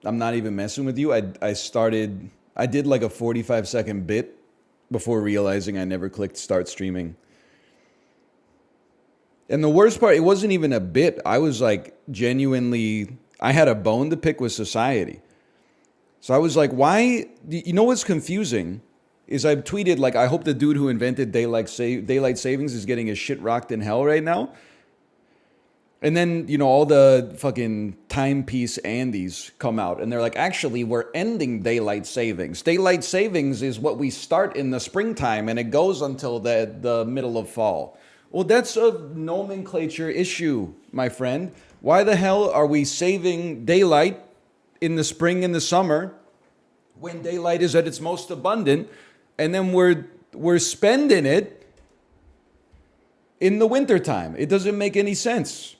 I'm not even messing with you. I did like a 45-second bit before realizing I never clicked start streaming. And the worst part, it wasn't even a bit. I was like genuinely, I had a bone to pick with society. So I was like, why? You know what's confusing is I tweeted like, I hope the dude who invented daylight savings is getting his shit rocked in hell right now. And then, you know, all the fucking timepiece Andes come out and they're like, actually, we're ending daylight savings. Daylight savings is what we start in the springtime and it goes until the middle of fall. Well, that's a nomenclature issue, my friend. Why the hell are we saving daylight in the spring and the summer when daylight is at its most abundant, and then we're spending it in the wintertime? It doesn't make any sense.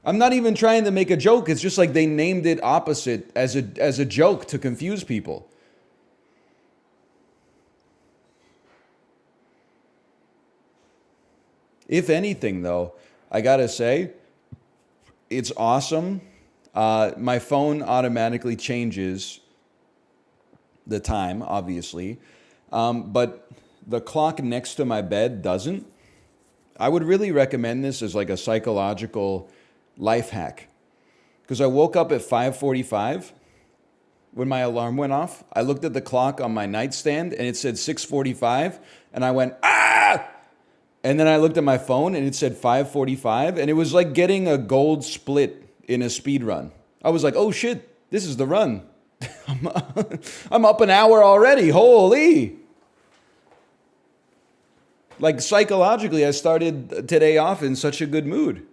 I'm not even trying to make a joke. It's just like they named it opposite as a joke to confuse people. If anything, though, I gotta say, it's awesome. My phone automatically changes the time, obviously, but the clock next to my bed doesn't. I would really recommend this as like a psychological life hack, because I woke up at 5:45 when my alarm went off. I looked at the clock on my nightstand and it said 6:45, and I went, ah! And then I looked at my phone and it said 5:45, and it was like getting a gold split in a speed run. I was like, oh shit, this is the run. I'm up an hour already. Holy. Like psychologically, I started today off in such a good mood.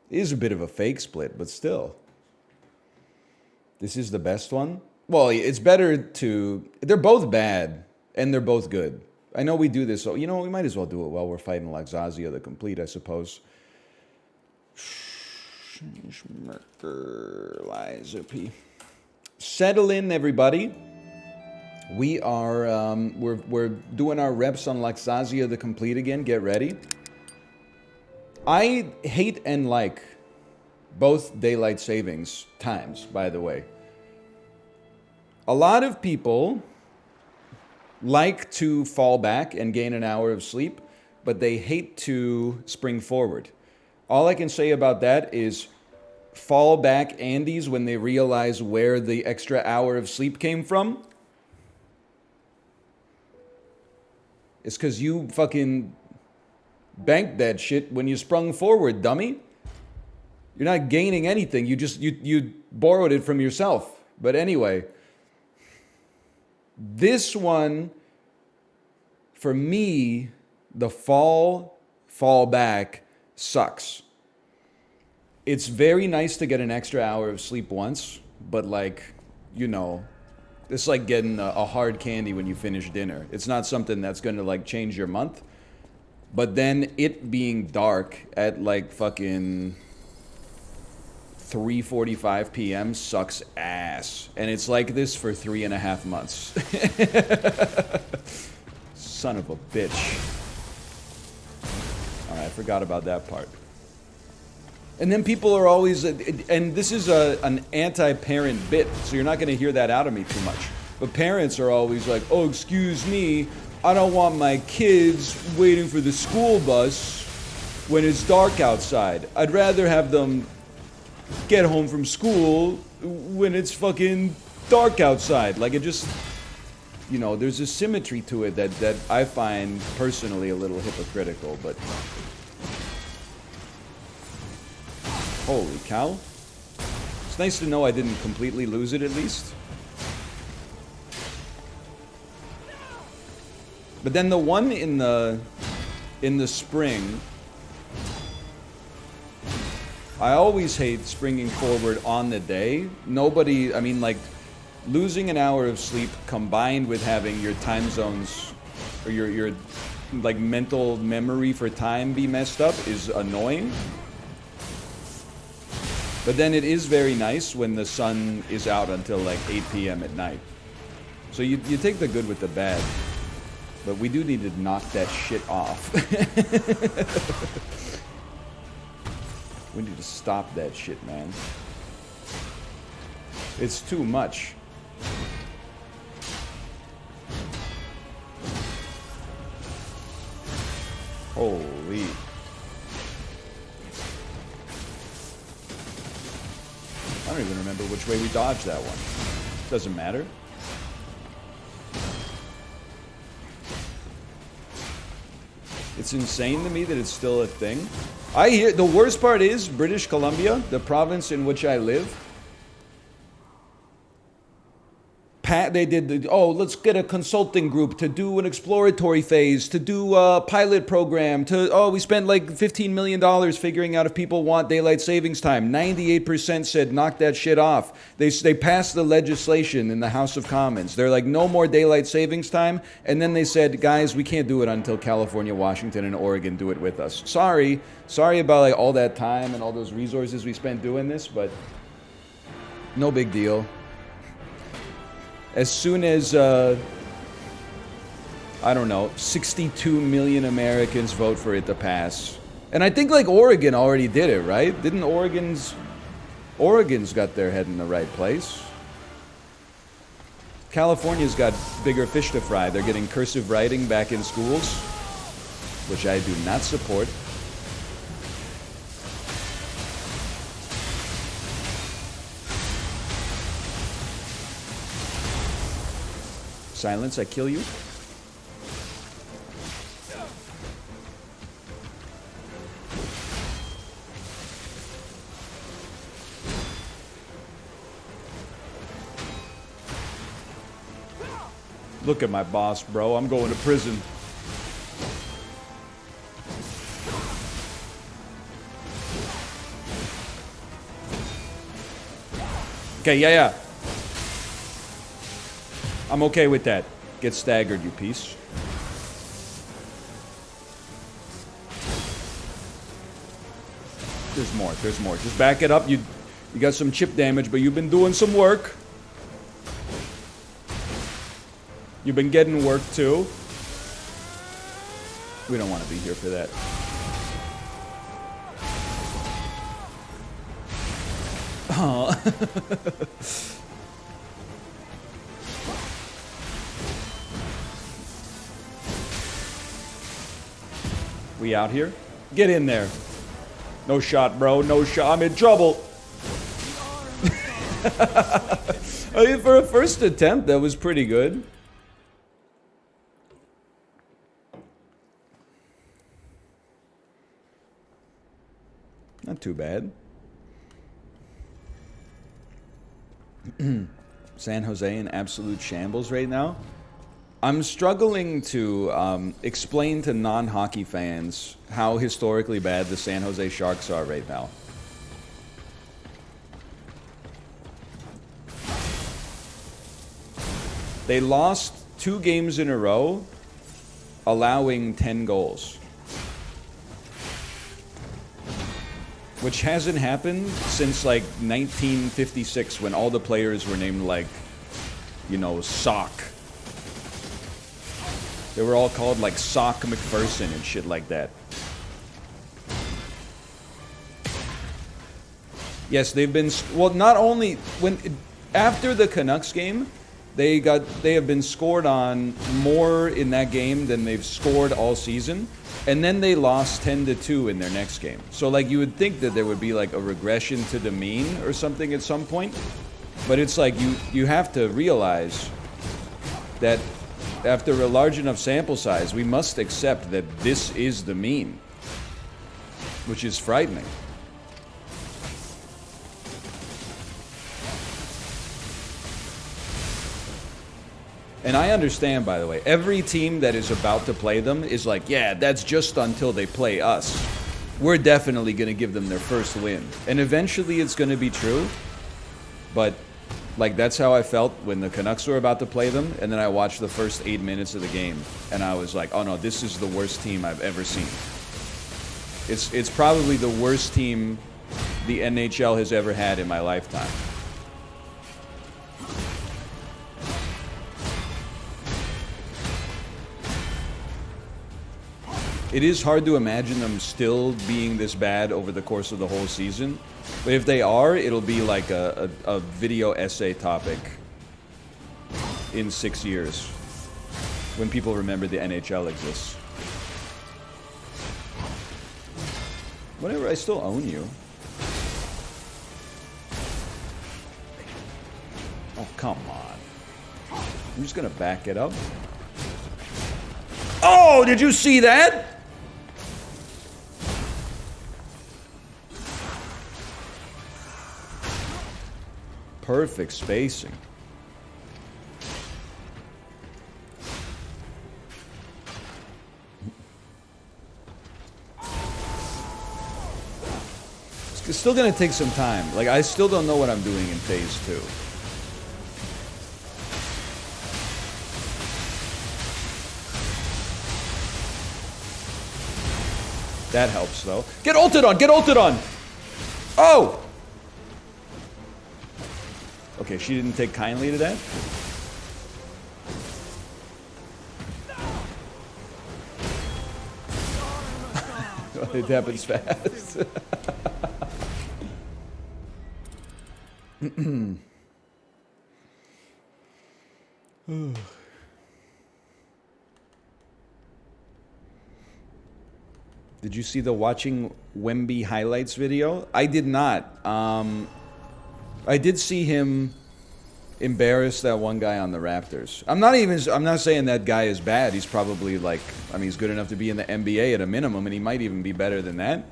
It is a bit of a fake split, but still. This is the best one. Well, it's better to... They're both bad, and they're both good. I know we do this, so, you know, we might as well do it while we're fighting Laxazia the Complete, I suppose. Settle in, everybody. We are, we're doing our reps on Laxazia the Complete again. Get ready. I hate and like both daylight savings times, by the way. A lot of people like to fall back and gain an hour of sleep, but they hate to spring forward. All I can say about that is fall back Andes when they realize where the extra hour of sleep came from. It's because you fucking banked that shit when you sprung forward, dummy. You're not gaining anything. You borrowed it from yourself. But anyway, this one, for me, the fall back sucks. It's very nice to get an extra hour of sleep once, but like, you know, it's like getting a hard candy when you finish dinner. It's not something that's going to like change your month. But then it being dark at like fucking 3:45 p.m. sucks ass. And it's like this for 3.5 months. Son of a bitch. Alright, I forgot about that part. And then people are always, and this is an anti-parent bit, so you're not going to hear that out of me too much. But parents are always like, oh, excuse me, I don't want my kids waiting for the school bus when it's dark outside. I'd rather have them get home from school when it's fucking dark outside. Like, it just, you know, there's a symmetry to it that I find personally a little hypocritical, but holy cow. It's nice to know I didn't completely lose it at least. But then the one in the spring, I always hate springing forward on the day. Nobody, I mean, like, losing an hour of sleep combined with having your time zones or your like mental memory for time be messed up is annoying. But then it is very nice when the sun is out until like 8 p.m. at night. So you take the good with the bad. But we do need to knock that shit off. We need to stop that shit, man. It's too much. Holy. I don't even remember which way we dodged that one. Doesn't matter. It's insane to me that it's still a thing. I hear the worst part is British Columbia, the province in which I live. They did the, oh, let's get a consulting group to do an exploratory phase, to do a pilot program, we spent like $15 million figuring out if people want daylight savings time. 98% said knock that shit off. They passed the legislation in the House of Commons. They're like, no more daylight savings time. And then they said, guys, we can't do it until California, Washington, and Oregon do it with us. Sorry about like all that time and all those resources we spent doing this, but no big deal. As soon as, I don't know, 62 million Americans vote for it to pass. And I think like Oregon already did it, right? Didn't Oregon's got their head in the right place. California's got bigger fish to fry. They're getting cursive writing back in schools, which I do not support. Silence, I kill you. Look at my boss, bro. I'm going to prison. Okay, yeah. I'm okay with that. Get staggered, you piece. There's more. Just back it up. You got some chip damage, but you've been doing some work. You've been getting work too. We don't want to be here for that. Oh. We out here? Get in there. No shot, bro. No shot. I'm in trouble. I mean, for a first attempt, that was pretty good. Not too bad. San Jose in absolute shambles right now. I'm struggling to explain to non-hockey fans how historically bad the San Jose Sharks are right now. They lost 2 games in a row, allowing 10 goals. Which hasn't happened since like 1956 when all the players were named like, you know, Sock. They were all called like Sock McPherson and shit like that. Yes, they've been, well, not only after the Canucks game, they have been scored on more in that game than they've scored all season, and then they lost 10-2 in their next game. So like you would think that there would be like a regression to the mean or something at some point, but it's like you have to realize that after a large enough sample size, we must accept that this is the mean, which is frightening. And I understand, by the way, every team that is about to play them is like, yeah, that's just until they play us. We're definitely going to give them their first win. And eventually it's going to be true, but like, that's how I felt when the Canucks were about to play them, and then I watched the first 8 minutes of the game, and I was like, oh no, this is the worst team I've ever seen. It's probably the worst team the NHL has ever had in my lifetime. It is hard to imagine them still being this bad over the course of the whole season. But if they are, it'll be like a video essay topic in 6 years when people remember the NHL exists. Whatever, I still own you. Oh, come on. I'm just gonna back it up. Oh, did you see that? Perfect spacing. It's still gonna take some time. Like, I still don't know what I'm doing in phase 2. That helps, though. Get ulted on! Get ulted on! Oh! Okay, she didn't take kindly to that. It happens fast. Did you see the watching Wemby highlights video? I did not. I did see him embarrass that one guy on the Raptors. I'm not saying that guy is bad. He's probably like, I mean, he's good enough to be in the NBA at a minimum, and he might even be better than that.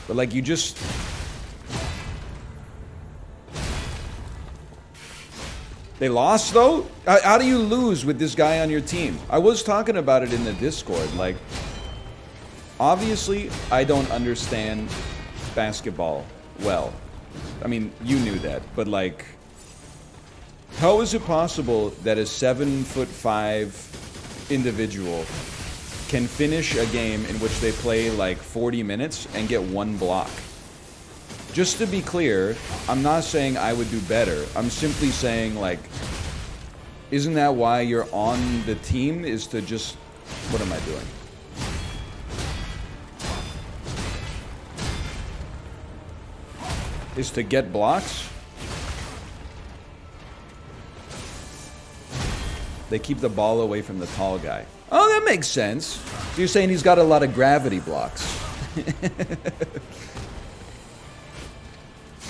But like, you just... They lost, though? How do you lose with this guy on your team? I was talking about it in the Discord. Like, obviously, I don't understand basketball well. I mean, you knew that. But, like, how is it possible that a 7'5" individual can finish a game in which they play, like, 40 minutes and get 1 block? Just to be clear, I'm not saying I would do better. I'm simply saying, like, isn't that why you're on the team? Is to just... What am I doing? Is to get blocks? They keep the ball away from the tall guy. Oh, that makes sense. So you're saying he's got a lot of gravity blocks.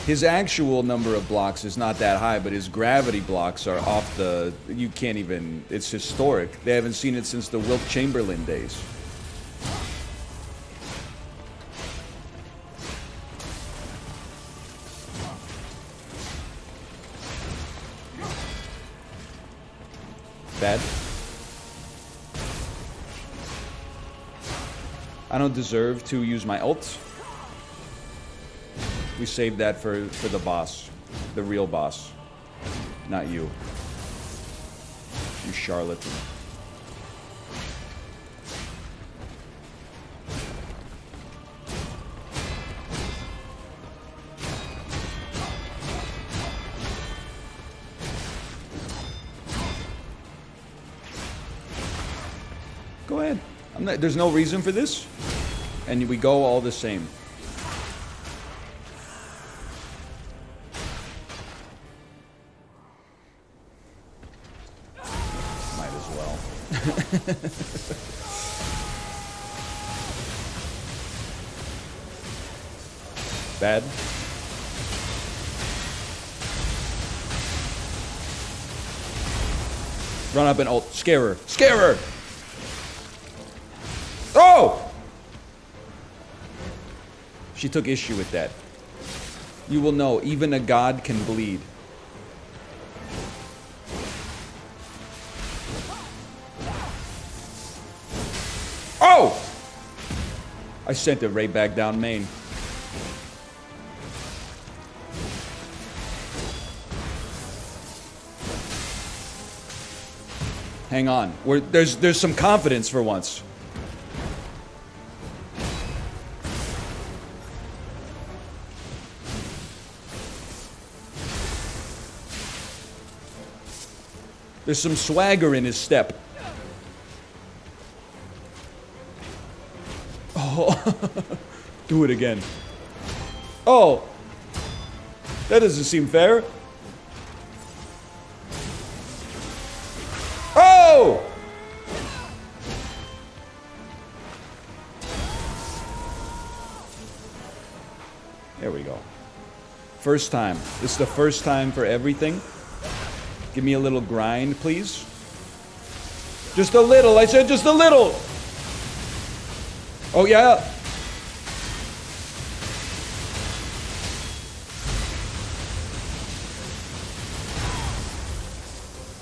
His actual number of blocks is not that high, but his gravity blocks are off the... You can't even... It's historic. They haven't seen it since the Wilt Chamberlain days. Bad. I don't deserve to use my ult. We saved that for the boss. The real boss. Not you. You charlatan. Go ahead. There's no reason for this. And we go all the same. Bad. Run up and ult. Scare her. Scare her! Oh! She took issue with that. You will know, even a god can bleed. Oh! I sent it right back down main. Hang on. There's some confidence for once. There's some swagger in his step. Do it again. Oh! That doesn't seem fair. Oh! There we go. First time. This is the first time for everything. Give me a little grind, please. Just a little. I said just a little. Oh, yeah.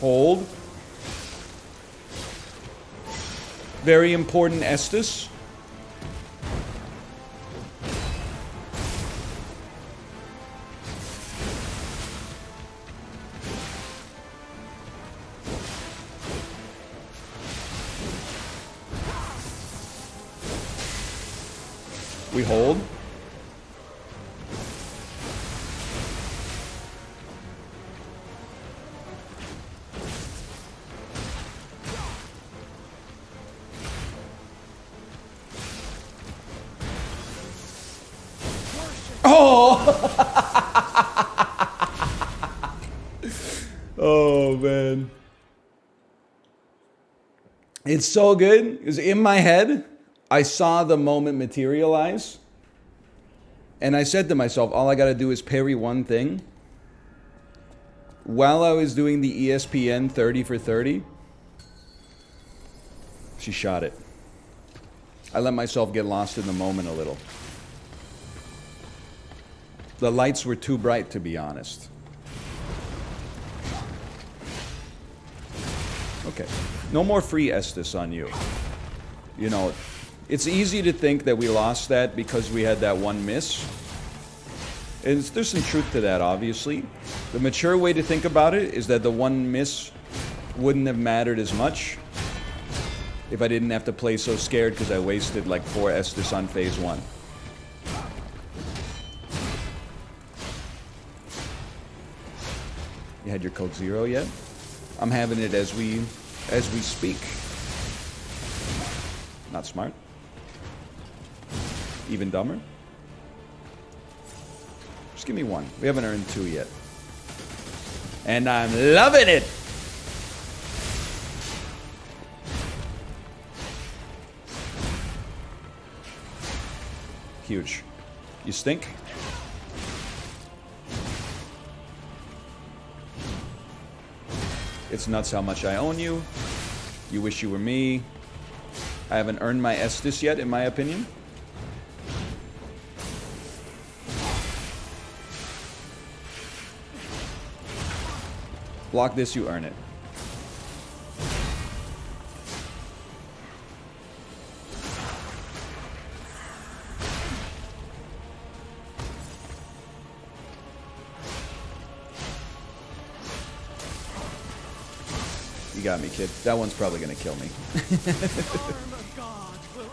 Hold. Very important Estus. We hold. Oh! Oh, man. It's so good. Because in my head, I saw the moment materialize. And I said to myself, all I got to do is parry one thing. While I was doing the ESPN 30 for 30, she shot it. I let myself get lost in the moment a little. The lights were too bright, to be honest. Okay. No more free Estus on you. You know, it's easy to think that we lost that because we had that one miss. And there's some truth to that, obviously. The mature way to think about it is that the one miss wouldn't have mattered as much if I didn't have to play so scared because I wasted like 4 Estus on phase 1. You had your code 0 yet? I'm having it as we speak. Not smart. Even dumber. Just give me 1. We haven't earned 2 yet. And I'm loving it! Huge. You stink? It's nuts how much I own you. You wish you were me. I haven't earned my Estus yet, in my opinion. Block this, you earn it. You got me, kid. That one's probably gonna kill me.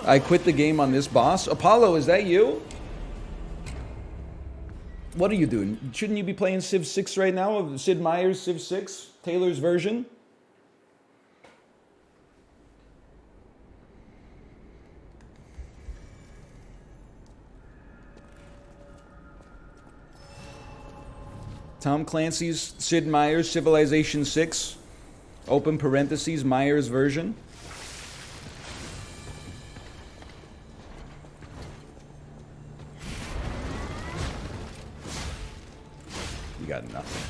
I quit the game on this boss. Apollo, is that you? What are you doing? Shouldn't you be playing Civ 6 right now? Sid Meier's Civ 6? Taylor's version? Tom Clancy's Sid Meier's Civilization 6? Open parentheses, Meier's version? You got nothing.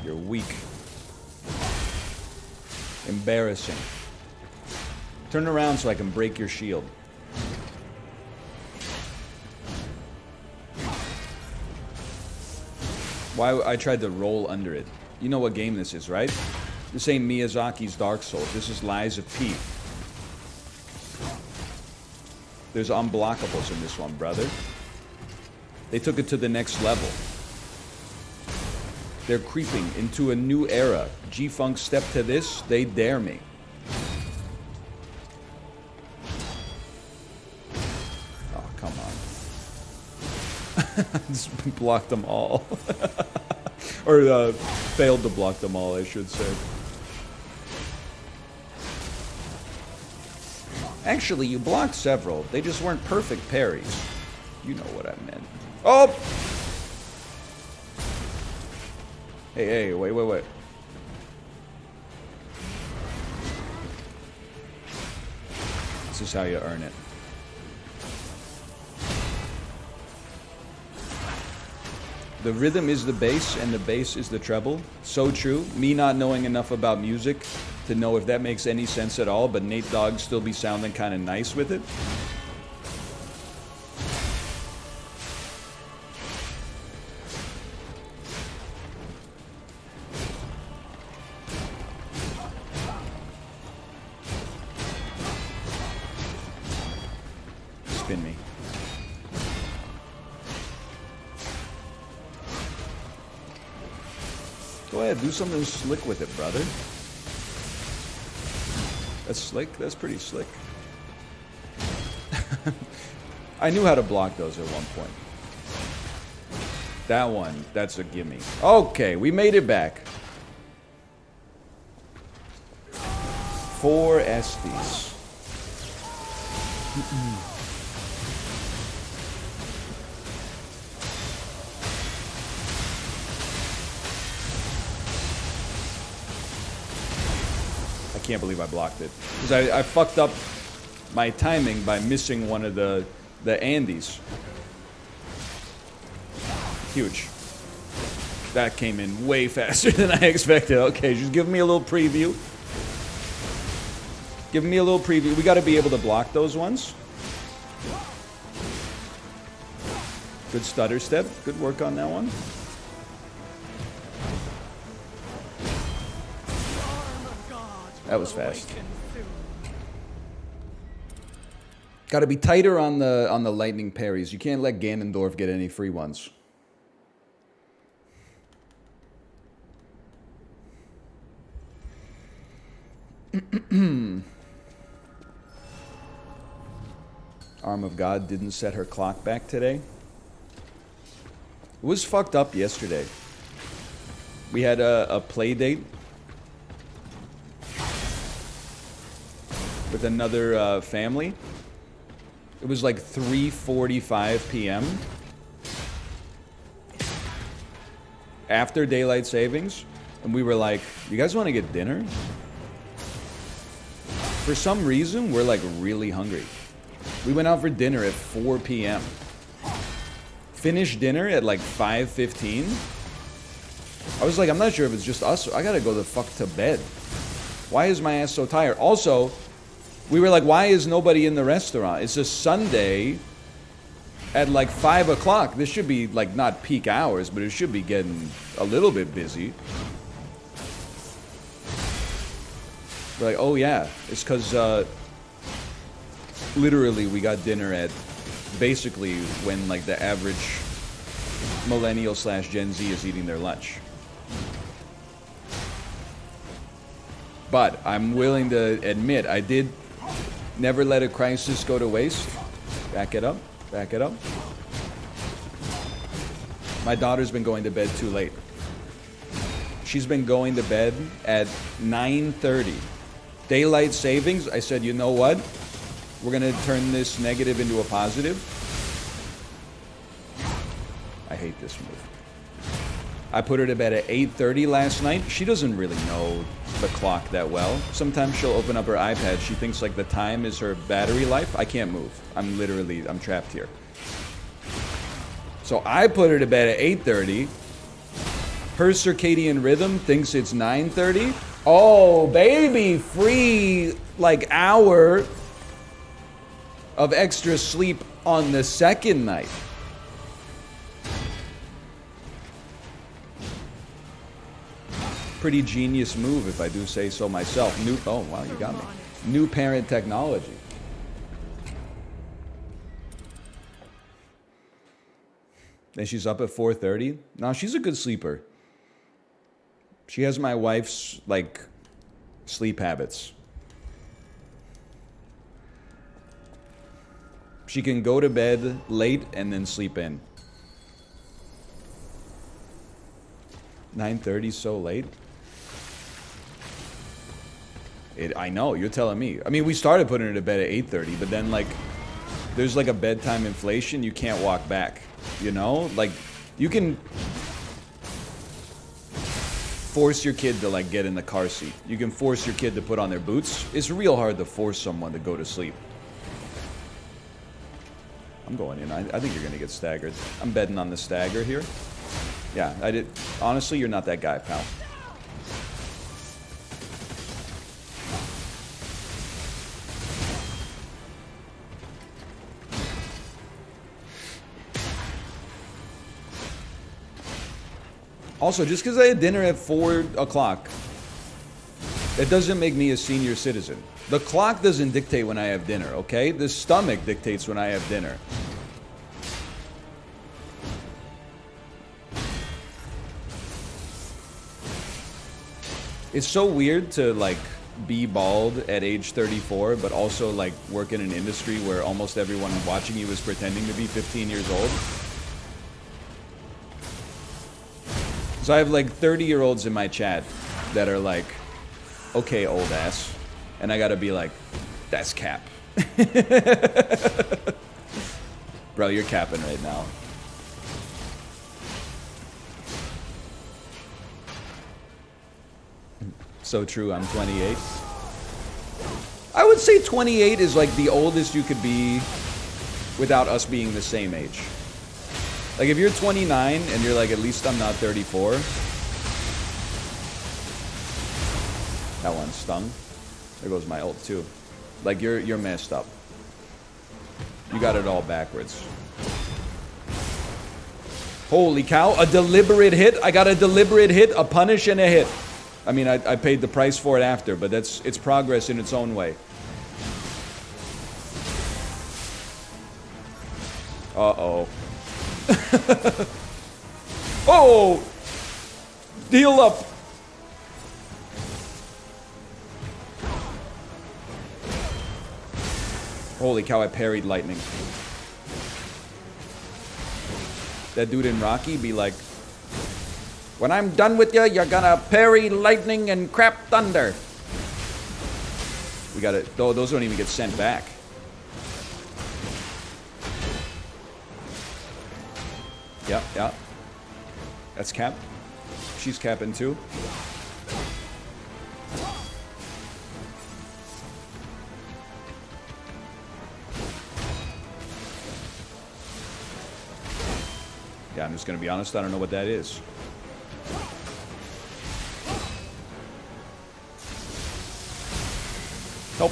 You're weak. Embarrassing. Turn around so I can break your shield. Why I tried to roll under it. You know what game this is, right? This ain't Miyazaki's Dark Souls. This is Lies of P. There's unblockables in this one, brother. They took it to the next level. They're creeping into a new era. G-Funk step to this, they dare me. Oh, come on. Just blocked them all. Or failed to block them all, I should say. Actually, you blocked several. They just weren't perfect parries. You know what I meant. Oh! Hey, wait. This is how you earn it. The rhythm is the bass, and the bass is the treble. So true. Me not knowing enough about music to know if that makes any sense at all, but Nate Dogg still be sounding kind of nice with it. Spin me. Go ahead, do something slick with it, brother. That's slick? That's pretty slick. I knew how to block those at one point. That one, that's a gimme. Okay, we made it back. 4 Estes. I can't believe I blocked it. Because I fucked up my timing by missing one of the Andes. Huge. That came in way faster than I expected. Okay, just give me a little preview. Give me a little preview. We got to be able to block those ones. Good stutter step. Good work on that one. That was fast. Got to be tighter on the lightning parries. You can't let Ganondorf get any free ones. Arm of God didn't set her clock back today. It was fucked up yesterday. We had a play date with another family. It was like 3:45 p.m. after daylight savings, and we were like, you guys want to get dinner? For some reason, we're like really hungry. We went out for dinner at 4 p.m. Finished dinner at like 5:15. I was like, I'm not sure if it's just us. I gotta go the fuck to bed. Why is my ass so tired? Also, we were like, why is nobody in the restaurant? It's a Sunday at like 5 o'clock. This should be like not peak hours, but it should be getting a little bit busy. We're like, oh yeah, it's because literally we got dinner at basically when like the average millennial / Gen Z is eating their lunch. But I'm willing to admit I did never let a crisis go to waste. Back it up. Back it up. My daughter's been going to bed too late. She's been going to bed at 9:30. Daylight savings, I said, you know what? We're going to turn this negative into a positive. I hate this move. I put her to bed at 8:30 last night. She doesn't really know the clock that well. Sometimes she'll open up her iPad. She thinks like the time is her battery life. I can't move. I'm trapped here. So I put her to bed at 8:30. Her circadian rhythm thinks it's 9:30. Oh, baby, free like hour of extra sleep on the second night. Pretty genius move, if I do say so myself. Oh, wow, you got me. New parent technology. Then she's up at 4:30. No, she's a good sleeper. She has my wife's, like, sleep habits. She can go to bed late and then sleep in. 9:30 so late? I know, you're telling me. I mean, we started putting her to bed at 8:30, but then, like, there's, like, a bedtime inflation. You can't walk back, you know? Like, you can force your kid to, like, get in the car seat. You can force your kid to put on their boots. It's real hard to force someone to go to sleep. I'm going in. I think you're going to get staggered. I'm betting on the stagger here. Yeah, I did. Honestly, you're not that guy, pal. Also, just because I had dinner at 4 o'clock, it doesn't make me a senior citizen. The clock doesn't dictate when I have dinner, okay? The stomach dictates when I have dinner. It's so weird to, like, be bald at age 34, but also, like, work in an industry where almost everyone watching you is pretending to be 15 years old. So I have, like, 30-year-olds in my chat that are like, okay, old ass. And I gotta be like, that's cap. Bro, you're capping right now. So true, I'm 28. I would say 28 is like the oldest you could be without us being the same age. Like if you're 29 and you're like, at least I'm not 34. That one stung. There goes my ult too. Like you're messed up. You got it all backwards. Holy cow, a deliberate hit. I got a deliberate hit, a punish, and a hit. I mean, I paid the price for it after, but it's progress in its own way. Uh-oh. Oh! Deal up! Holy cow, I parried lightning. That dude in Rocky be like, when I'm done with you, you're gonna parry lightning and crap thunder. We got it. Those don't even get sent back. Yep, yep. That's cap. She's capping too. Yeah, I'm just gonna be honest, I don't know what that is. Help.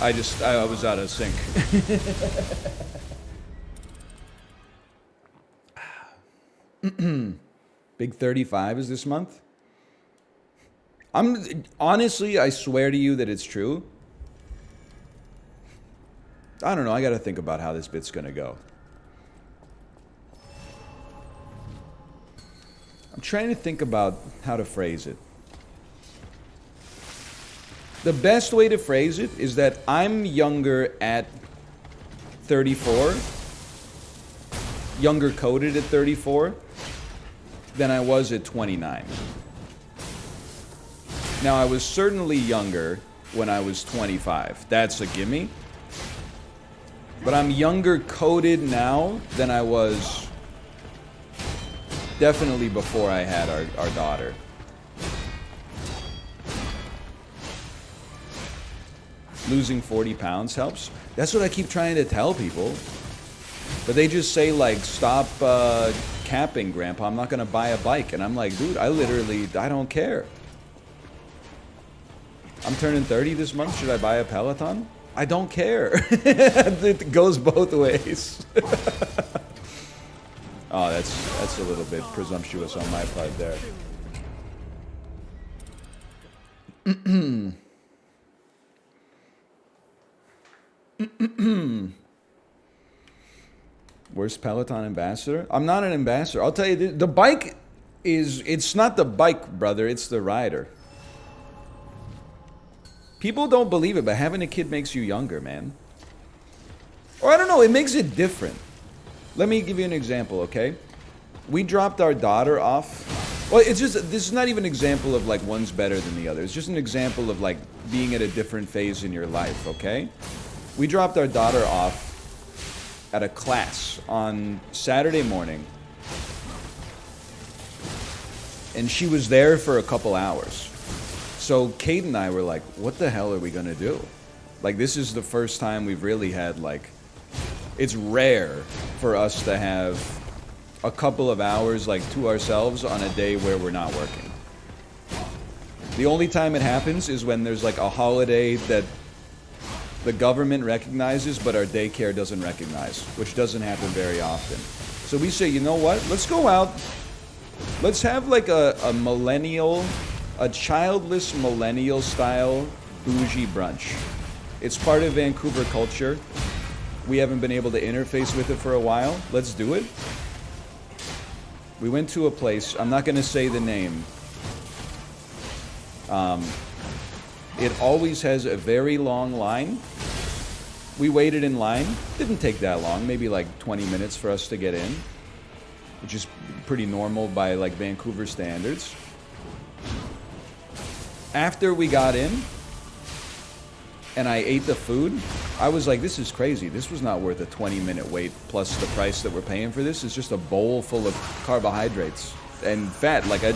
I was out of sync. Big 35 is this month? Honestly, I swear to you that it's true. I don't know, I gotta think about how this bit's gonna go. I'm trying to think about how to phrase it. The best way to phrase it is that I'm younger at 34, younger coded at 34, than I was at 29. Now, I was certainly younger when I was 25. That's a gimme. But I'm younger coded now than I was definitely before I had our daughter. Losing 40 pounds helps. That's what I keep trying to tell people. But they just say, like, stop capping, Grandpa. I'm not going to buy a bike. And I'm like, dude, I don't care. I'm turning 30 this month. Should I buy a Peloton? I don't care. It goes both ways. Oh, that's a little bit presumptuous on my part there. Worst Peloton ambassador? I'm not an ambassador. I'll tell you, the bike it's not the bike, brother. It's the rider. People don't believe it, but having a kid makes you younger, man. Or I don't know, it makes it different. Let me give you an example, okay? We dropped our daughter off Well, it's just, this is not even an example of like one's better than the other. It's just an example of like being at a different phase in your life, okay? We dropped our daughter off at a class on Saturday morning, and she was there for a couple hours. So Kate and I were like, what the hell are we gonna do? Like, this is the first time we've really had, like, it's rare for us to have a couple of hours, like, to ourselves on a day where we're not working. The only time it happens is when there's, like, a holiday that the government recognizes, but our daycare doesn't recognize, which doesn't happen very often. So we say, you know what? Let's go out. Let's have, like, a millennial, a childless millennial style bougie brunch. It's part of Vancouver culture. We haven't been able to interface with it for a while. Let's do it. We went to a place, I'm not going to say the name. It always has a very long line. We waited in line. Didn't take that long, maybe like 20 minutes for us to get in, which is pretty normal by like Vancouver standards. After we got in and I ate the food, I was like, this is crazy. This was not worth a 20-minute wait plus the price that we're paying for this. It's just a bowl full of carbohydrates and fat. Like I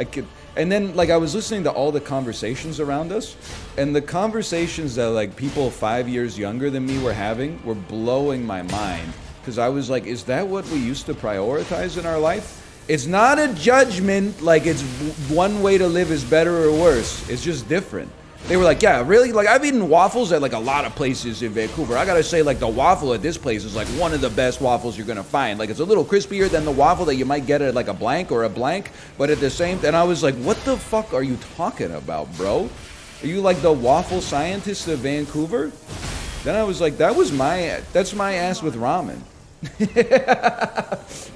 could, and then like I was listening to all the conversations around us, and the conversations that like people 5 years younger than me were having were blowing my mind. Because I was like, is that what we used to prioritize in our life? It's not a judgment, like it's one way to live is better or worse. It's just different. They were like, yeah, really? Like, I've eaten waffles at like a lot of places in Vancouver. I gotta say, like, the waffle at this place is like one of the best waffles you're gonna find. Like, it's a little crispier than the waffle that you might get at like a blank or a blank, but at the same time, I was like, what the fuck are you talking about, bro? Are you like the waffle scientist of Vancouver? Then I was like, that's my ass with ramen.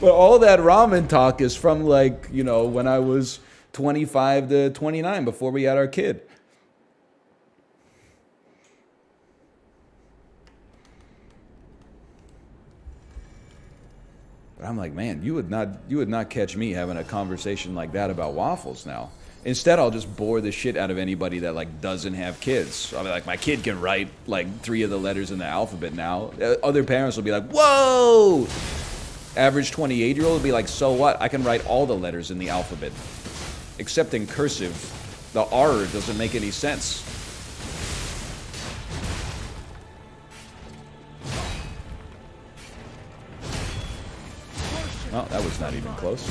But all that ramen talk is from like, you know, when I was 25 to 29 before we had our kid. But I'm like, man, you would not catch me having a conversation like that about waffles now. Instead, I'll just bore the shit out of anybody that like doesn't have kids. I'll be like, my kid can write like 3 of the letters in the alphabet now. Other parents will be like, whoa! Average 28-year-old will be like, so what? I can write all the letters in the alphabet, except in cursive. The R doesn't make any sense. Oh, that was not even close.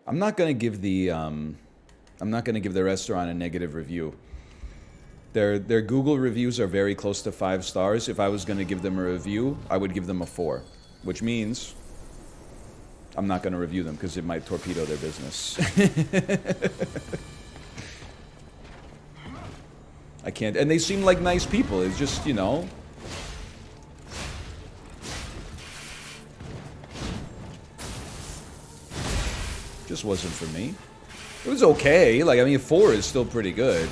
I'm not going to give the restaurant a negative review. Their Google reviews are very close to 5 stars. If I was going to give them a review, I would give them a 4, which means I'm not going to review them because it might torpedo their business. I can't, and they seem like nice people. It's just, you know, just wasn't for me. It was okay. Like, I mean, 4 is still pretty good.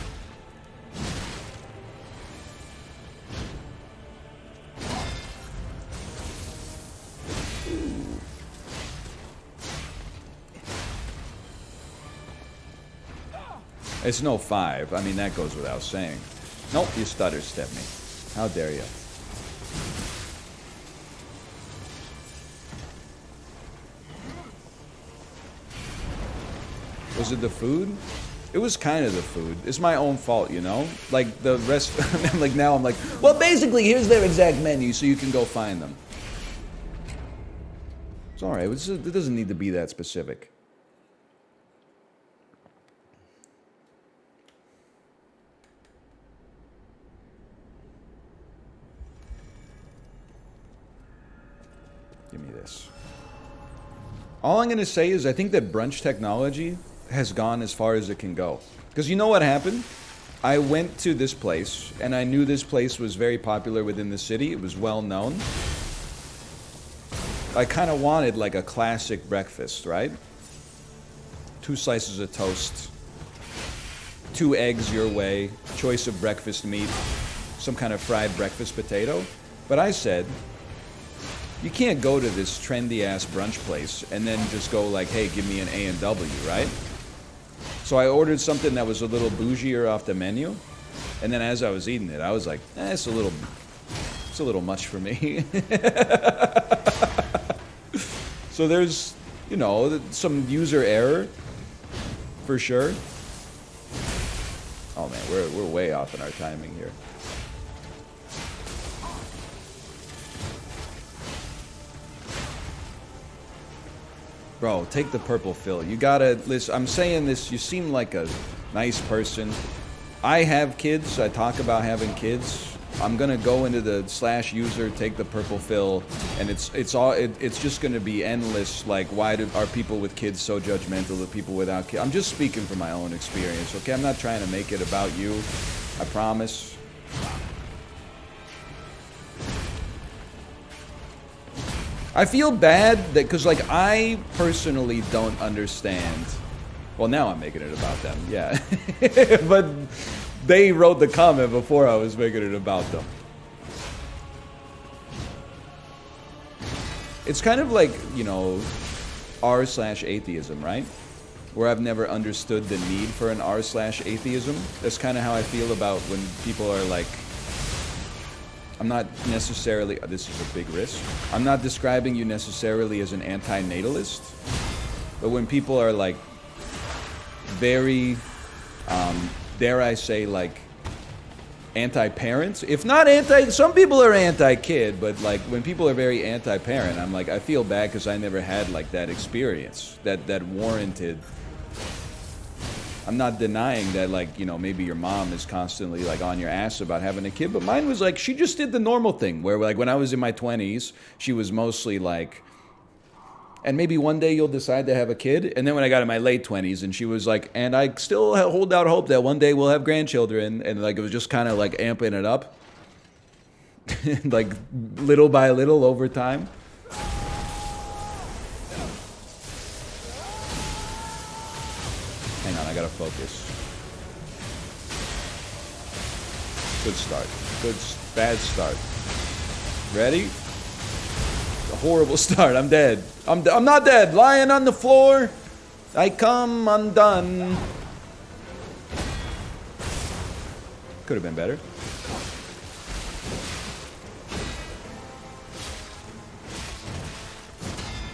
It's no 5. I mean, that goes without saying. Nope, you stutter step me. How dare you? Was it the food? It was kind of the food. It's my own fault, you know? Like, the rest... like, now I'm like, well, basically, here's their exact menu, so you can go find them. It's alright. It doesn't need to be that specific. Give me this. All I'm going to say is I think that brunch technology has gone as far as it can go. Because you know what happened? I went to this place, and I knew this place was very popular within the city. It was well known. I kind of wanted like a classic breakfast, right? 2 slices of toast, 2 eggs your way, choice of breakfast meat, some kind of fried breakfast potato. But I said, you can't go to this trendy ass brunch place and then just go like, hey, give me an A&W, right? So I ordered something that was a little bougier off the menu, and then as I was eating it, I was like, it's a little much for me. So there's, some user error, for sure. Oh man, we're way off in our timing here. Bro, take the purple fill. You gotta listen. I'm saying this. You seem like a nice person. I have kids. I talk about having kids. I'm gonna go into the /user, take the purple fill, and it's just gonna be endless. Like, why are people with kids so judgmental of people without kids? I'm just speaking from my own experience. Okay, I'm not trying to make it about you. I promise. I feel bad that, because, like, I personally don't understand. Well, now I'm making it about them, yeah. But they wrote the comment before I was making it about them. It's kind of like, r/atheism, right? Where I've never understood the need for an r/atheism. That's kind of how I feel about when people are like, I'm not necessarily, this is a big risk. I'm not describing you necessarily as an anti-natalist, but when people are like very, dare I say, like anti-parent, if not anti, some people are anti-kid, but like when people are very anti-parent, I'm like, I feel bad because I never had like that experience that warranted. I'm not denying that, like, maybe your mom is constantly, like, on your ass about having a kid, but mine was, like, she just did the normal thing, where, like, when I was in my 20s, she was mostly, like, and maybe one day you'll decide to have a kid, and then when I got in my late 20s, and she was like, and I still hold out hope that one day we'll have grandchildren, and, like, it was just kind of, like, amping it up, like, little by little over time. Hang on, I gotta focus. Good start. Bad start. Ready? A horrible start. I'm dead. I'm not dead. Lying on the floor. I come undone. Could have been better.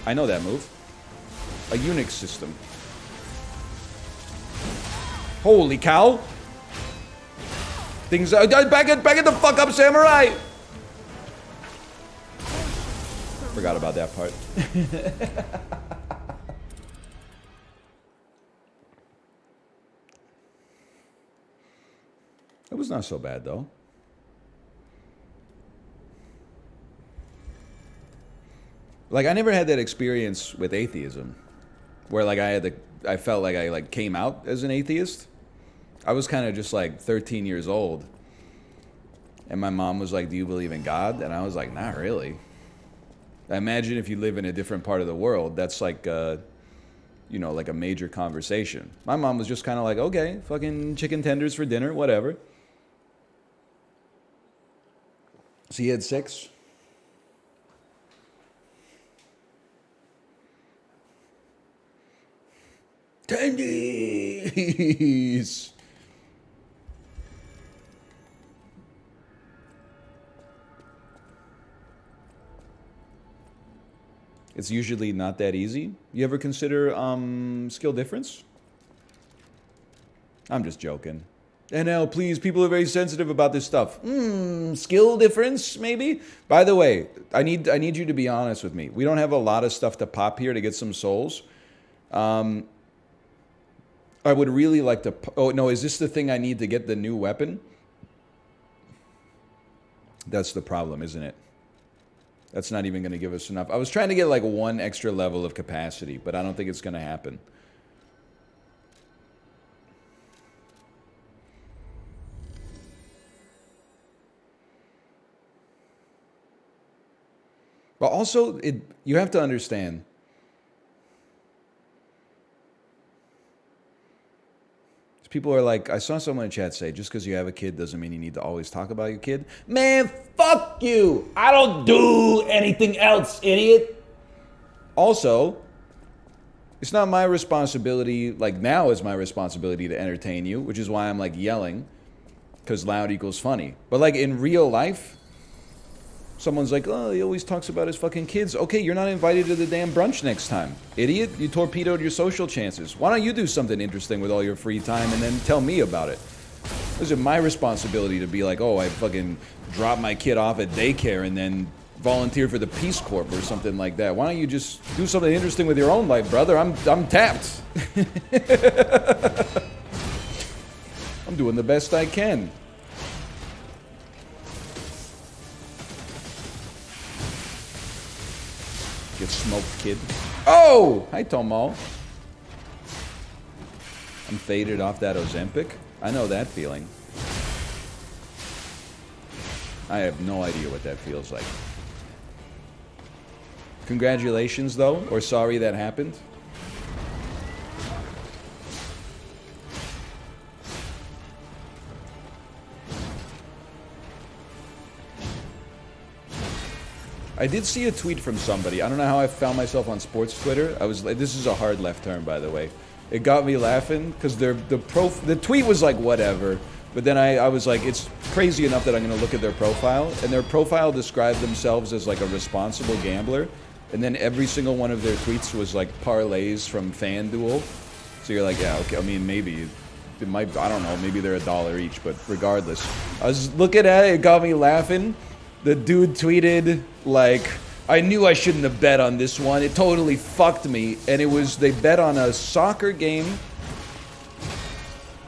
I know that move. A Unix system. Holy cow! Things back it the fuck up, samurai! Forgot about that part. It was not so bad though. Like, I never had that experience with atheism, where like I felt like I like came out as an atheist. I was kind of just like 13 years old, and my mom was like, "Do you believe in God?" And I was like, "Not really." I imagine if you live in a different part of the world, that's like, like a major conversation. My mom was just kind of like, "Okay, fucking chicken tenders for dinner, whatever." So you had 6. Tendies. It's usually not that easy. You ever consider skill difference? I'm just joking. NL, please, people are very sensitive about this stuff. Skill difference, maybe? By the way, I need you to be honest with me. We don't have a lot of stuff to pop here to get some souls. I would really like to... Oh, no, is this the thing I need to get the new weapon? That's the problem, isn't it? That's not even going to give us enough. I was trying to get like 1 extra level of capacity, but I don't think it's going to happen. But also, you have to understand... People are like, I saw someone in chat say, just because you have a kid doesn't mean you need to always talk about your kid. Man, fuck you. I don't do anything else, idiot. Also, it's not my responsibility, like now it's my responsibility to entertain you, which is why I'm like yelling, because loud equals funny. But like in real life, someone's like, oh, he always talks about his fucking kids. Okay, you're not invited to the damn brunch next time. Idiot, you torpedoed your social chances. Why don't you do something interesting with all your free time and then tell me about it? Is it my responsibility to be like, oh, I fucking dropped my kid off at daycare and then volunteer for the Peace Corps or something like that? Why don't you just do something interesting with your own life, brother? I'm tapped. I'm doing the best I can. Get smoked, kid. Oh! Hi, Tomo. I'm faded off that Ozempic. I know that feeling. I have no idea what that feels like. Congratulations, though, or sorry that happened. I did see a tweet from somebody. I don't know how I found myself on sports Twitter. I was like, this is a hard left turn, by the way. It got me laughing because the tweet was like whatever, but then I was like, it's crazy enough that I'm going to look at their profile, and their profile described themselves as like a responsible gambler, and then every single one of their tweets was like parlays from FanDuel. So you're like, yeah, okay. I mean, maybe it might. I don't know. Maybe they're $1 each, but regardless, I was looking at it. It got me laughing. The dude tweeted, like, I knew I shouldn't have bet on this one. It totally fucked me. And it was, they bet on a soccer game.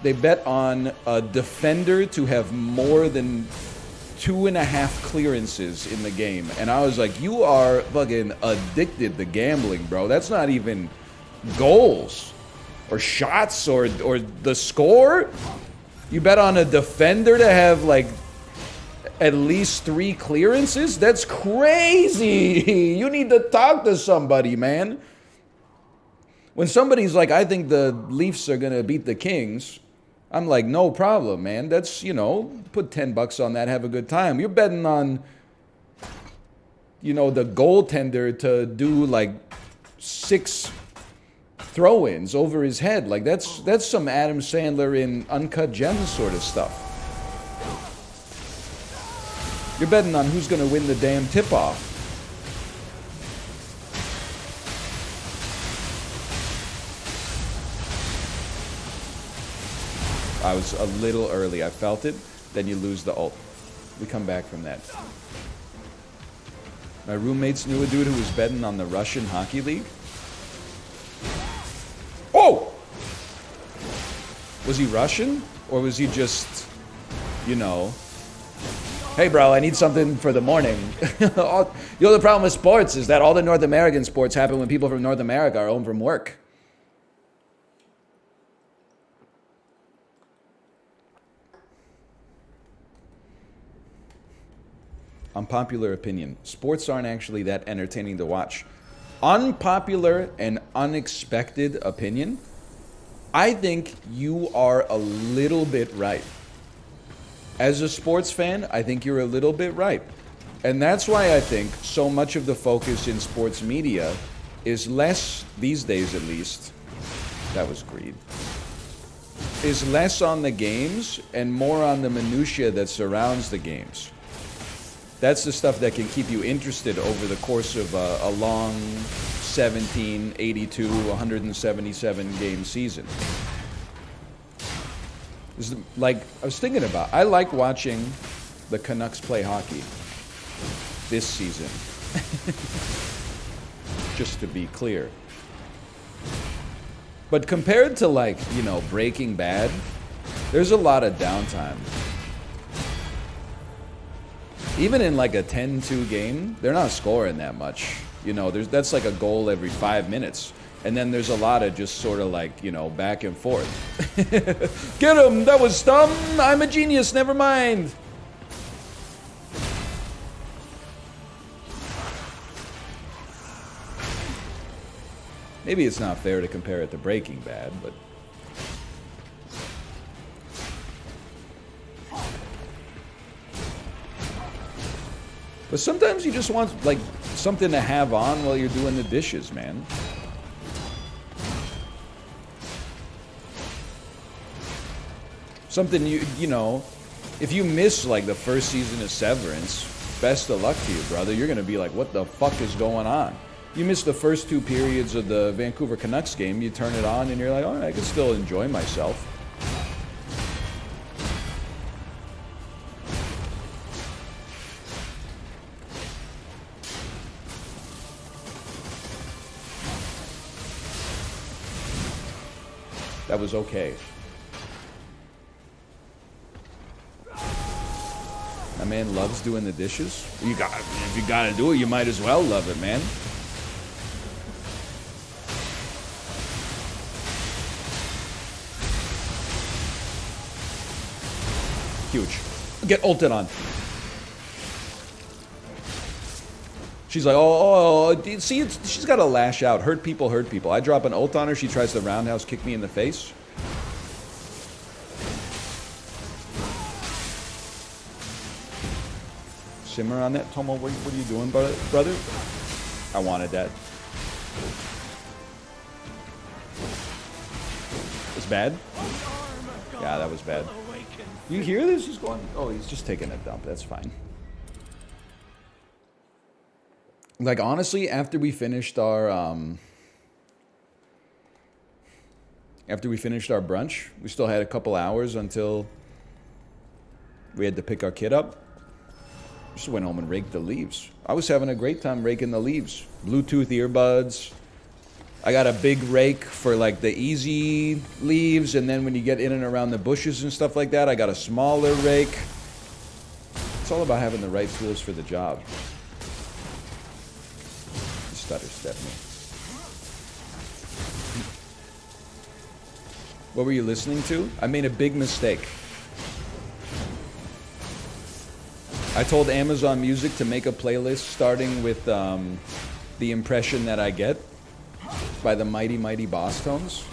They bet on a defender to have more than 2.5 clearances in the game. And I was like, you are fucking addicted to gambling, bro. That's not even goals or shots or the score. You bet on a defender to have, like, at least 3 clearances? That's crazy. You need to talk to somebody, man. When somebody's like, I think the Leafs are going to beat the Kings, I'm like, no problem, man. That's, you know, put $10 on that, have a good time. You're betting on, you know, the goaltender to do like 6 throw-ins over his head. Like, that's some Adam Sandler in Uncut Gems sort of stuff. You're betting on who's going to win the damn tip-off. I was a little early. I felt it. Then you lose the ult. We come back from that. My roommates knew a dude who was betting on the Russian Hockey League. Oh! Was he Russian? Or was he just, you know... Hey, bro, I need something for the morning. You know, the problem with sports is that all the North American sports happen when people from North America are home from work. Unpopular opinion. Sports aren't actually that entertaining to watch. Unpopular and unexpected opinion. I think you are a little bit right. As a sports fan, I think you're a little bit right. And that's why I think so much of the focus in sports media is less, these days at least, that was greed, is less on the games and more on the minutia that surrounds the games. That's the stuff that can keep you interested over the course of a long 17, 82, 177 game season. Like, I was thinking about, I like watching the Canucks play hockey this season. Just to be clear. But compared to, like, you know, Breaking Bad, there's a lot of downtime. Even in like a 10-2 game, they're not scoring that much. You know, that's like a goal every 5 minutes. And then there's a lot of just sort of like, you know, back and forth. Get him! That was dumb! I'm a genius, never mind! Maybe it's not fair to compare it to Breaking Bad, but... But sometimes you just want, like, something to have on while you're doing the dishes, man. Something you know, if you miss, like, the first season of Severance, best of luck to you, brother. You're going to be like, what the fuck is going on? You miss the first 2 periods of the Vancouver Canucks game, you turn it on, and you're like, all right, I can still enjoy myself. That was okay. My man loves doing the dishes. If you gotta do it, you might as well love it, man. Huge. Get ulted on. She's like, oh, see, she's got to lash out. Hurt people, hurt people. I drop an ult on her. She tries to roundhouse kick me in the face. Simmer on that, Tomo. What are you doing, brother? I wanted that. It's bad? Yeah, that was bad. You hear this? He's going... Oh, he's just taking a dump. That's fine. Like, honestly, after we finished our... After we finished our brunch, we still had a couple hours until we had to pick our kid up. Just went home and raked the leaves. I was having a great time raking the leaves. Bluetooth earbuds. I got a big rake for like the easy leaves, and then when you get in and around the bushes and stuff like that, I got a smaller rake. It's all about having the right tools for the job. Stutter step me. What were you listening to? I made a big mistake. I told Amazon Music to make a playlist starting with The Impression That I Get by the Mighty Mighty Boss Tones,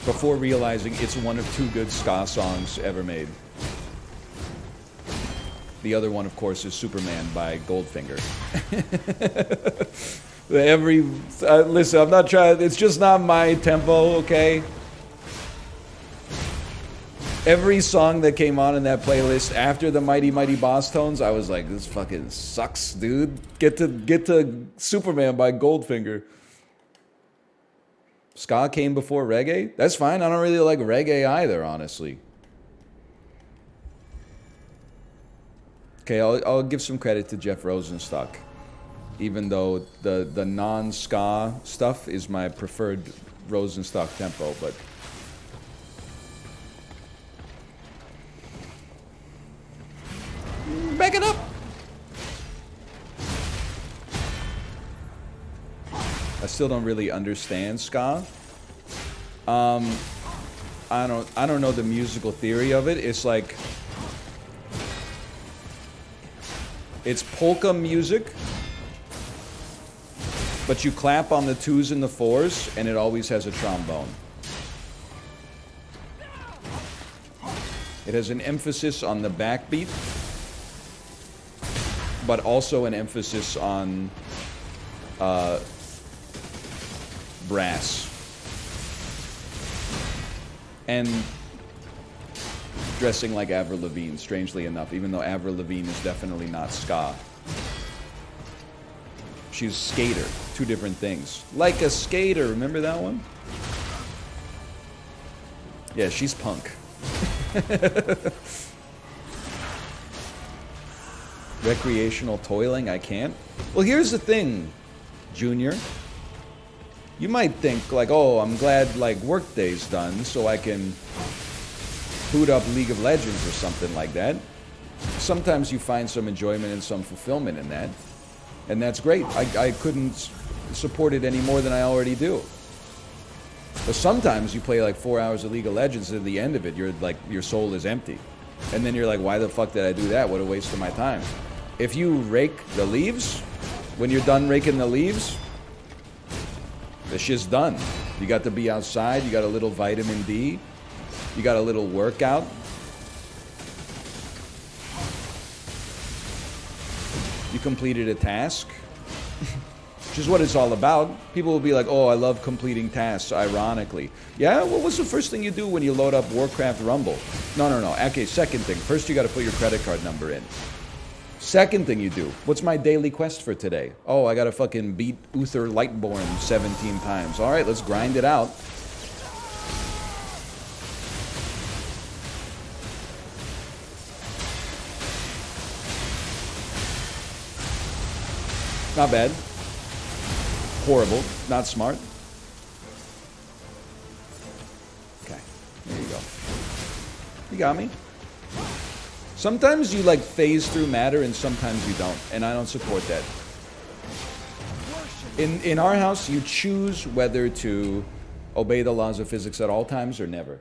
before realizing it's one of 2 good ska songs ever made. The other one, of course, is Superman by Goldfinger. Listen, I'm not trying, it's just not my tempo, okay? Every song that came on in that playlist after the Mighty Mighty Boss Tones, I was like, this fucking sucks, dude. Get to Superman by Goldfinger. Ska came before reggae? That's fine. I don't really like reggae either, honestly. Okay, I'll give some credit to Jeff Rosenstock, even though the non-ska stuff is my preferred Rosenstock tempo, but... Back it up. I still don't really understand ska. I don't know the musical theory of it. It's like it's polka music, but you clap on the 2s and the 4s, and it always has a trombone. It has an emphasis on the backbeat, but also an emphasis on brass. And dressing like Avril Lavigne, strangely enough, even though Avril Lavigne is definitely not ska. She's skater, 2 different things. Like a skater, remember that one? Yeah, she's punk. Recreational toiling, I can't. Well, here's the thing, Junior. You might think, like, oh, I'm glad, like, workday's done, so I can boot up League of Legends or something like that. Sometimes you find some enjoyment and some fulfillment in that, and that's great. I couldn't support it any more than I already do. But sometimes you play, like, 4 hours of League of Legends, and at the end of it, you're, like, your soul is empty. And then you're like, why the fuck did I do that? What a waste of my time. If you rake the leaves, when you're done raking the leaves, the shit's done. You got to be outside, you got a little vitamin D, you got a little workout. You completed a task, which is what it's all about. People will be like, oh, I love completing tasks, ironically. Yeah, what was the first thing you do when you load up Warcraft Rumble? No. Okay, second thing. First, you got to put your credit card number in. Second thing you do, what's my daily quest for today? Oh, I got to fucking beat Uther Lightborn 17 times. All right, let's grind it out. Not bad. Horrible. Not smart. Okay. There you go. You got me. Sometimes you like phase through matter and sometimes you don't. And I don't support that. In our house, you choose whether to obey the laws of physics at all times or never.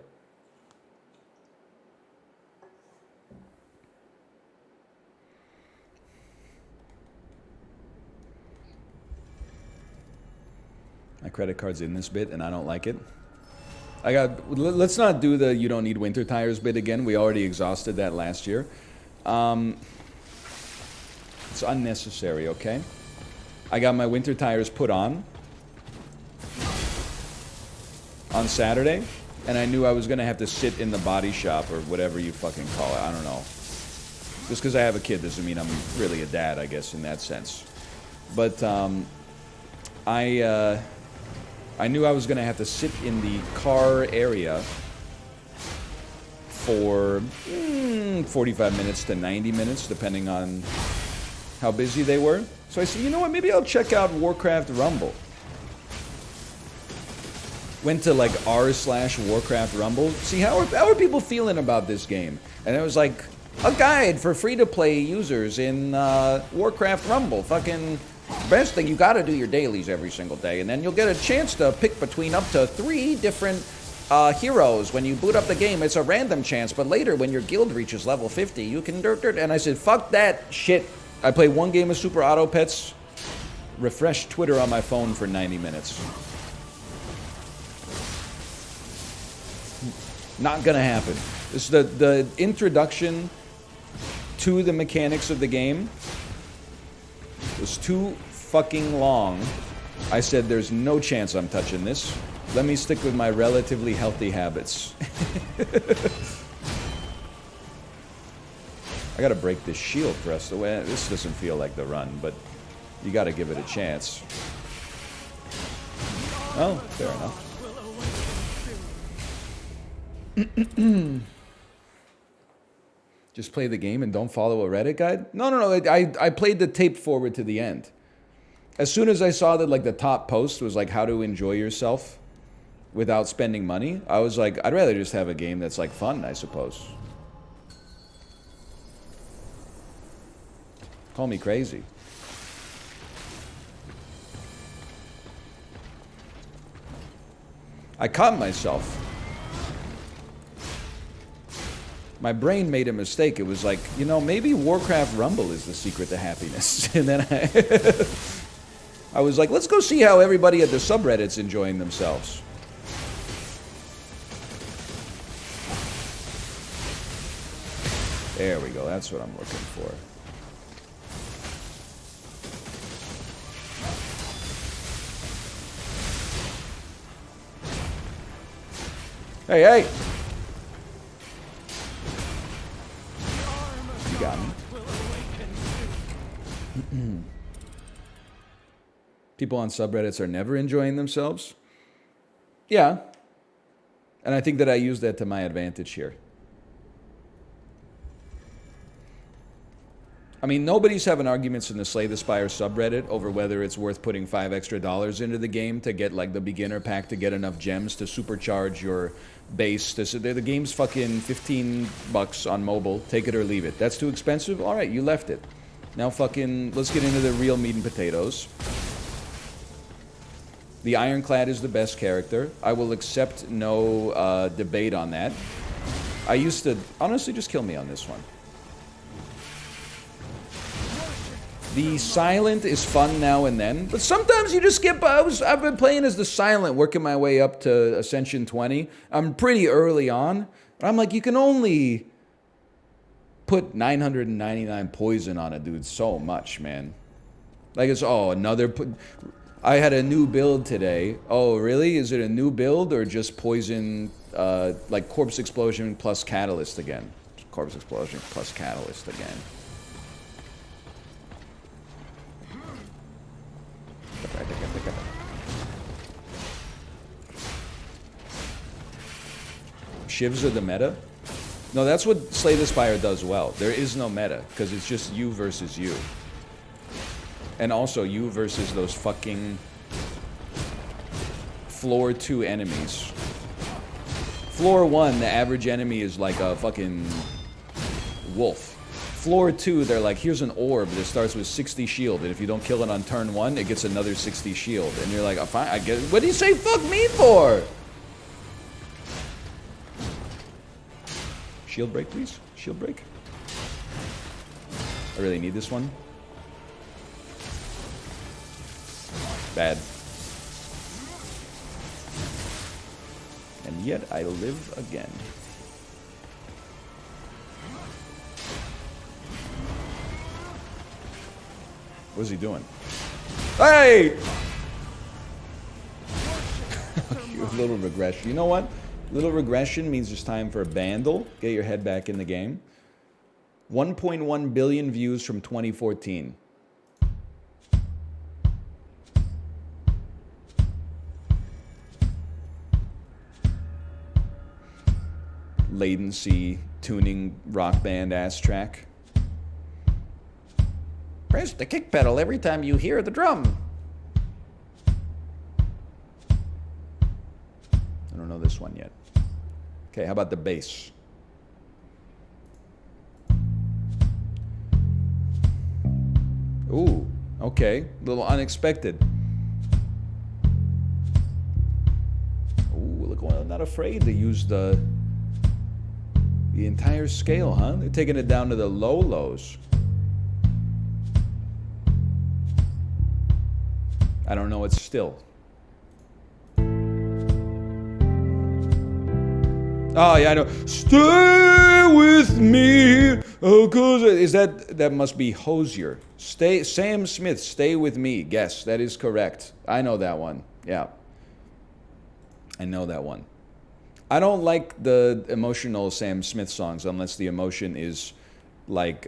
My credit card's in this bit and I don't like it. Let's not do the you don't need winter tires bit again. We already exhausted that last year. It's unnecessary, okay? I got my winter tires put on Saturday, and I knew I was gonna have to sit in the body shop or whatever you fucking call it. I don't know. Just because I have a kid doesn't mean I'm really a dad, I guess, in that sense. But I knew I was going to have to sit in the car area for 45 minutes to 90 minutes, depending on how busy they were. So I said, you know what, maybe I'll check out Warcraft Rumble. Went to like r/Warcraft Rumble. See, how are people feeling about this game? And it was like, a guide for free-to-play users in Warcraft Rumble. Fucking... best thing, you gotta do your dailies every single day, and then you'll get a chance to pick between up to 3 different heroes. When you boot up the game, it's a random chance, but later when your guild reaches level 50, you can and I said, fuck that shit. I played one game of Super Auto Pets, refreshed Twitter on my phone for 90 minutes. Not gonna happen. This is the introduction to the mechanics of the game was too fucking long. I said, there's no chance I'm touching this. Let me stick with my relatively healthy habits. I gotta break this shield for us to win. This doesn't feel like the run, but you gotta give it a chance. Oh, fair enough. Just play the game and don't follow a Reddit guide? No. I played the tape forward to the end. As soon as I saw that like the top post was like how to enjoy yourself without spending money, I was like, I'd rather just have a game that's like fun, I suppose. Call me crazy. I caught myself. My brain made a mistake. It was like, you know, maybe Warcraft Rumble is the secret to happiness. And then I was like, let's go see how everybody at the subreddit's enjoying themselves. There we go. That's what I'm looking for. Hey! You got me. People on subreddits are never enjoying themselves? Yeah. And I think that I use that to my advantage here. I mean, nobody's having arguments in the Slay the Spire subreddit over whether it's worth putting $5 extra into the game to get like the beginner pack to get enough gems to supercharge your base. The game's fucking $15 on mobile. Take it or leave it. That's too expensive? All right, you left it. Now fucking, let's get into the real meat and potatoes. The Ironclad is the best character. I will accept no debate on that. I used to, honestly, just kill me on this one. The Silent is fun now and then, but sometimes you just skip. I've been playing as the Silent, working my way up to Ascension 20. I'm pretty early on, but I'm like, you can only put 999 poison on a dude so much, man. Like it's another. I had a new build today. Oh, really? Is it a new build or just poison? Like corpse explosion plus catalyst again. Corpse explosion plus catalyst again. Shivs are the meta? No, that's what Slay the Spire does well. There is no meta, because it's just you versus you. And also you versus those fucking floor 2 enemies. Floor 1, the average enemy is like a fucking wolf. Floor 2, they're like, here's an orb that starts with 60 shield, and if you don't kill it on turn 1, it gets another 60 shield. And you're like, fine, I get it. What do you say fuck me for? Shield break, please. Shield break. I really need this one. Bad. And yet I live again. What's he doing? Hey! A little regression. You know what? Little regression means it's time for a bandle. Get your head back in the game. 1.1 billion views from 2014. Latency tuning rock band ass track. Press the kick pedal every time you hear the drum. I don't know this one yet. Okay, how about the bass? Ooh, okay. A little unexpected. Ooh, look, I'm not afraid to use the entire scale, huh? They're taking it down to the low lows. I don't know, it's still. Oh, yeah, I know. Stay with me. Oh, cause is that must be Hosier. Sam Smith, stay with me. Guess, that is correct. I know that one. Yeah. I know that one. I don't like the emotional Sam Smith songs unless the emotion is like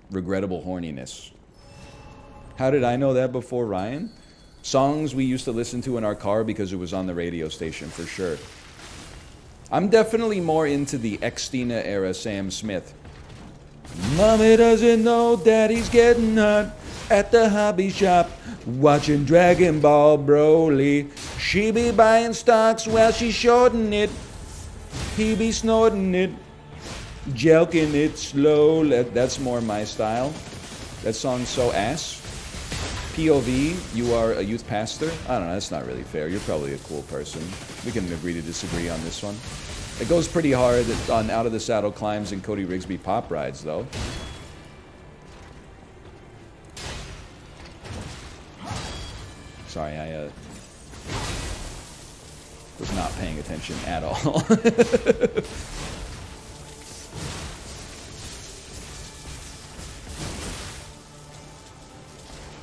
regrettable horniness. How did I know that before Ryan? Songs we used to listen to in our car because it was on the radio station for sure. I'm definitely more into the ex-Stina era Sam Smith. Mommy doesn't know Daddy's getting hot at the hobby shop, watching Dragon Ball Broly. She be buying stocks while she shorting it. He be snorting it, jelking it slow. That's more my style. That song's so ass. POV, you are a youth pastor? I don't know, that's not really fair. You're probably a cool person. We can agree to disagree on this one. It goes pretty hard on Out of the Saddle climbs and Cody Rigsby pop rides, though. Sorry, I was not paying attention at all.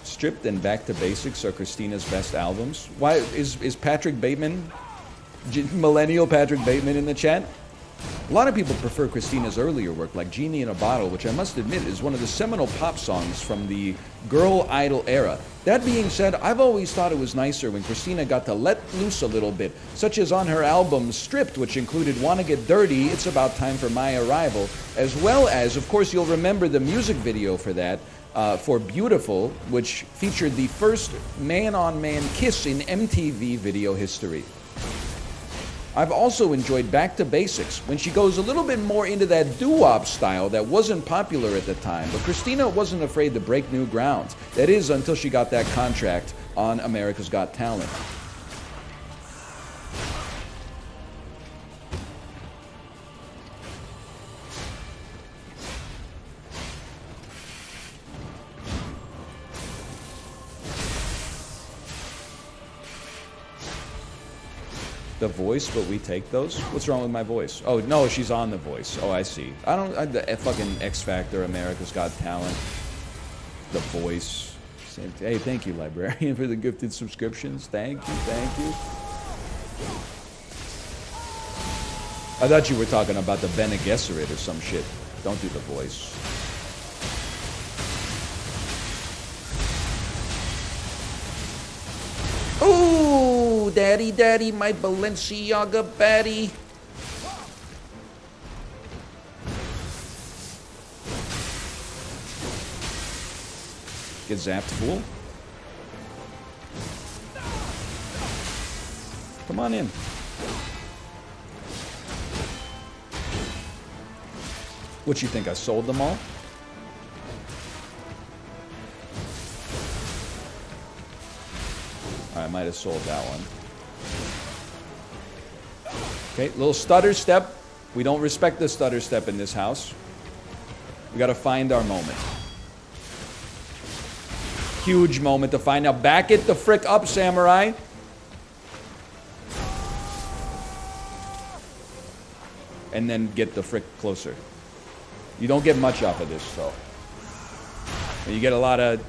Stripped and Back to Basics are Christina's best albums. Why is Patrick Bateman, millennial Patrick Bateman in the chat? A lot of people prefer Christina's earlier work, like Genie in a Bottle, which I must admit is one of the seminal pop songs from the girl idol era. That being said, I've always thought it was nicer when Christina got to let loose a little bit, such as on her album Stripped, which included Wanna Get Dirty, It's About Time for My Arrival, as well as, of course, you'll remember the music video for that, for Beautiful, which featured the first man-on-man kiss in MTV video history. I've also enjoyed Back to Basics, when she goes a little bit more into that doo-wop style that wasn't popular at the time, but Christina wasn't afraid to break new ground. That is, until she got that contract on America's Got Talent. The Voice, but we take those? What's wrong with my voice? Oh, no, she's on The Voice. Oh, I see. The fucking X Factor, America's Got Talent. The Voice. Hey, thank you, Librarian, for the gifted subscriptions. Thank you, thank you. I thought you were talking about the Bene Gesserit or some shit. Don't do The Voice. Ooh, daddy, daddy, my Balenciaga baddie. Get zapped, fool. Come on in. What you think, I sold them all? I might have sold that one. Okay, little stutter step. We don't respect the stutter step in this house. We gotta find our moment. Huge moment to find out. Back it the frick up, samurai. And then get the frick closer. You don't get much off of this, though. You get a lot of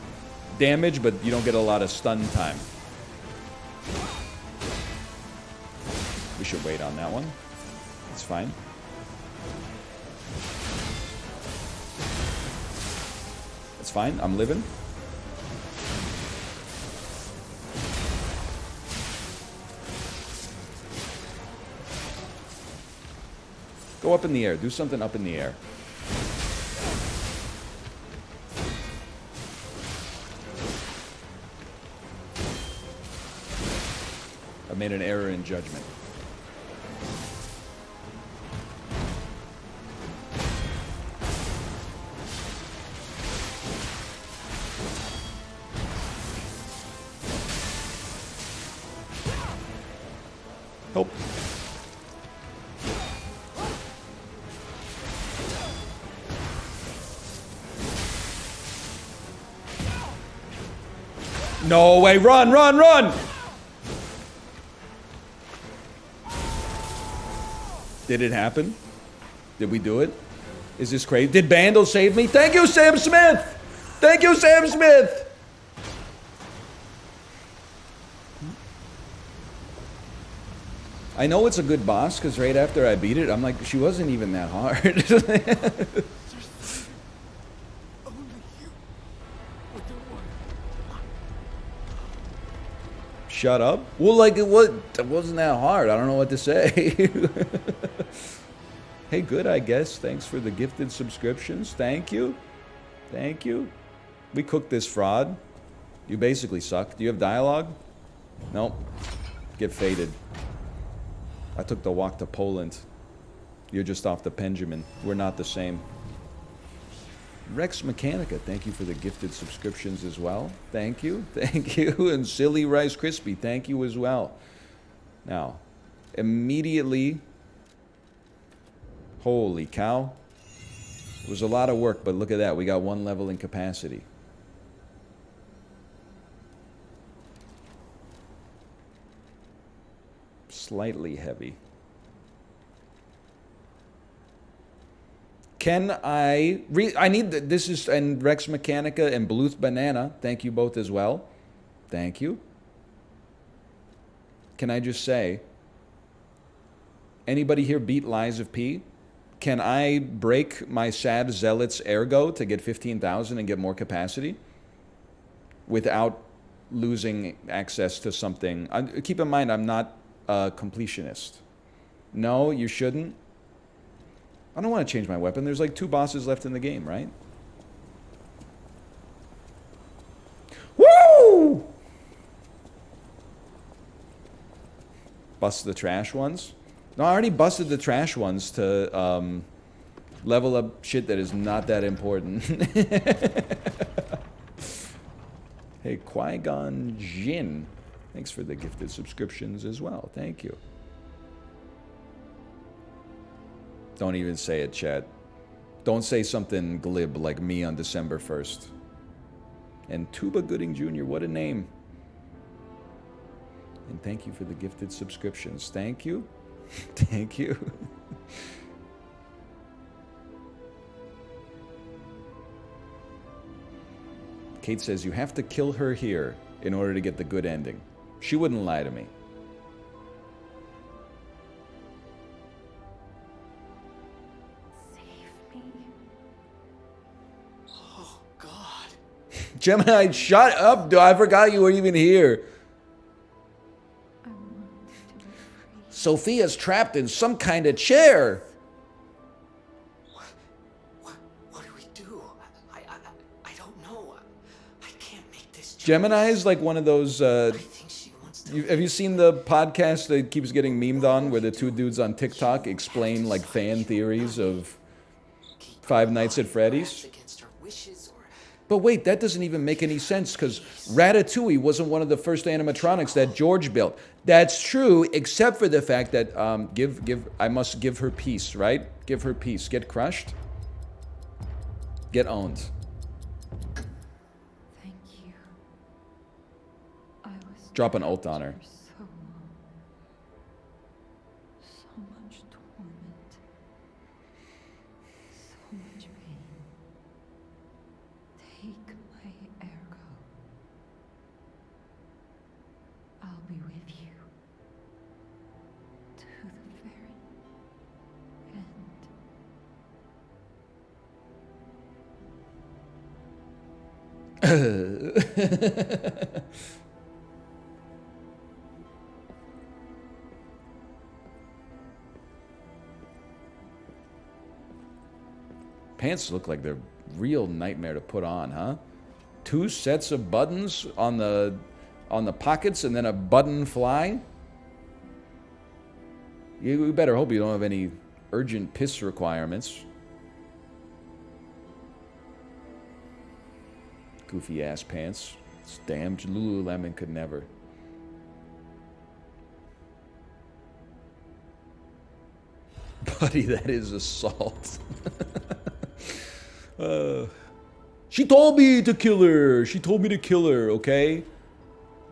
damage, but you don't get a lot of stun time. We should wait on that one. It's fine. It's fine. I'm living. Go up in the air. Do something up in the air. I made an error in judgment. Help. No way, run, run, run! Did it happen? Did we do it? Is this crazy? Did Bandle save me? Thank you, Sam Smith! Thank you, Sam Smith! I know it's a good boss, because right after I beat it, I'm like, she wasn't even that hard. Shut up. Well, like, it wasn't that hard. I don't know what to say. Hey, good, I guess. Thanks for the gifted subscriptions. Thank you. Thank you. We cooked this fraud. You basically suck. Do you have dialogue? Nope. Get faded. I took the walk to Poland. You're just off the Benjamin. We're not the same. Rex Mechanica, thank you for the gifted subscriptions as well. Thank you. Thank you. And Silly Rice Krispie, thank you as well. Now, immediately... Holy cow. It was a lot of work, but look at that. We got 1 level in capacity. Slightly heavy. Can I need this is and Rex Mechanica and Bluth Banana. Thank you both as well. Thank you. Can I just say, anybody here beat Lies of P? Can I break my Sad Zealot's ergo to get 15,000 and get more capacity without losing access to something? Keep in mind, I'm not a completionist. No, you shouldn't. I don't want to change my weapon. There's like 2 bosses left in the game, right? Woo! Bust the trash ones? No, I already busted the trash ones to level up shit that is not that important. Hey, Qui-Gon Jinn. Thanks for the gifted subscriptions as well. Thank you. Don't even say it, chat. Don't say something glib like me on December 1st. And Tuba Gooding Jr., what a name. And thank you for the gifted subscriptions. Thank you. Thank you. Kate says, you have to kill her here in order to get the good ending. She wouldn't lie to me. Save me. Oh, God. Gemini, shut up, dude. I forgot you were even here. I want to be free. Sophia's trapped in some kind of chair. What do we do? I don't know. I can't make this choice. Gemini is like one of those. I think she wants to. Have you seen the podcast that keeps getting memed on, where the two dudes on TikTok explain like fan theories of Five Nights at Freddy's? Against her wishes or... But wait, that doesn't even make any sense, because Ratatouille wasn't one of the first animatronics that George built. That's true, except for the fact that I must give her peace, right? Give her peace. Get crushed. Get owned. Thank you. I was Drop an ult on her. for so long. So much torment. So much pain. Take my ergo. I'll be with you to the very end. Pants look like they're real nightmare to put on, huh? 2 sets of buttons on the pockets and then a button fly. You better hope you don't have any urgent piss requirements. Goofy ass pants. This damn Lululemon could never. Buddy, that is assault. She told me to kill her. She told me to kill her, okay?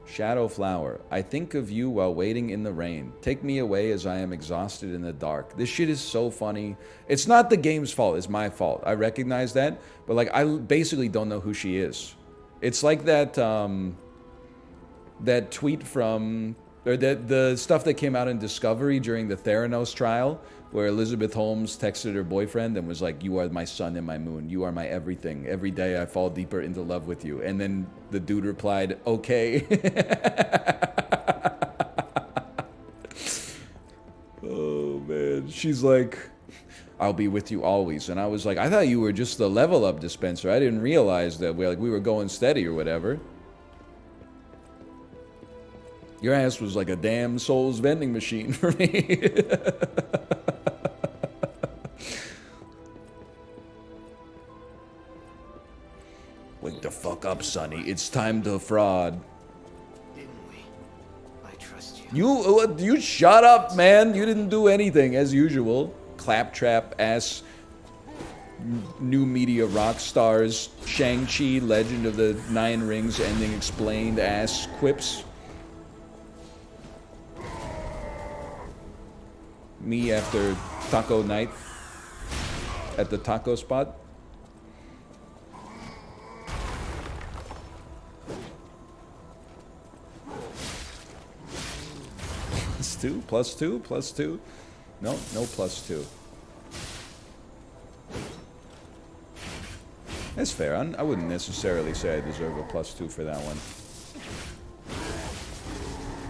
Shadow Flower. I think of you while waiting in the rain. Take me away as I am exhausted in the dark. This shit is so funny. It's not the game's fault. It's my fault. I recognize that. But, like, I basically don't know who she is. It's like that, that tweet from... Or the stuff that came out in Discovery during the Theranos trial, where Elizabeth Holmes texted her boyfriend and was like, you are my sun and my moon. You are my everything. Every day I fall deeper into love with you. And then the dude replied, okay. Oh, man. She's like, I'll be with you always. And I was like, I thought you were just the level up dispenser. I didn't realize that we were going steady or whatever. Your ass was like a damn Souls vending machine for me. Wake the fuck up, Sonny. It's time to fraud. Didn't we? I trust you. You shut up, man. You didn't do anything, as usual. Claptrap ass new media rock stars. Shang-Chi, Legend of the Nine Rings, ending explained ass quips. Me after taco night at the taco spot. Plus two. No +2. That's fair. I wouldn't necessarily say I deserve a +2 for that one.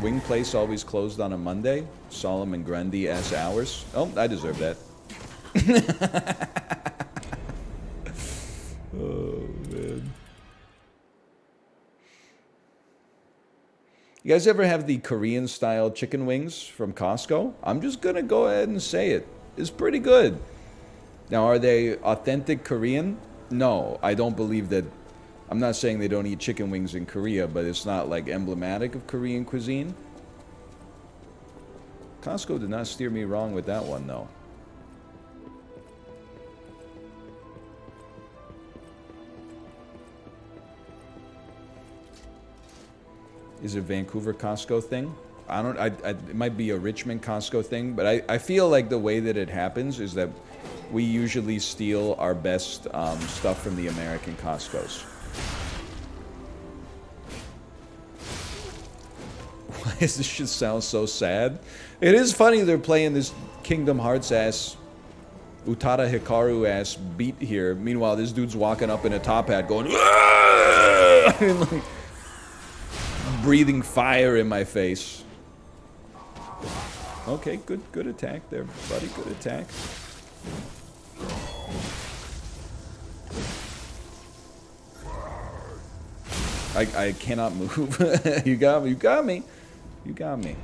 Wing Place always closed on a Monday. Solemn and Grundy ass hours. Oh, I deserve that. Oh, man. You guys ever have the Korean-style chicken wings from Costco? I'm just going to go ahead and say it. It's pretty good. Now, are they authentic Korean? No, I don't believe that. I'm not saying they don't eat chicken wings in Korea, but it's not like emblematic of Korean cuisine. Costco did not steer me wrong with that one, though. Is it a Vancouver Costco thing? I don't. It might be a Richmond Costco thing, but I feel like the way that it happens is that we usually steal our best stuff from the American Costcos. Why does this shit sound so sad? It is funny they're playing this Kingdom Hearts ass, Utada Hikaru ass beat here. Meanwhile, this dude's walking up in a top hat going, and like, breathing fire in my face. Okay, good attack there, buddy. Good attack. I cannot move. You got me. You got me. You got me.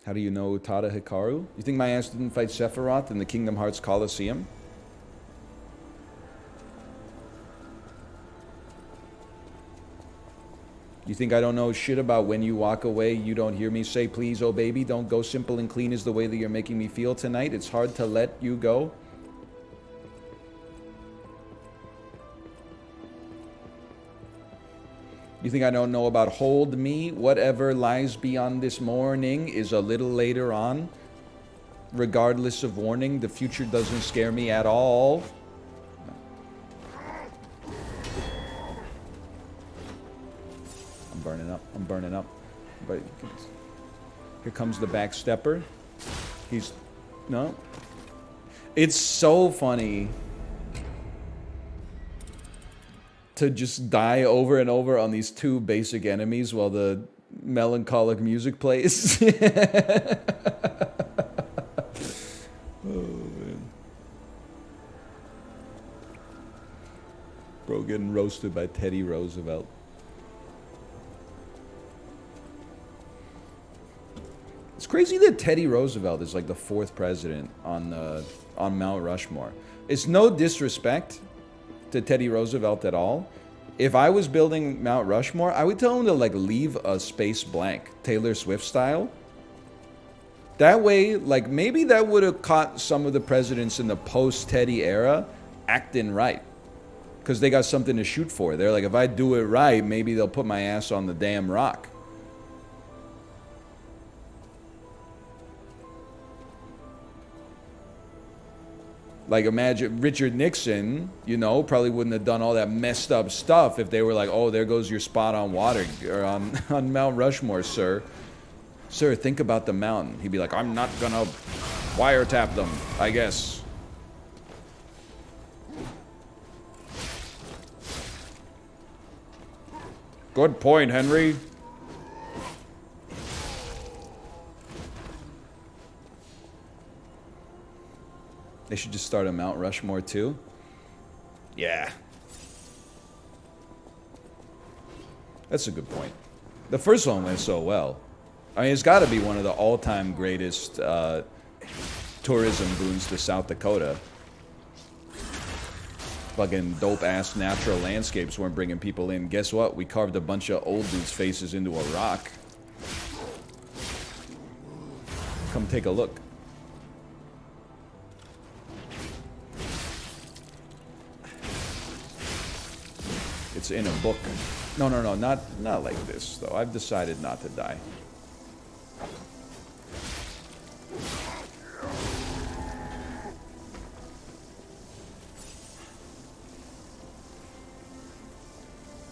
How do you know Utada Hikaru? You think my ass didn't fight Sephiroth in the Kingdom Hearts Coliseum? You think I don't know shit about when you walk away, you don't hear me say, please, oh baby, don't go simple and clean is the way that you're making me feel tonight. It's hard to let you go. You think I don't know about hold me? Whatever lies beyond this morning is a little later on. Regardless of warning, the future doesn't scare me at all. I'm burning up. I'm burning up. But here comes the backstepper. He's... No. It's so funny to just die over and over on these two basic enemies while the melancholic music plays. Oh, man. Bro getting roasted by Teddy Roosevelt. It's crazy that Teddy Roosevelt is like the 4th president on Mount Rushmore. It's no disrespect to Teddy Roosevelt at all. If I was building Mount Rushmore, I would tell him to like leave a space blank, Taylor Swift style. That way, like maybe that would have caught some of the presidents in the post-Teddy era acting right. Because they got something to shoot for. They're like, if I do it right, maybe they'll put my ass on the damn rock. Like, imagine Richard Nixon, you know, probably wouldn't have done all that messed up stuff if they were like, oh, there goes your spot on water, or on Mount Rushmore, sir. Sir, think about the mountain. He'd be like, I'm not gonna wiretap them, I guess. Good point, Henry. They should just start a Mount Rushmore too. Yeah. That's a good point. The first one went so well. I mean, it's got to be one of the all-time greatest tourism boons to South Dakota. Fucking dope-ass natural landscapes weren't bringing people in. Guess what? We carved a bunch of old dudes' faces into a rock. Come take a look. It's in a book. No, not like this, though. I've decided not to die.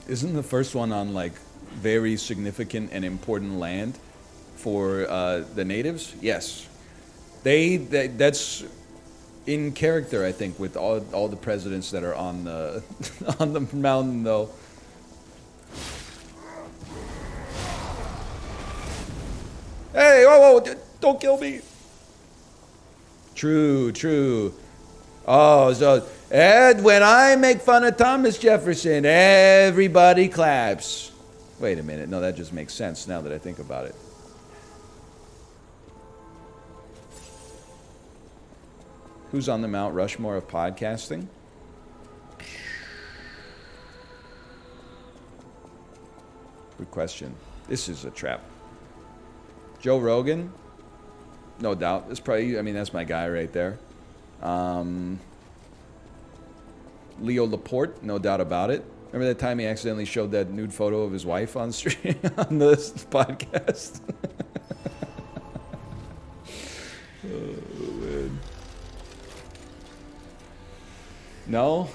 Isn't the first one on, like, very significant and important land for the natives? Yes. That's in character, I think, with all the presidents that are on the on the mountain, though. Hey, whoa, don't kill me. True. Oh, so and when I make fun of Thomas Jefferson, everybody claps. Wait a minute, no, that just makes sense now that I think about it. Who's on the Mount Rushmore of podcasting? Good question. This is a trap. Joe Rogan? No doubt. That's probably, I mean, that's my guy right there. Leo Laporte, no doubt about it. Remember that time he accidentally showed that nude photo of his wife on stream on this podcast? Oh, man. No,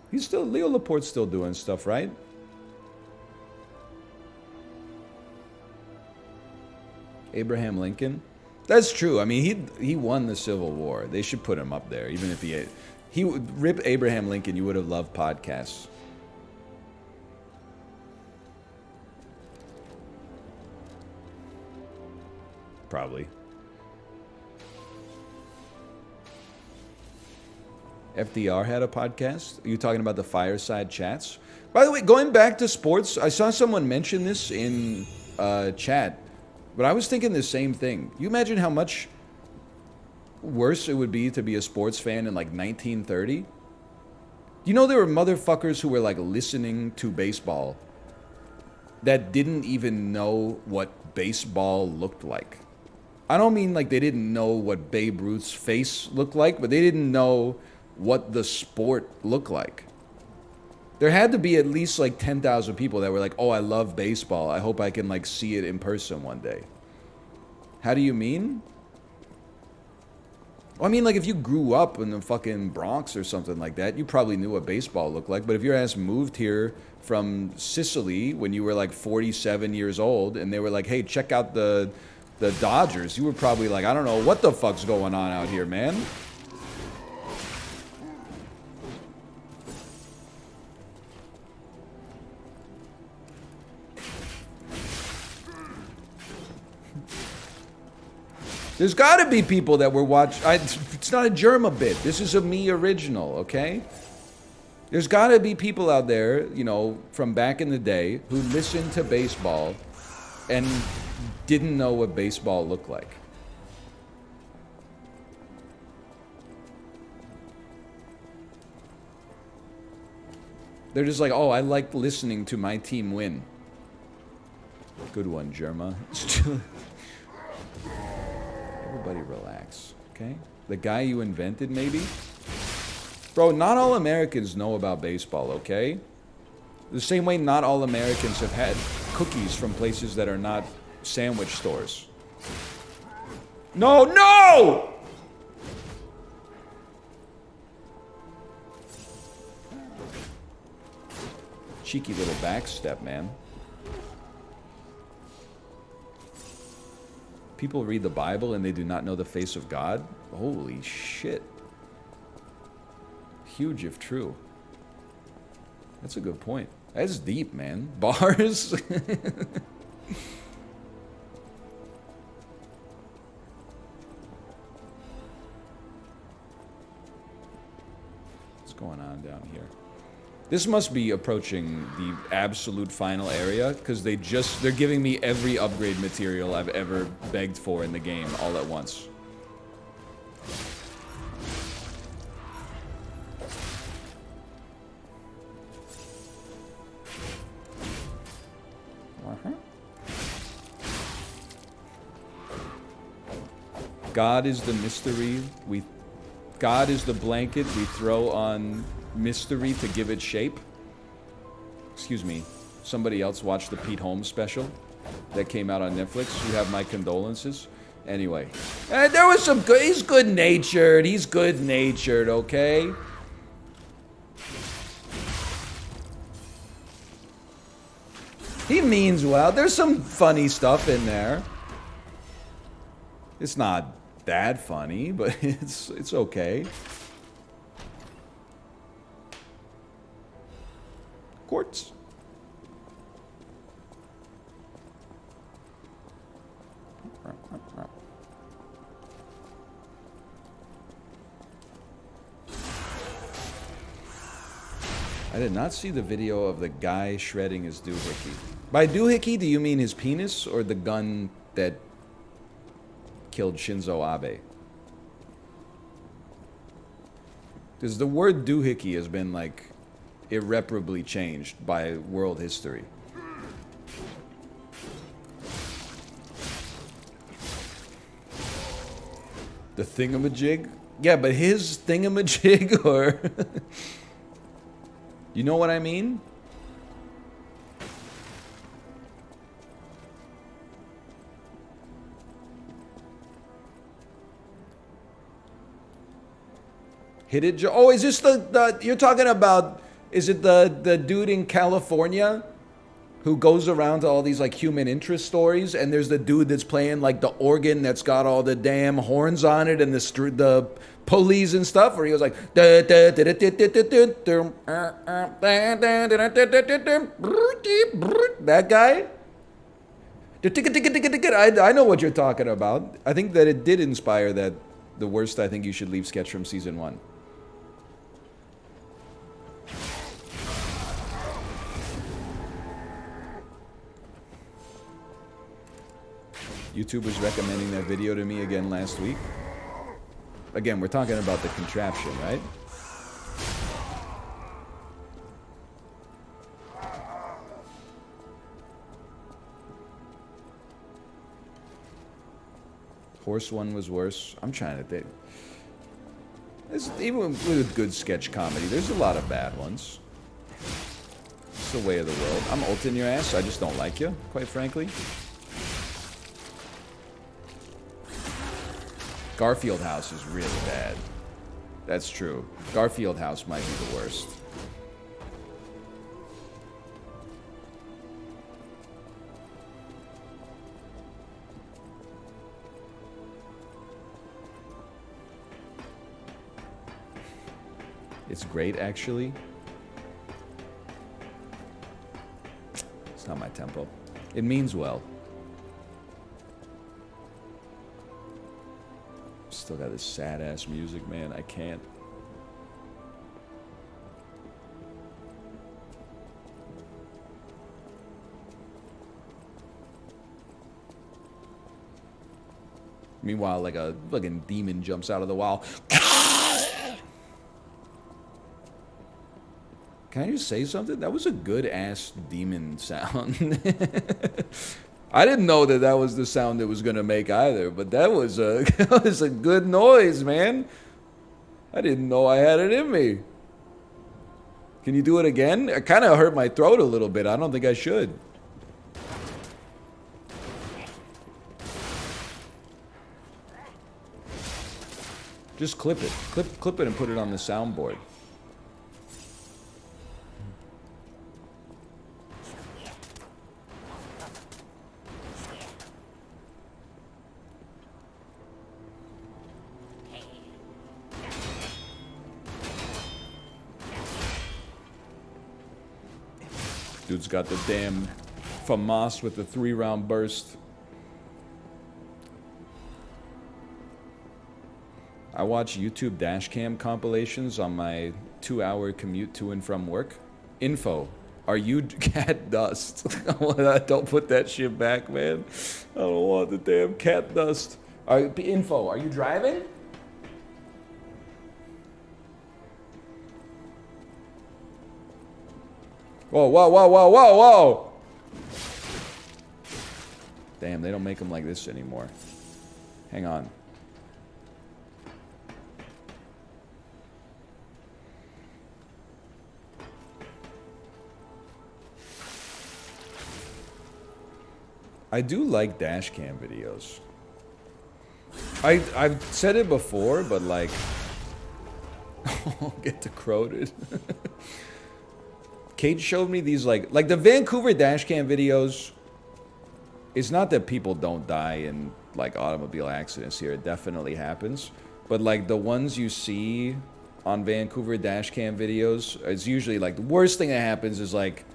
he's still Leo Laporte's still doing stuff, right? Abraham Lincoln. That's true. I mean, he won the Civil War. They should put him up there, even if he would rip Abraham Lincoln. You would have loved podcasts. Probably. FDR had a podcast. Are you talking about the fireside chats? By the way, going back to sports, I saw someone mention this in chat, but I was thinking the same thing. You imagine how much worse it would be to be a sports fan in like 1930? You know there were motherfuckers who were like listening to baseball that didn't even know what baseball looked like. I don't mean like they didn't know what Babe Ruth's face looked like, but they didn't know what the sport looked like. There had to be at least like 10,000 people that were like, oh, I love baseball. I hope I can like see it in person one day. How do you mean? Well, I mean, like if you grew up in the fucking Bronx or something like that, you probably knew what baseball looked like. But if your ass moved here from Sicily when you were like 47 years old and they were like, hey, check out the Dodgers, you were probably like, I don't know what the fuck's going on out here, man. There's got to be people that were watching. It's not a Germa bit. This is a me original, okay? There's got to be people out there, you know, from back in the day who listened to baseball and didn't know what baseball looked like. They're just like, oh, I like listening to my team win. Good one, Germa. Everybody relax, okay? The guy you invented, maybe? Bro, not all Americans know about baseball, okay? The same way not all Americans have had cookies from places that are not sandwich stores. No, no! Cheeky little backstep, man. People read the Bible and they do not know the face of God? Holy shit. Huge if true. That's a good point. That's deep, man. Bars? What's going on down here? This must be approaching the absolute final area, because they're giving me every upgrade material I've ever begged for in the game all at once. God is the mystery. God is the blanket we throw on mystery to give it shape. Excuse me. Somebody else watched the Pete Holmes special that came out on Netflix. You have my condolences. Anyway, there was some good. He's good-natured. He's good-natured. Okay. He means well. There's some funny stuff in there. It's not that funny, but it's okay. Quartz. I did not see the video of the guy shredding his doohickey. By doohickey, do you mean his penis or the gun that killed Shinzo Abe? Because the word doohickey has been like irreparably changed by world history. The thingamajig? Yeah, but his thingamajig or... You know what I mean? Hit it, Joe. Oh, is this the you're talking about? Is it the dude in California who goes around to all these like human interest stories, and there's the dude that's playing like the organ that's got all the damn horns on it and the pulleys and stuff, where he goes like that guy. I know what you're talking about. I think that it did inspire that. The worst I think you should leave sketch from season 1. YouTube was recommending that video to me again last week. Again, we're talking about the contraption, right? Horse one was worse. I'm trying to think. Even with good sketch comedy, there's a lot of bad ones. It's the way of the world. I'm ulting your ass, so I just don't like you, quite frankly. Garfield House is really bad. That's true. Garfield House might be the worst. It's great, actually. It's not my tempo. It means well. Still got this sad-ass music, man. I can't. Meanwhile, like a fucking demon jumps out of the wall. Can I just say something? That was a good-ass demon sound. I didn't know that that was the sound it was going to make either, but that was a good noise, man. I didn't know I had it in me. Can you do it again? It kind of hurt my throat a little bit. I don't think I should. Just clip it. Clip it and put it on the soundboard. Dude's got the damn FAMAS with the 3-round burst. I watch YouTube dashcam compilations on my 2-hour commute to and from work. Info. Are you cat dust? Don't put that shit back, man. I don't want the damn cat dust. Info. Are you driving? Whoa, whoa, whoa, whoa, whoa, whoa! Damn, they don't make them like this anymore. Hang on. I do like dashcam videos. I've said it before, but like... Get decroded. Kate showed me these like the Vancouver dashcam videos. It's not that people don't die in like automobile accidents here. It definitely happens. But like the ones you see on Vancouver dashcam videos, it's usually like the worst thing that happens is like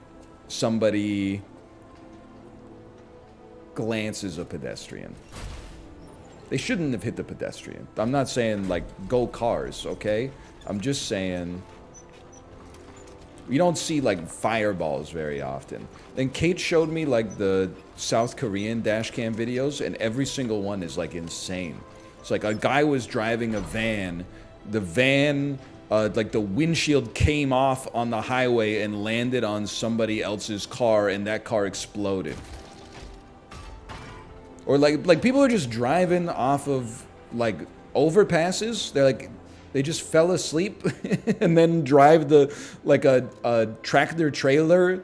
somebody glances a pedestrian. They shouldn't have hit the pedestrian. I'm not saying like go cars, okay? I'm just saying... You don't see, like, fireballs very often. Then Kate showed me, like, the South Korean dashcam videos, and every single one is, like, insane. It's like a guy was driving a van. The van, like, the windshield came off on the highway and landed on somebody else's car, and that car exploded. Or, like people are just driving off of, like, overpasses. They're like, they just fell asleep and then drive a tractor trailer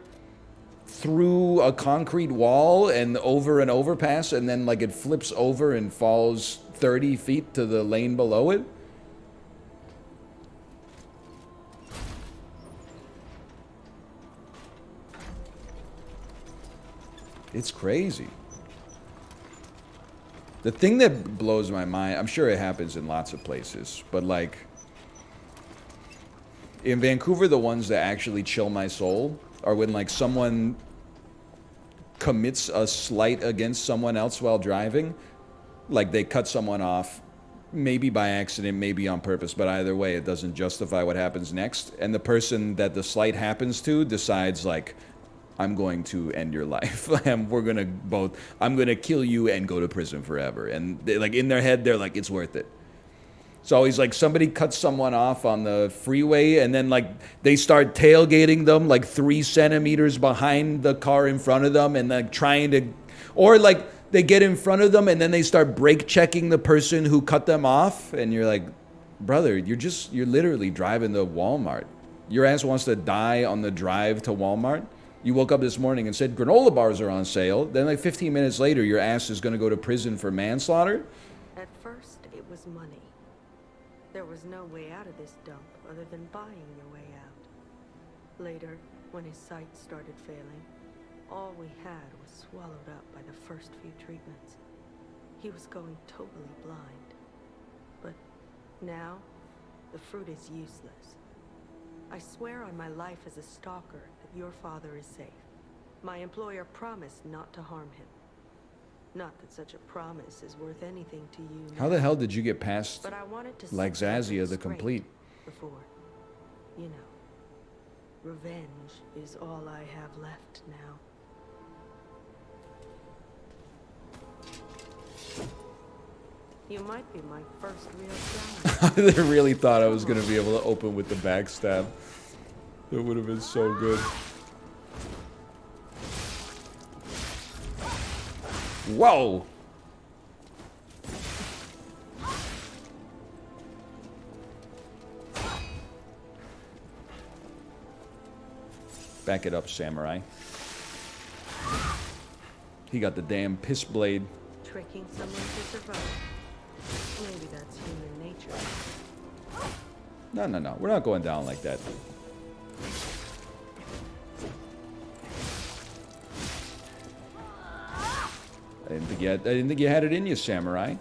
through a concrete wall and over an overpass, and then like it flips over and falls 30 feet to the lane below it. It's crazy. The thing that blows my mind, I'm sure it happens in lots of places, but like in Vancouver, the ones that actually chill my soul are when like someone commits a slight against someone else while driving. Like they cut someone off, maybe by accident, maybe on purpose, but either way, it doesn't justify what happens next. And the person that the slight happens to decides like, I'm going to end your life. I'm going to kill you and go to prison forever. And they, like in their head, they're like, it's worth it. So always like somebody cuts someone off on the freeway and then like they start tailgating them like 3 centimeters behind the car in front of them and like trying to, or like they get in front of them and then they start brake checking the person who cut them off. And you're like, brother, you're literally driving to Walmart. Your ass wants to die on the drive to Walmart. You woke up this morning and said granola bars are on sale. Then like 15 minutes later, your ass is going to go to prison for manslaughter. At first, it was money. There was no way out of this dump other than buying your way out. Later, when his sight started failing, all we had was swallowed up by the first few treatments. He was going totally blind. But now, the fruit is useless. I swear on my life as a stalker that your father is safe. My employer promised not to harm him. Not that such a promise is worth anything to you now. How the hell did you get past But I wanted to Laxasia the Complete? Before, you know, revenge is all I have left now. You might be my first real challenge. They really thought I was going to be able to open with the backstab. That would have been so good. Whoa! Back it up, samurai. He got the damn piss blade. Tricking someone to survive. Maybe that's human nature. No. We're not going down like that. I didn't think you had it in you, samurai.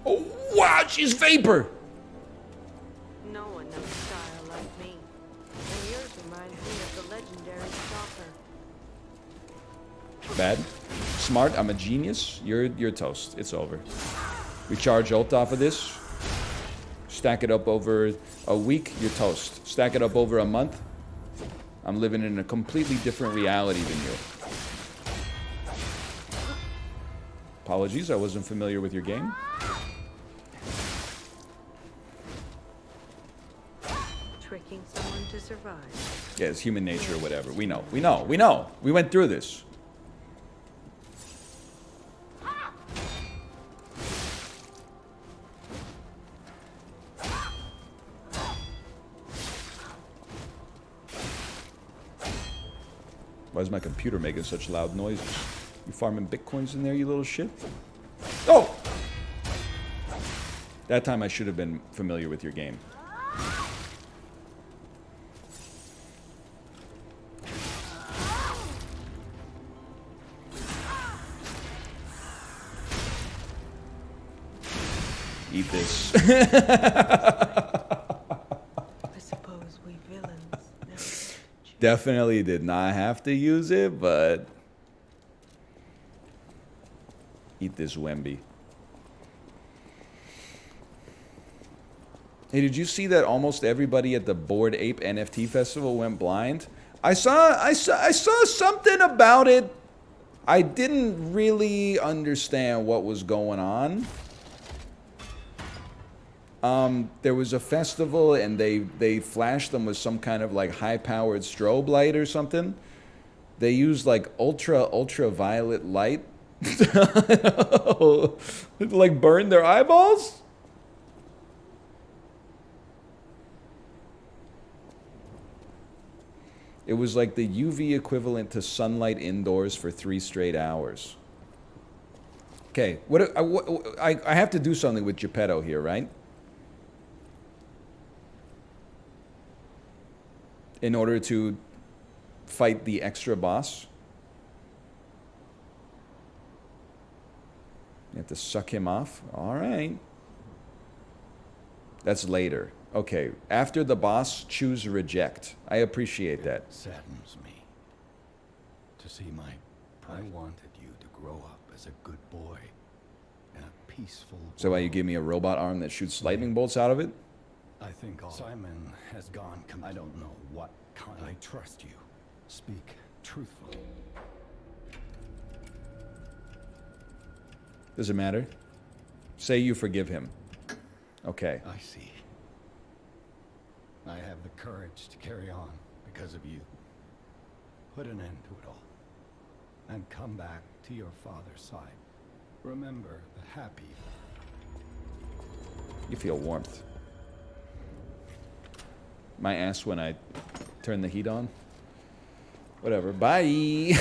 Oh, wow, she's vapor! No one knows style like me. And yours reminds me of the legendary stalker. Bad. Smart, I'm a genius. You're toast. It's over. We charge ult off of this. Stack it up over a week, you're toast. Stack it up over a month, I'm living in a completely different reality than you. Apologies, I wasn't familiar with your game. Tricking someone to survive. Yeah, it's human nature or whatever. We know. We went through this. Why is my computer making such loud noises? You farming bitcoins in there, you little shit? Oh! That time I should have been familiar with your game. Eat this. I suppose we villains never change. Definitely did not have to use it, but eat this Wemby. Hey, did you see that almost everybody at the Bored Ape NFT festival went blind? I saw something about it. I didn't really understand what was going on. There was a festival and they flashed them with some kind of like high-powered strobe light or something. They use like ultraviolet light like burn their eyeballs? It was like the UV equivalent to sunlight indoors for 3 straight hours. Okay, I have to do something with Geppetto here, right? In order to fight the extra boss. You have to suck him off? All right. That's later. Okay, after the boss, choose reject. I appreciate that. It saddens me to see my pride. I wanted you to grow up as a good boy in a peaceful world. So why you give me a robot arm that shoots lightning bolts out of it? I think Simon has gone. I don't know what kind. I trust you. Speak truthfully. Does it matter? Say you forgive him. Okay. I see. I have the courage to carry on because of you. Put an end to it all. And come back to your father's side. Remember the happy. You feel warmth. My ass when I turn the heat on. Whatever. Bye.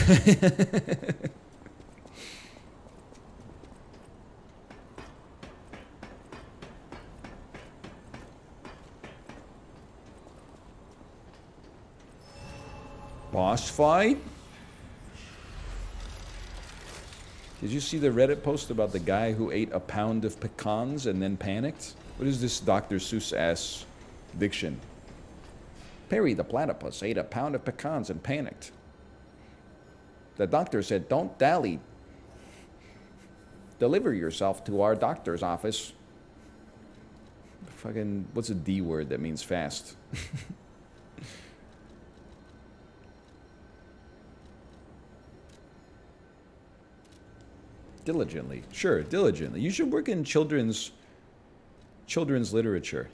Boss fight? Did you see the Reddit post about the guy who ate a pound of pecans and then panicked? What is this Dr. Seuss ass diction? Perry the platypus ate a pound of pecans and panicked. The doctor said, "Don't dally. Deliver yourself to our doctor's office." Fucking, what's a D word that means fast? Diligently. Sure, diligently. You should work in children's literature.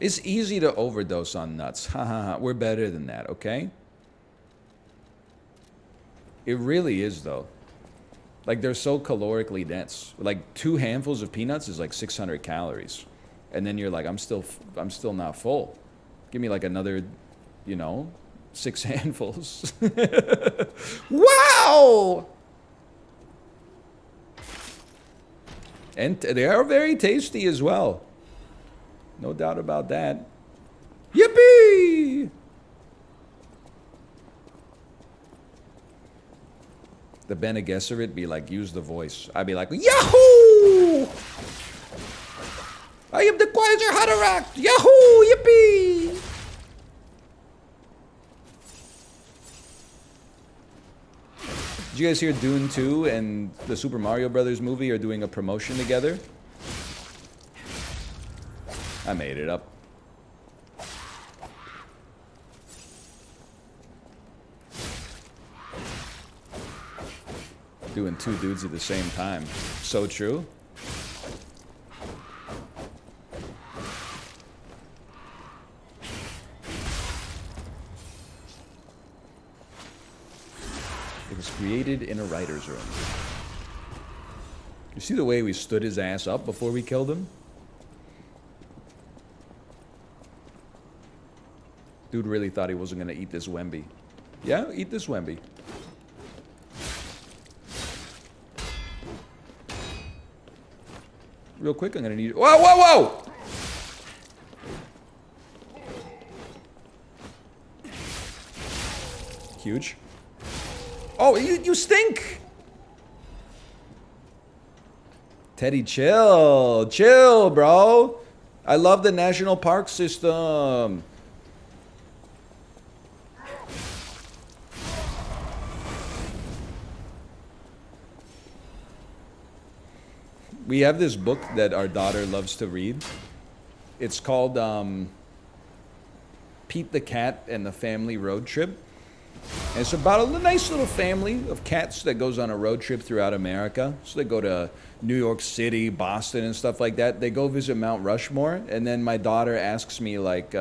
It's easy to overdose on nuts. Ha ha ha. We're better than that, okay? It really is, though. Like, they're so calorically dense. Like, 2 handfuls of peanuts is like 600 calories. And then you're like, I'm still not full. Give me like another, 6 handfuls. Wow! And they are very tasty as well. No doubt about that. Yippee! The Bene Gesserit be like, use the voice. I'd be like, Yahoo! I am the Quasar Haderach! Yahoo! Yippee! Did you guys hear Dune 2 and the Super Mario Brothers movie are doing a promotion together? I made it up. Doing 2 dudes at the same time. So true. It was created in a writer's room. You see the way we stood his ass up before we killed him? Dude really thought he wasn't gonna eat this Wemby. Yeah, eat this Wemby. Real quick, I'm gonna need... Whoa, whoa, whoa! Huge. Oh, you stink! Teddy, chill. Chill, bro. I love the national park system. We have this book that our daughter loves to read. It's called Pete the Cat and the Family Road Trip. And it's about a nice little family of cats that goes on a road trip throughout America. So they go to New York City, Boston, and stuff like that. They go visit Mount Rushmore, and then my daughter asks me like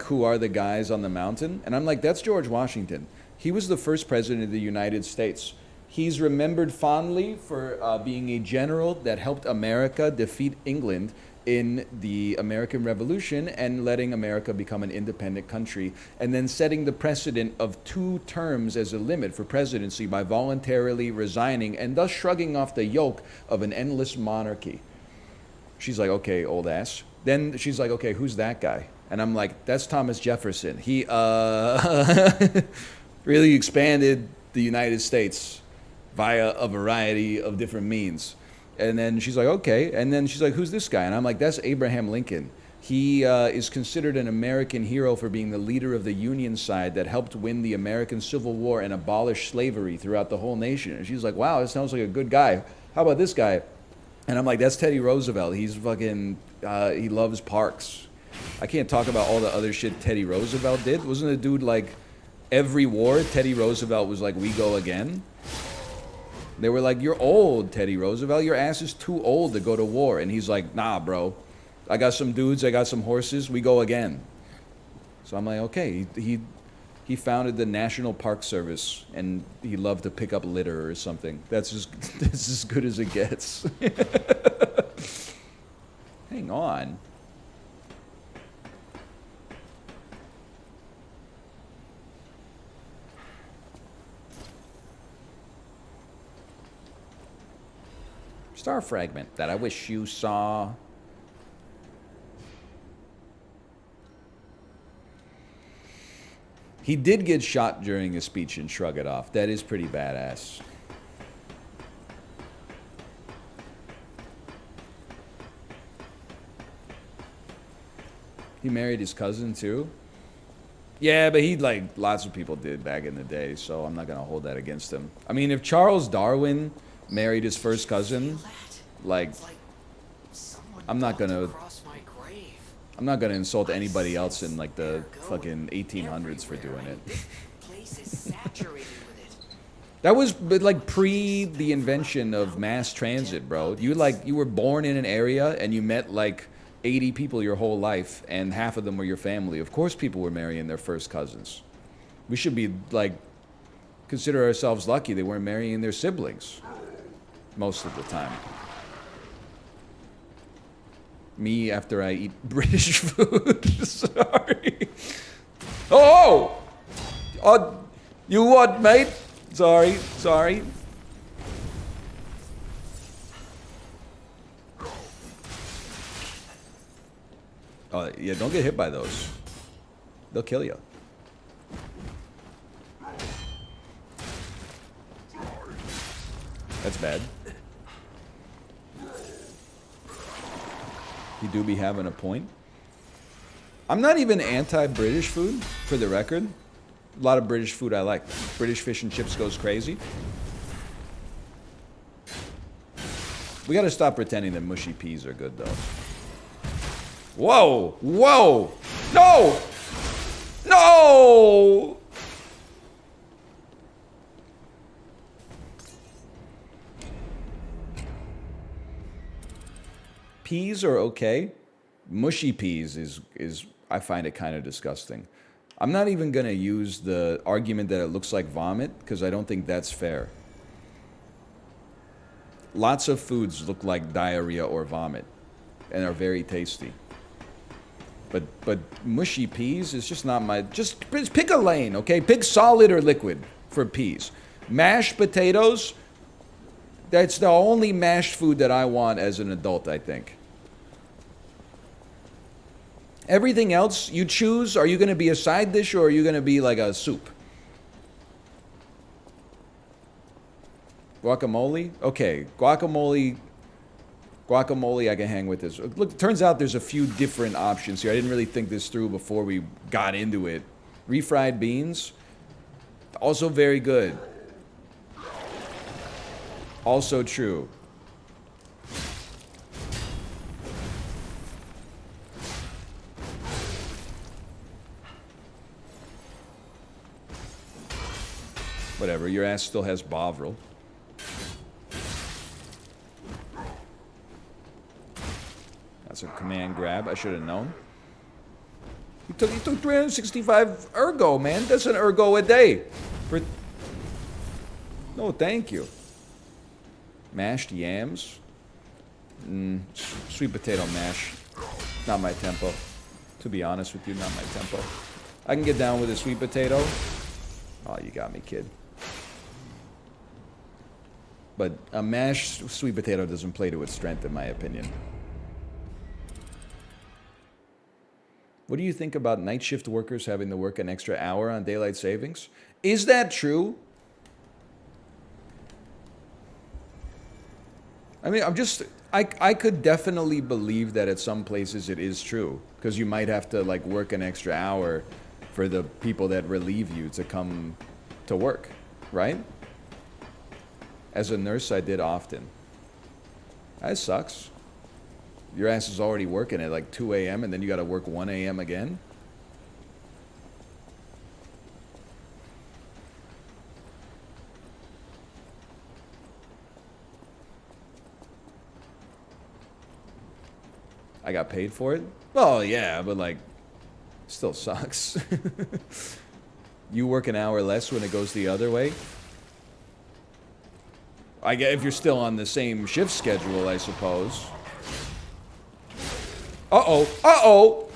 who are the guys on the mountain? And I'm like, that's George Washington. He was the first president of the United States. He's remembered fondly for being a general that helped America defeat England in the American Revolution and letting America become an independent country, and then setting the precedent of 2 terms as a limit for presidency by voluntarily resigning and thus shrugging off the yoke of an endless monarchy. She's like, okay, old ass. Then she's like, okay, who's that guy? And I'm like, that's Thomas Jefferson. He really expanded the United States via a variety of different means. And then she's like, okay. And then she's like, who's this guy? And I'm like, that's Abraham Lincoln. He is considered an American hero for being the leader of the Union side that helped win the American Civil War and abolish slavery throughout the whole nation. And she's like, wow, that sounds like a good guy. How about this guy? And I'm like, that's Teddy Roosevelt. He's fucking, he loves parks. I can't talk about all the other shit Teddy Roosevelt did. Wasn't the dude like, every war, Teddy Roosevelt was like, we go again? They were like, you're old, Teddy Roosevelt. Your ass is too old to go to war. And he's like, nah, bro. I got some dudes, I got some horses, we go again. So I'm like, okay. He founded the National Park Service, and he loved to pick up litter or something. That's as good as it gets. Hang on. Star fragment that I wish you saw. He did get shot during his speech and shrug it off. That is pretty badass. He married his cousin too? Yeah, but he, like, lots of people did back in the day, so I'm not going to hold that against him. I mean, if Charles Darwin married his first cousin, like, I'm not going to insult anybody else in, like, the fucking 1800s for doing it. That was, like, pre the invention of mass transit, bro. You were born in an area and you met, like, 80 people your whole life, and half of them were your family. Of course people were marrying their first cousins. We should be, like, consider ourselves lucky they weren't marrying their siblings most of the time. Me after I eat British food. Sorry. Oh! Oh! You what, mate? Sorry. Oh, yeah, don't get hit by those. They'll kill you. That's bad. You do be having a point. I'm not even anti-British food, for the record. A lot of British food I like. British fish and chips goes crazy. We gotta stop pretending that mushy peas are good, though. Whoa! Whoa! No! No! Peas are okay. Mushy peas is I find it kind of disgusting. I'm not even gonna use the argument that it looks like vomit, because I don't think that's fair. Lots of foods look like diarrhea or vomit and are very tasty. But mushy peas is just not my... Just pick a lane, okay? Pick solid or liquid for peas. Mashed potatoes, that's the only mashed food that I want as an adult, I think. Everything else you choose, are you going to be a side dish or are you going to be like a soup? Guacamole? Okay, guacamole I can hang with this. Look, turns out there's a few different options here. I didn't really think this through before we got into it. Refried beans, also very good. Also true. Whatever, your ass still has Bovril. That's a command grab. I should have known. He took 365 ergo, man. That's an ergo a day. No, thank you. Mashed yams. Sweet potato mash. Not my tempo. To be honest with you, not my tempo. I can get down with a sweet potato. Oh, you got me, kid. But a mashed sweet potato doesn't play to its strength, in my opinion. What do you think about night shift workers having to work an extra hour on daylight savings? Is that true? I mean, I could definitely believe that at some places it is true. Because you might have to, like, work an extra hour for the people that relieve you to come to work, right? As a nurse, I did often. That sucks. Your ass is already working at like 2 a.m. and then you got to work 1 a.m. again? I got paid for it? Well, yeah, but like, still sucks. You work an hour less when it goes the other way? I guess if you're still on the same shift schedule, I suppose. Uh-oh. Uh-oh.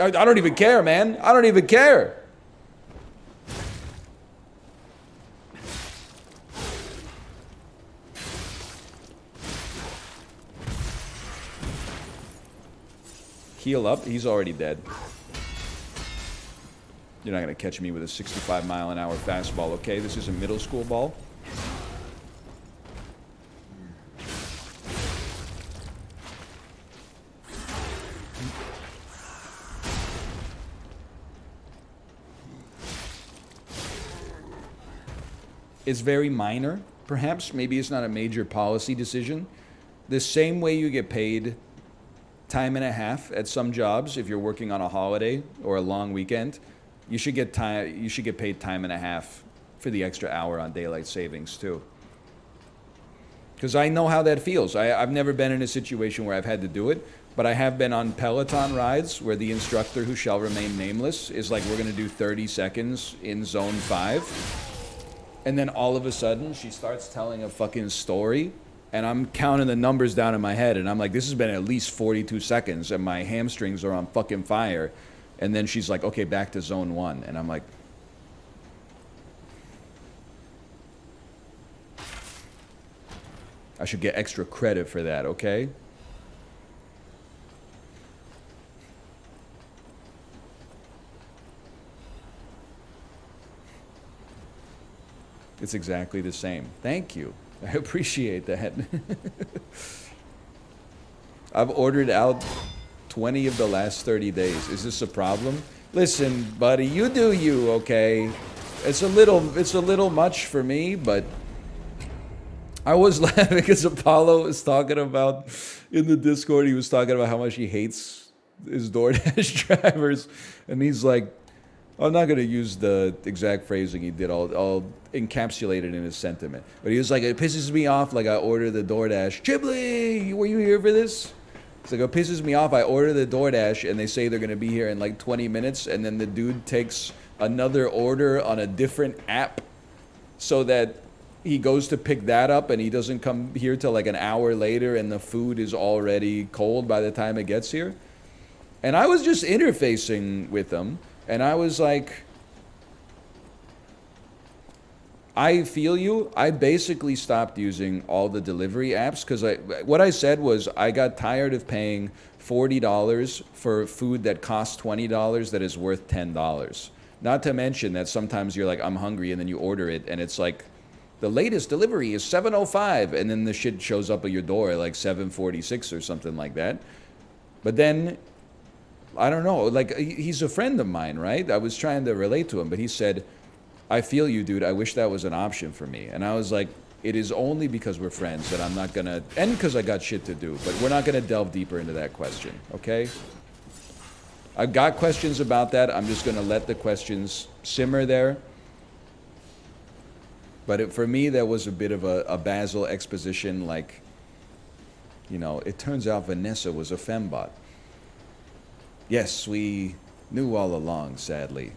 I don't even care, man. I don't even care. Heal up. He's already dead. You're not going to catch me with a 65-mile-an-hour fastball, okay? This is a middle school ball. It's very minor, perhaps. Maybe it's not a major policy decision. The same way you get paid time and a half at some jobs if you're working on a holiday or a long weekend, you should get paid time and a half for the extra hour on daylight savings too. Because I know how that feels. I've never been in a situation where I've had to do it, but I have been on Peloton rides where the instructor, who shall remain nameless, is like, we're going to do 30 seconds in zone 5. And then all of a sudden, she starts telling a fucking story, and I'm counting the numbers down in my head, and I'm like, this has been at least 42 seconds, and my hamstrings are on fucking fire. And then she's like, okay, back to zone 1. And I'm like, I should get extra credit for that, okay? It's exactly the same. Thank you. I appreciate that. I've ordered out 20 of the last 30 days. Is this a problem? Listen, buddy, you do you, okay? It's a little much for me, but I was laughing because Apollo was talking about, in the Discord, he was talking about how much he hates his DoorDash drivers. And he's like, I'm not going to use the exact phrasing he did. I'll encapsulate it in his sentiment. But he was like, it pisses me off, like I order the DoorDash. Chiblee, were you here for this? It's like, it pisses me off. I order the DoorDash, and they say they're going to be here in like 20 minutes, and then the dude takes another order on a different app so that he goes to pick that up, and he doesn't come here till like an hour later, and the food is already cold by the time it gets here. And I was just interfacing with them. And I was like, I feel you. I basically stopped using all the delivery apps because what I said was I got tired of paying $40 for food that costs $20 that is worth $10. Not to mention that sometimes you're like, I'm hungry, and then you order it, and it's like, the latest delivery is 7:05, and then the shit shows up at your door at like 7:46 or something like that. But then, I don't know, like, he's a friend of mine, right? I was trying to relate to him, but he said, I feel you, dude. I wish that was an option for me. And I was like, it is only because we're friends that I'm not going to, and because I got shit to do, but we're not going to delve deeper into that question, okay? I've got questions about that. I'm just going to let the questions simmer there. But for me, that was a bit of a Basil exposition, like, you know, it turns out Vanessa was a fembot. Yes, we knew all along, sadly.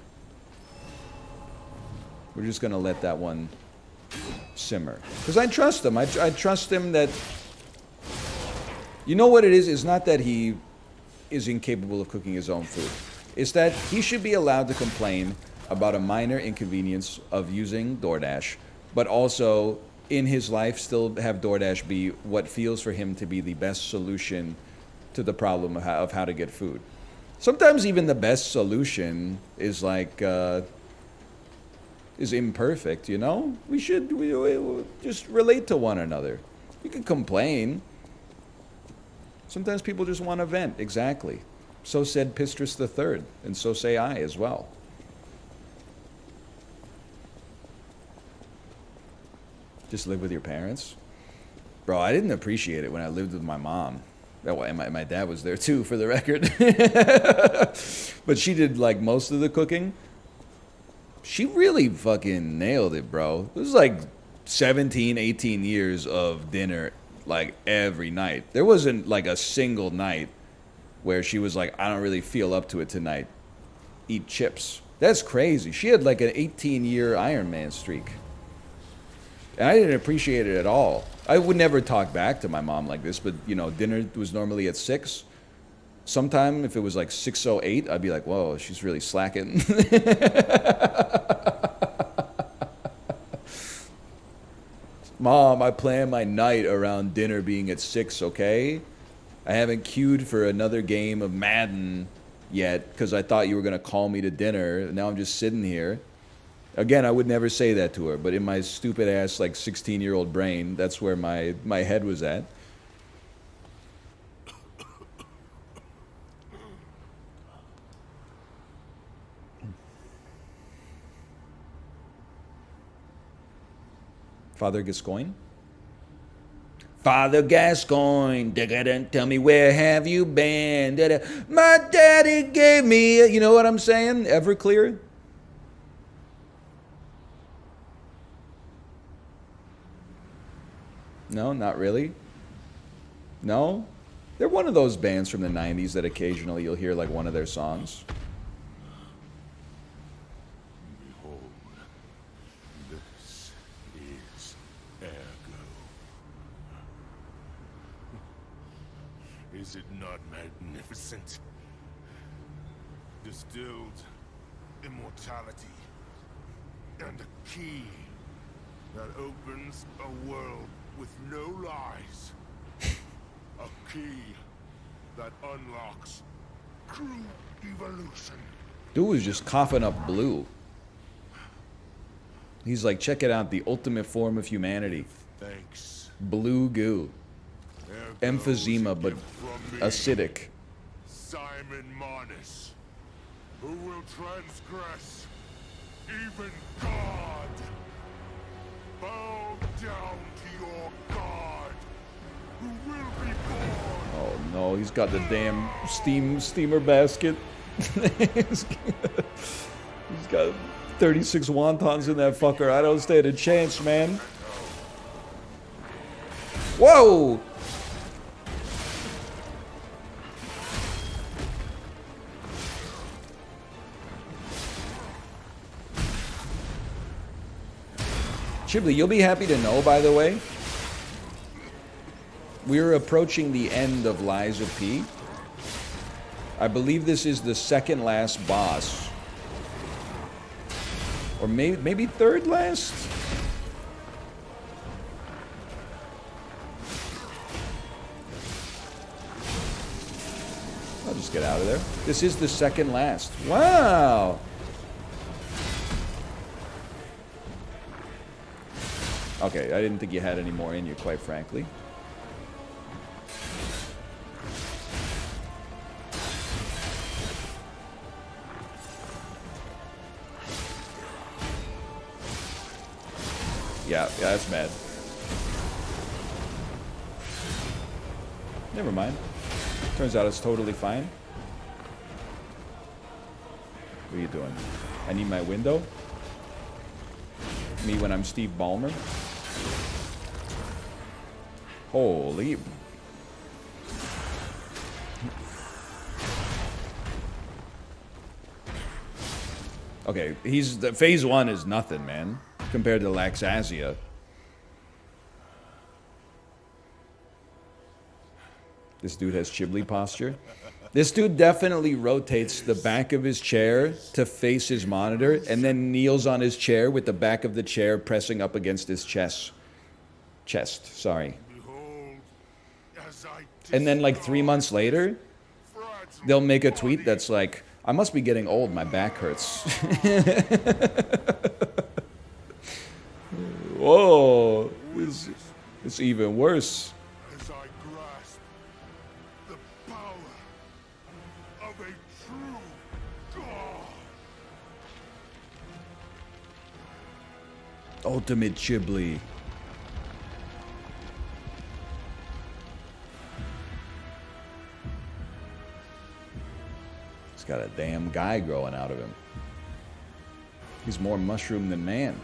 We're just going to let that one simmer. Because I trust him. I trust him that... You know what it is? It's not that he is incapable of cooking his own food. It's that he should be allowed to complain about a minor inconvenience of using DoorDash, but also in his life still have DoorDash be what feels for him to be the best solution to the problem of how to get food. Sometimes even the best solution is like is imperfect, you know? We just relate to one another. You can complain. Sometimes people just want to vent, exactly. So said Pistris III, and so say I as well. Just live with your parents? Bro, I didn't appreciate it when I lived with my mom. And my dad was there too, for the record. But she did like most of the cooking. She really fucking nailed it, bro. It was like 17, 18 years of dinner like every night. There wasn't like a single night where she was like, I don't really feel up to it tonight. Eat chips. That's crazy. She had like an 18-year Iron Man streak. And I didn't appreciate it at all. I would never talk back to my mom like this, but, you know, dinner was normally at 6. Sometime, if it was like 6:08, I'd be like, whoa, she's really slacking. Mom, I plan my night around dinner being at 6, okay? I haven't queued for another game of Madden yet because I thought you were going to call me to dinner. Now I'm just sitting here. Again, I would never say that to her, but in my stupid ass, like 16-year-old brain, that's where my head was at. Father Gascoigne? Father Gascoigne, tell me where have you been? My daddy gave me, you know what I'm saying? Everclear? No, not really. No? They're one of those bands from the 90s that occasionally you'll hear like one of their songs. Behold, this is Ergo. Is it not magnificent? Distilled immortality and a key that opens a world with no lies. A key that unlocks true evolution. Dude was just coughing up blue. He's like, check it out, the ultimate form of humanity. Thanks. Blue goo. Ergo Emphysema, is a but gift from me, acidic. Simon Marnis, who will transgress even God. Bow down to your God, who will be born. Oh no, he's got the damn steamer basket. He's got 36 wontons in that fucker. I don't stand a chance, man. Whoa! Chibli, you'll be happy to know, by the way, we're approaching the end of Lies of P. I believe this is the second last boss. Or maybe third last? I'll just get out of there. This is the second last. Wow! Okay, I didn't think you had any more in you, quite frankly. Yeah, that's mad. Never mind. Turns out it's totally fine. What are you doing? I need my window? Me when I'm Steve Ballmer. Holy. Okay, phase 1 is nothing, man, compared to Laxasia. This dude has Chibli posture. This dude definitely rotates the back of his chair to face his monitor and then kneels on his chair with the back of the chair pressing up against his chest. Sorry. Behold, as I And then like 3 months later, fragile they'll make a tweet that's like, I must be getting old, my back hurts. Whoa, it's even worse. as I grasp the power of a true god. Ultimate Chibli. He's got a damn guy growing out of him. He's more mushroom than man.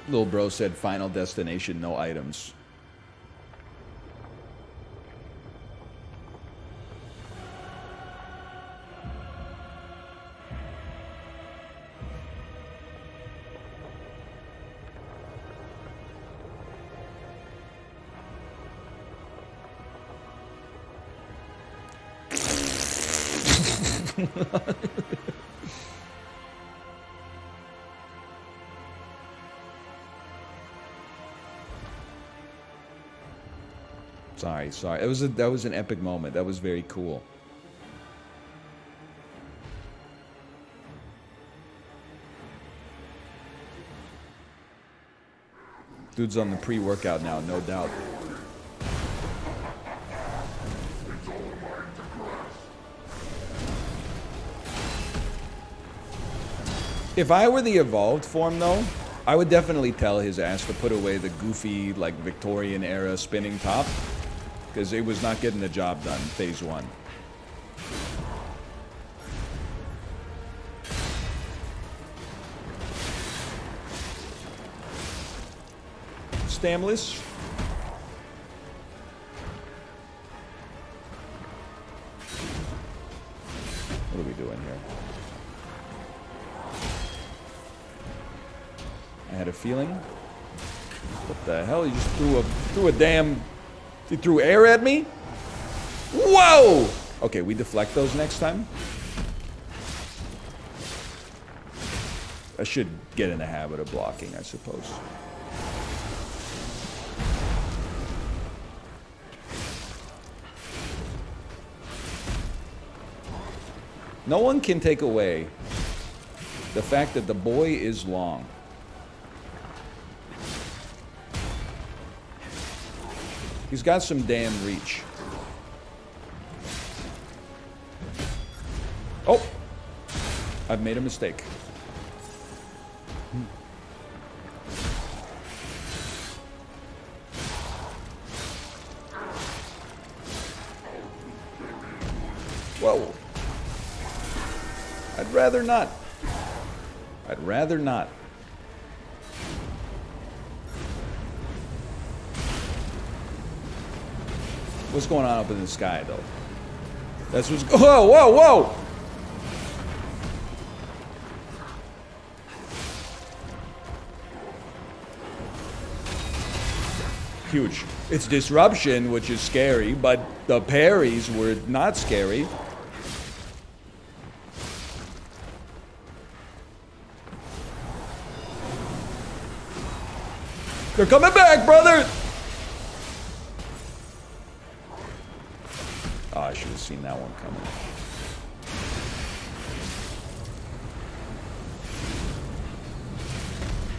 Little bro said final destination, no items. Sorry. That was an epic moment. That was very cool. Dude's on the pre-workout now, no doubt. If I were the evolved form, though, I would definitely tell his ass to put away the goofy, like, Victorian-era spinning top, because it was not getting the job done, phase 1. Stamless. What are we doing here? I had a feeling. What the hell? He just threw a damn... He threw air at me? Whoa! Okay, we deflect those next time. I should get in the habit of blocking, I suppose. No one can take away the fact that the boy is long. He's got some damn reach. Oh! I've made a mistake. Whoa. I'd rather not. I'd rather not. What's going on up in the sky, though? That's what's... Whoa, whoa, whoa! Huge. It's disruption, which is scary, but the parries were not scary. They're coming back, brother! Oh, I should have seen that one coming.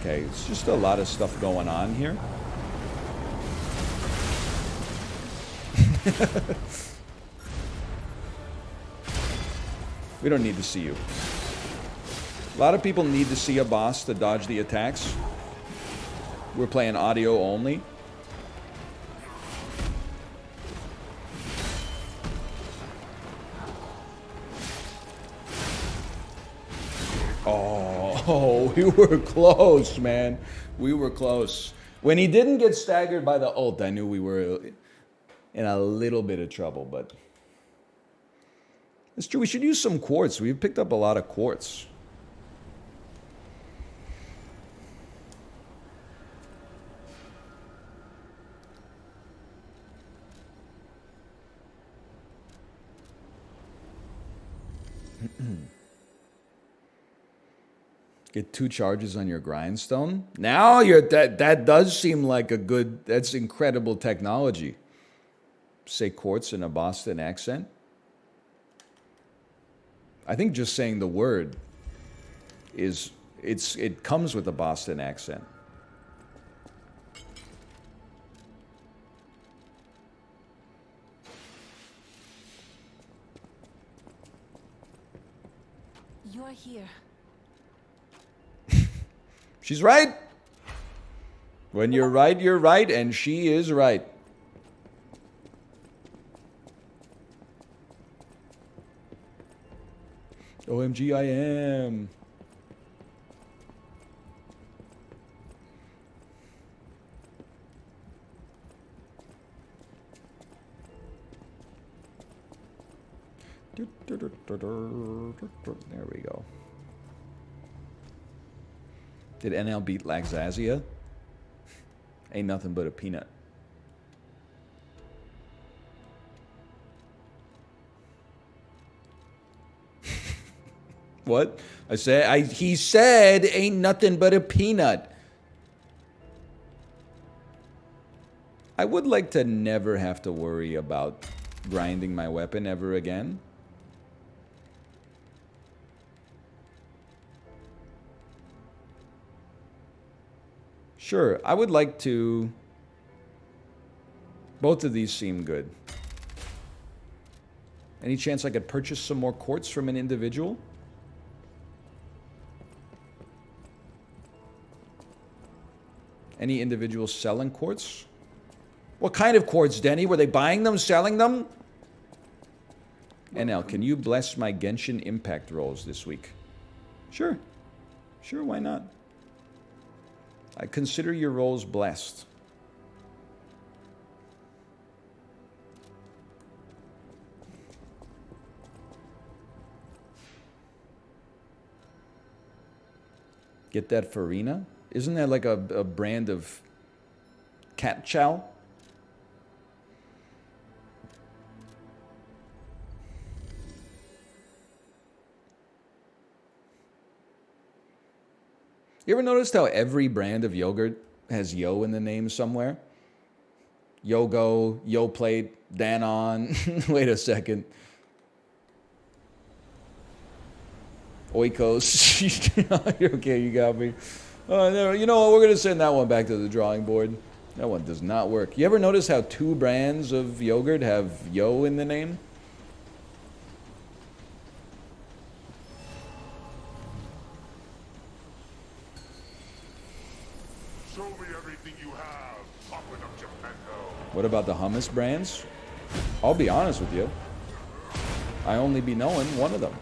Okay, it's just a lot of stuff going on here. We don't need to see you. A lot of people need to see a boss to dodge the attacks. We're playing audio only. Oh, we were close, man. We were close. When he didn't get staggered by the ult, I knew we were in a little bit of trouble, but it's true. We should use some quartz. We've picked up a lot of quartz. Get 2 charges on your grindstone. Now that does seem like a good. That's incredible technology. Say quartz in a Boston accent. I think just saying the word it comes with a Boston accent. You're here. She's right. When you're right, and she is right. OMG, I am. There we go. Did NL beat Laxazia? Ain't nothing but a peanut. What? He said ain't nothing but a peanut. I would like to never have to worry about grinding my weapon ever again. Sure, I would like to. Both of these seem good. Any chance I could purchase some more quartz from an individual? Any individuals selling quartz? What kind of quartz, Denny? Were they buying them, selling them? NL, can you bless my Genshin Impact rolls this week? Sure. Sure, why not? I consider your rolls blessed. Get that farina? Isn't that like a brand of cat chow? You ever noticed how every brand of yogurt has yo in the name somewhere? Yogo, Yoplait, Danon. Wait a second. Oikos. Okay, you got me. You know what? We're going to send that one back to the drawing board. That one does not work. You ever notice how 2 brands of yogurt have yo in the name? Show me everything you have, Popping up Geppetto. What about the hummus brands? I'll be honest with you. I only be knowing one of them.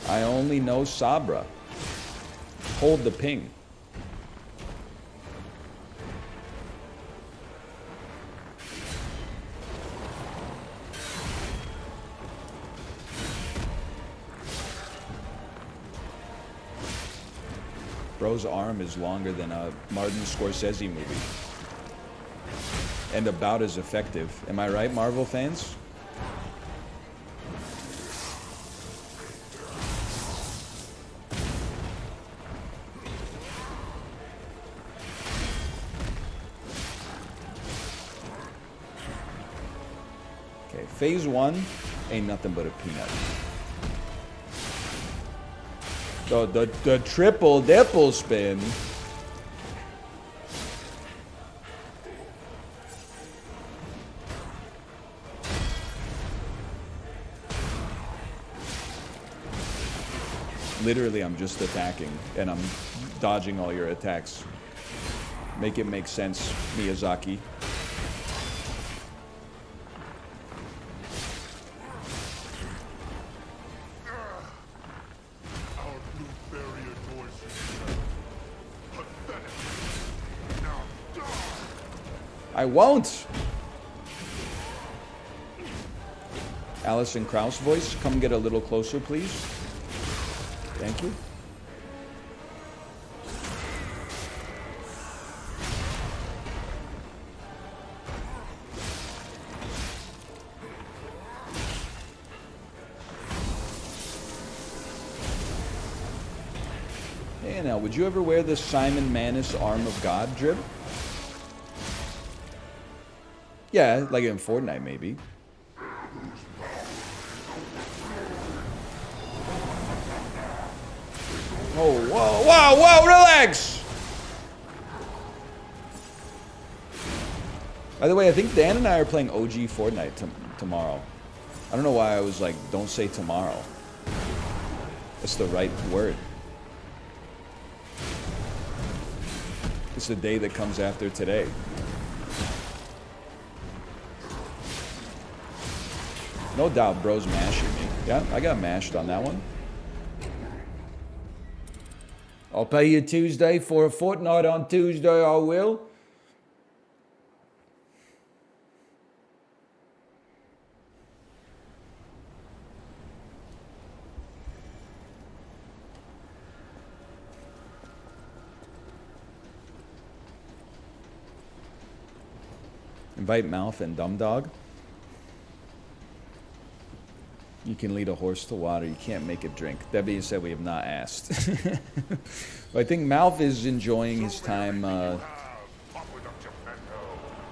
I only know Sabra. Hold the ping. Bro's arm is longer than a Martin Scorsese movie. And about as effective. Am I right, Marvel fans? Okay, phase 1 ain't nothing but a peanut. The triple dipple spin. Literally, I'm just attacking, and I'm dodging all your attacks. Make it make sense, Miyazaki. Our blue barrier adores you. Pathetic. Now die! I won't! Alison Krauss voice, come get a little closer, please. Thank you. Hey, now, would you ever wear the Simon Manus Arm of God drip? Yeah, like in Fortnite, maybe. Oh, whoa, whoa, whoa, relax! By the way, I think Dan and I are playing OG Fortnite tomorrow. I don't know why I was like, don't say tomorrow. It's the right word. It's the day that comes after today. No doubt bro's mashing me. Yeah, I got mashed on that one. I'll pay you Tuesday for a fortnight on Tuesday, I will. Invite Mouth and Dumb Dog. You can lead a horse to water. You can't make it drink. That being said, we have not asked. But I think Mouth is enjoying his time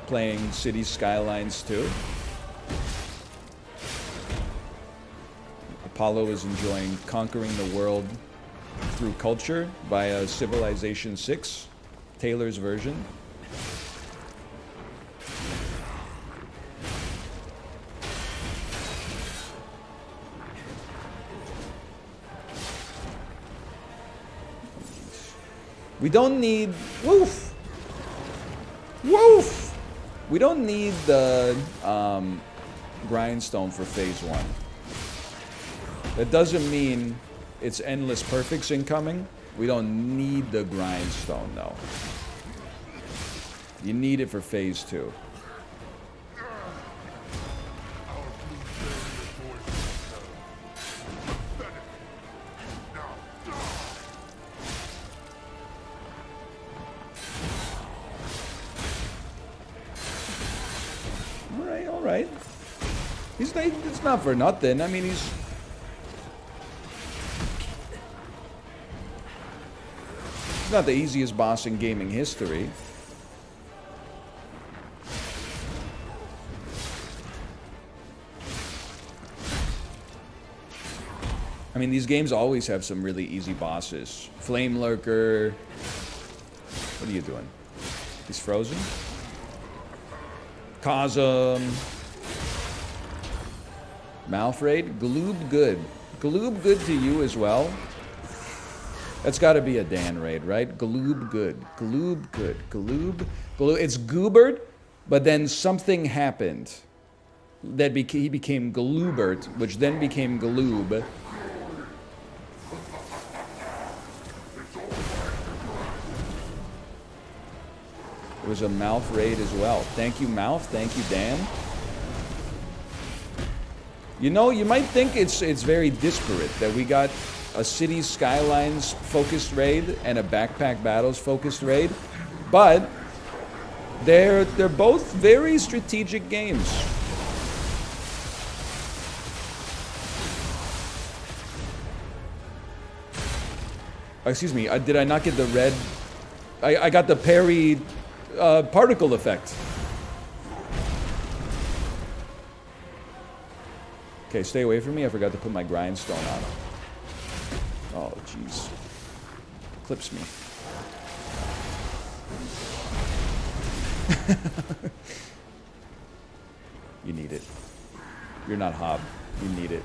playing Cities Skylines 2. Apollo is enjoying conquering the world through culture via Civilization 6, Taylor's version. We don't need... Woof! Woof! We don't need the grindstone for phase 1. That doesn't mean it's endless perfects incoming. We don't need the grindstone, though. You need it for phase 2. All right. It's not for nothing. I mean, he's not the easiest boss in gaming history. I mean, these games always have some really easy bosses. Flame Lurker. What are you doing? He's frozen? Cosm. Mouth Raid. Gloob good. Gloob good to you as well. That's got to be a Dan raid, right? Gloob good. Gloob good. Gloob. It's Goobert, but then something happened. That he became Gloobert, which then became Gloob. It was a Mouth raid as well. Thank you, Mouth. Thank you, Dan. You know, you might think it's very disparate that we got a Cities Skylines focused raid and a Backpack Battles focused raid, but they're both very strategic games. Excuse me, did I not get the red? I got the parry particle effect. Okay, stay away from me. I forgot to put my grindstone on. Oh, jeez. Clips me. You need it. You're not Hob. You need it.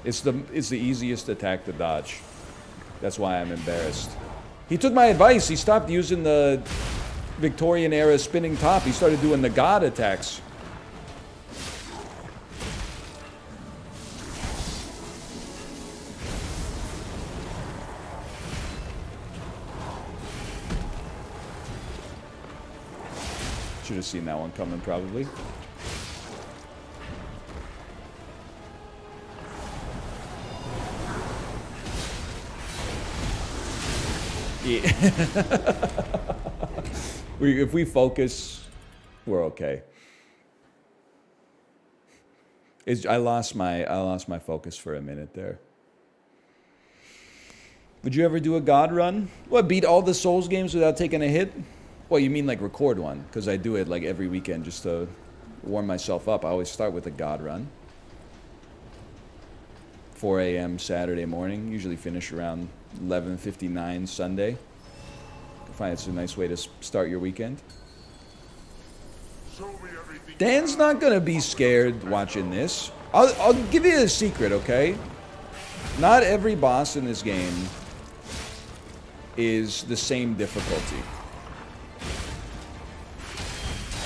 It's the easiest attack to dodge. That's why I'm embarrassed. He took my advice. He stopped using the Victorian era spinning top. He started doing the god attacks. Should have seen that one coming, probably. Yeah. If we focus, we're okay. I lost my focus for a minute there. Would you ever do a god run? What, beat all the Souls games without taking a hit? Well, you mean like record one? Because I do it like every weekend just to warm myself up. I always start with a god run. 4 a.m. Saturday morning. Usually finish around 11:59 Sunday. I find it's a nice way to start your weekend. Show me everything. Dan's not gonna be scared watching this. I'll give you a secret, okay? Not every boss in this game is the same difficulty.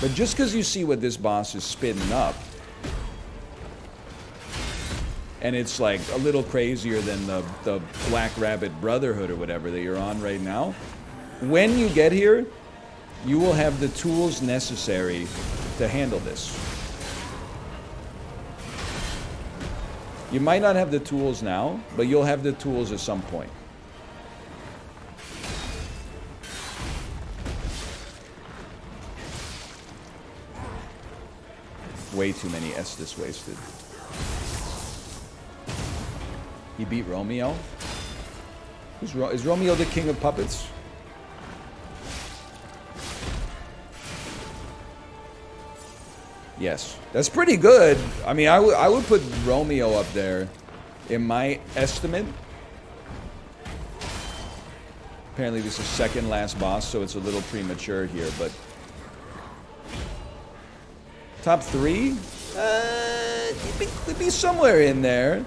But just because you see what this boss is spitting up, and it's like a little crazier than the Black Rabbit Brotherhood or whatever that you're on right now, when you get here, you will have the tools necessary to handle this. You might not have the tools now, but you'll have the tools at some point. Way too many Estus wasted. He beat Romeo? Is Romeo the king of puppets? Yes. That's pretty good. I mean, I would put Romeo up there in my estimate. Apparently this is second last boss, so it's a little premature here, but top 3? It'd be somewhere in there.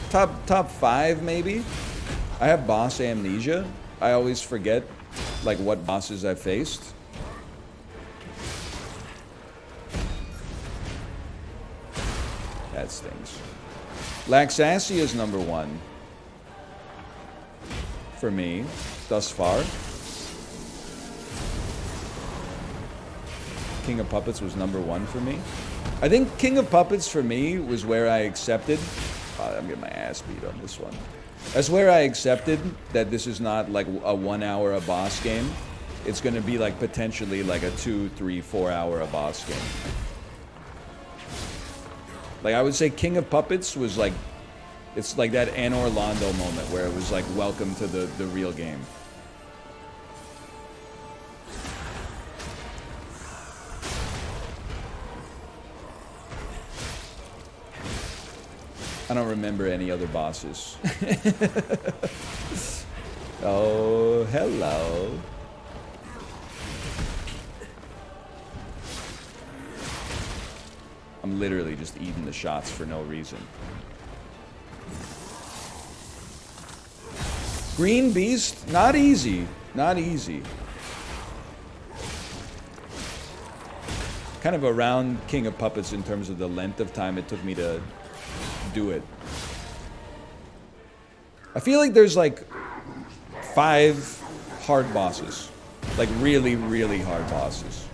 Top 5 maybe. I have boss amnesia. I always forget like what bosses I've faced. That stings. Laxasia is number 1 for me thus far. King of Puppets was number 1 for me. I think King of Puppets for me was where I accepted. I'm getting my ass beat on this one. That's where I accepted that this is not like a 1 hour a boss game. It's going to be like potentially like a 2, 3, 4 hour a boss game. Like I would say King of Puppets was like, it's like that Anor Londo moment where it was like welcome to the real game. I don't remember any other bosses. Oh, hello. I'm literally just eating the shots for no reason. Green Beast, not easy. Not easy. Kind of around King of Puppets in terms of the length of time it took me to do it. I feel like there's like 5 hard bosses. Like really, really hard bosses.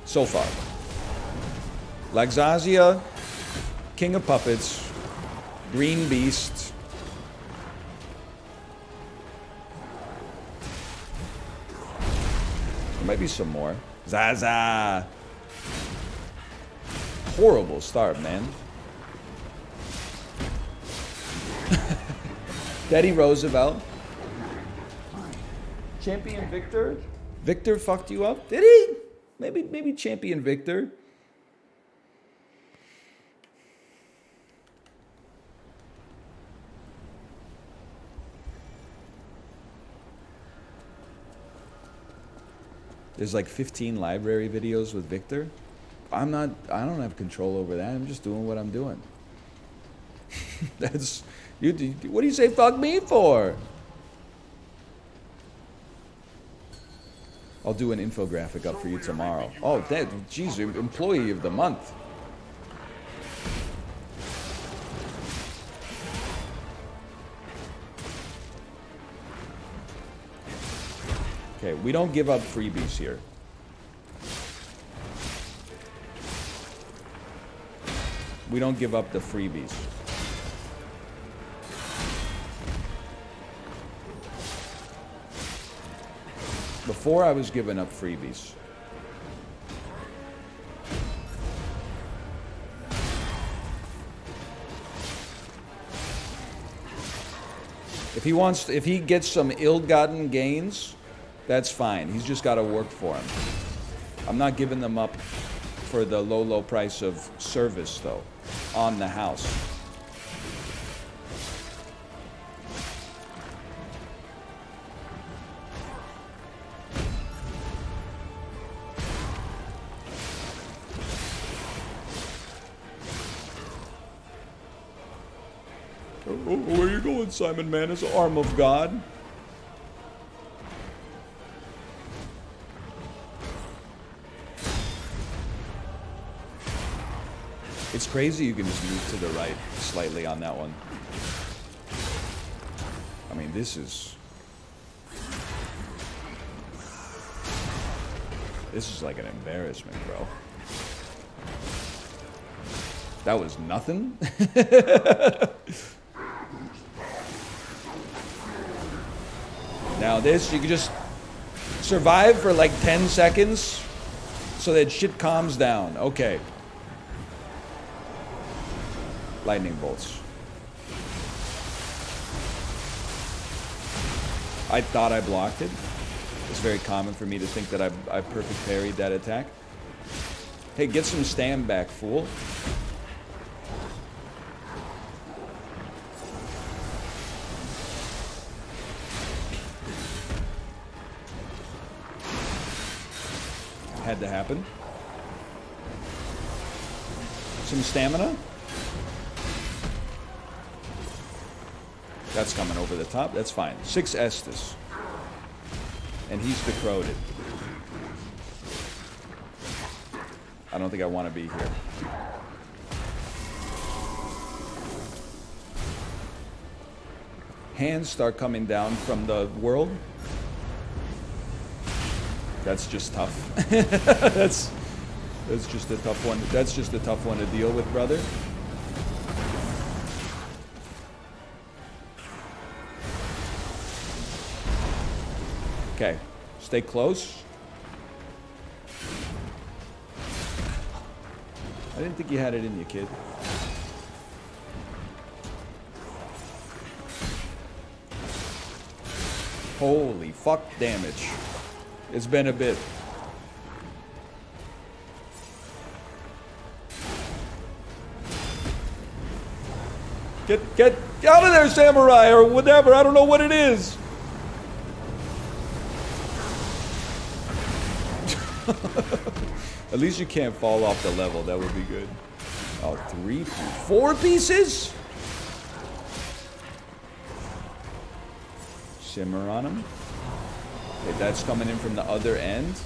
So far. Laxasia, King of Puppets, Green Beast. There might be some more. Zaza. Horrible start, man. Teddy Roosevelt. Champion Victor? Victor fucked you up? Did he? Maybe Champion Victor. There's like 15 library videos with Victor. I don't have control over that. I'm just doing what I'm doing. That's, what do you say fuck me for? I'll do an infographic up for you tomorrow. Oh, geez, employee of the month. Okay, we don't give up freebies here. We don't give up the freebies. Before I was giving up freebies. If he gets some ill-gotten gains, that's fine. He's just got to work for them. I'm not giving them up for the low price of service, though, on the house. Oh, where are you going, Simon Manus? Arm of God? It's crazy you can just move to the right slightly on that one. I mean, this is like an embarrassment, bro. That was nothing? Now this, you can just survive for like 10 seconds so that shit calms down. Okay. Lightning bolts. I thought I blocked it. It's very common for me to think that I perfect parried that attack. Hey, get some stam back, fool. Had to happen. Some stamina. That's coming over the top. That's fine. 6 Estus. And he's decroded. I don't think I want to be here. Hands start coming down from the world. That's just tough. That's just a tough one. That's just a tough one to deal with, brother. Okay, stay close. I didn't think you had it in you, kid. Holy fuck damage. It's been a bit. Get out of there, samurai, or whatever. I don't know what it is. At least you can't fall off the level. That would be good. Oh, 4 pieces? Simmer on him. Okay, that's coming in from the other end.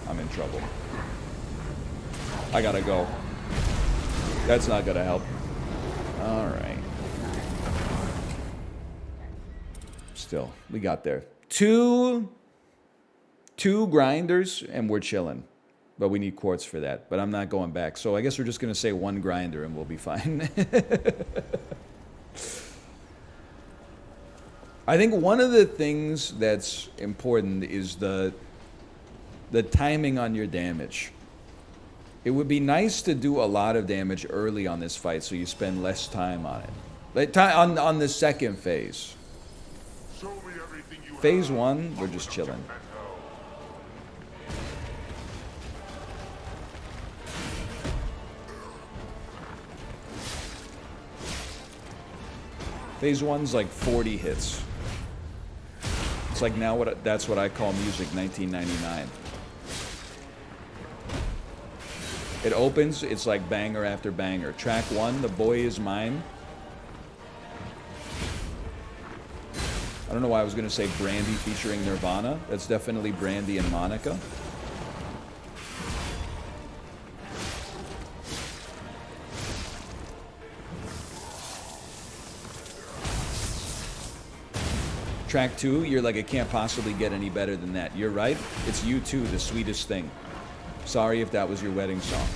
I'm in trouble. I gotta go. That's not gonna help. All right. Still, we got there. Two grinders and we're chilling. But we need quartz for that. But I'm not going back. So I guess we're just gonna say 1 grinder and we'll be fine. I think one of the things that's important is the timing on your damage. It would be nice to do a lot of damage early on this fight so you spend less time on it. Like on the second phase. Show me everything you Phase have. 1, we're just chilling. Phase 1's like 40 hits. It's like now that's what I call music 1999. It opens, it's like banger after banger. Track 1, The Boy Is Mine. I don't know why I was going to say Brandy featuring Nirvana. That's definitely Brandy and Monica. Track 2, you're like, it can't possibly get any better than that. You're right. It's You Too, The Sweetest Thing. Sorry if that was your wedding song.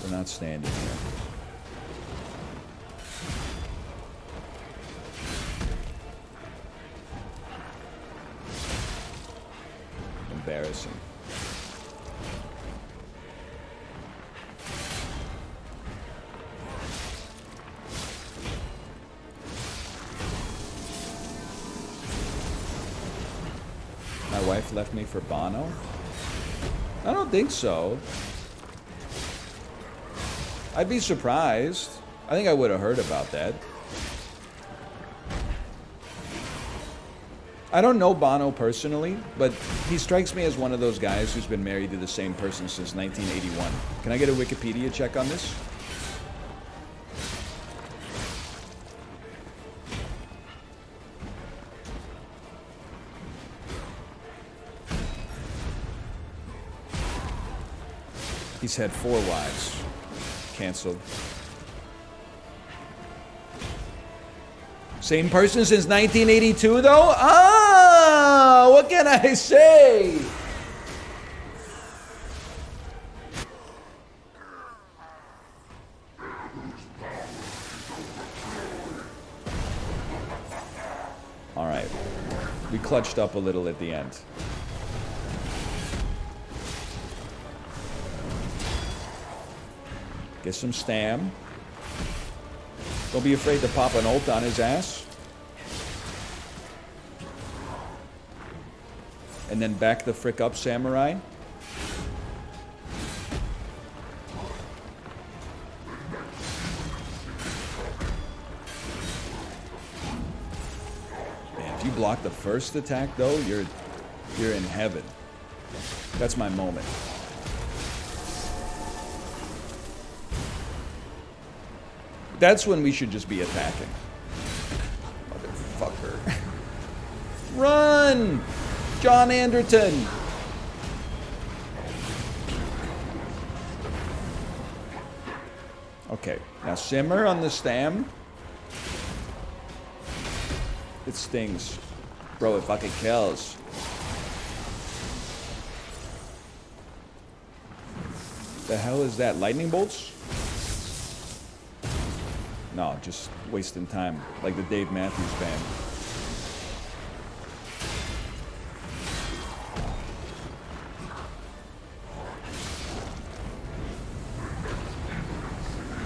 We're not standing here. Embarrassing. My wife left me for Bono? I don't think so. I'd be surprised. I think I would have heard about that. I don't know Bono personally, but he strikes me as one of those guys who's been married to the same person since 1981. Can I get a Wikipedia check on this? He's had 4 wives. Canceled. Same person since 1982, though? Ah! What can I say? All right. We clutched up a little at the end. Get some stam. Don't be afraid to pop an ult on his ass. And then back the frick up, Samurai. Man, if you block the first attack, though, you're in heaven. That's my moment. That's when we should just be attacking. Motherfucker. Run! John Anderton! Okay, now simmer on the stam. It stings. Bro, it fucking kills. The hell is that? Lightning bolts? No, just wasting time, like the Dave Matthews Band.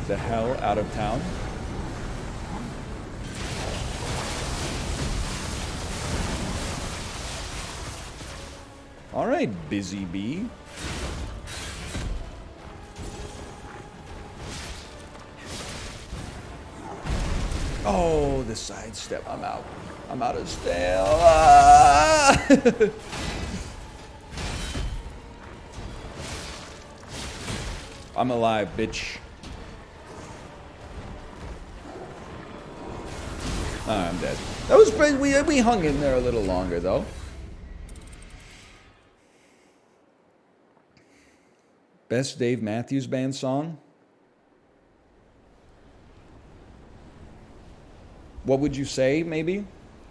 The hell out of town? All right, Busy Bee. Oh, the sidestep. I'm out. I'm out of stale. Ah! I'm alive, bitch. Oh, I'm dead. That was pretty. We hung in there a little longer, though. Best Dave Matthews Band song? What would you say, maybe?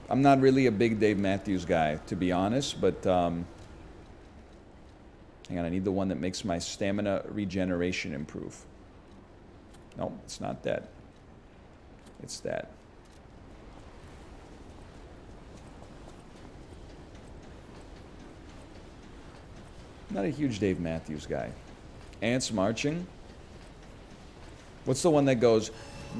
I'm not really a big Dave Matthews guy, to be honest, but hang on, I need the one that makes my stamina regeneration improve. No, it's not that. It's that. Not a huge Dave Matthews guy. Ants Marching. What's the one that goes,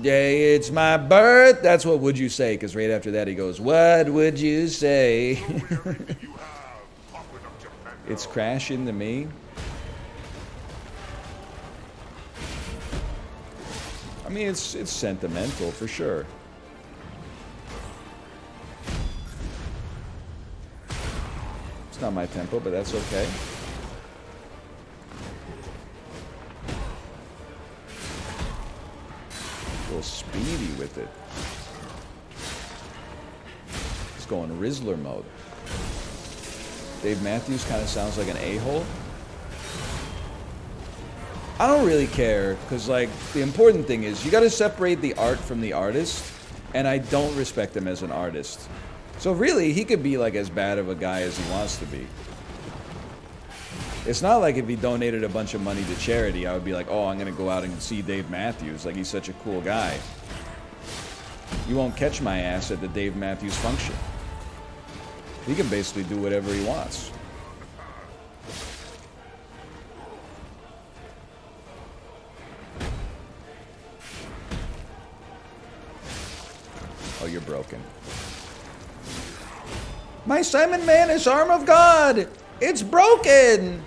"Day it's my birth"? That's What Would You Say? Because right after that he goes, "What would you say?" Everything you have, popping up your It's crash into me. I mean, it's sentimental for sure. It's not my tempo, but that's okay. A little speedy with it. It's going Rizzler mode. Dave Matthews kind of sounds like an a-hole. I don't really care, because, like, the important thing is you got to separate the art from the artist, and I don't respect him as an artist. So really, he could be, like, as bad of a guy as he wants to be. It's not like if he donated a bunch of money to charity, I would be like, oh, I'm going to go out and see Dave Matthews. Like, he's such a cool guy. You won't catch my ass at the Dave Matthews function. He can basically do whatever he wants. Oh, you're broken. My Simon Manus arm of God! It's broken!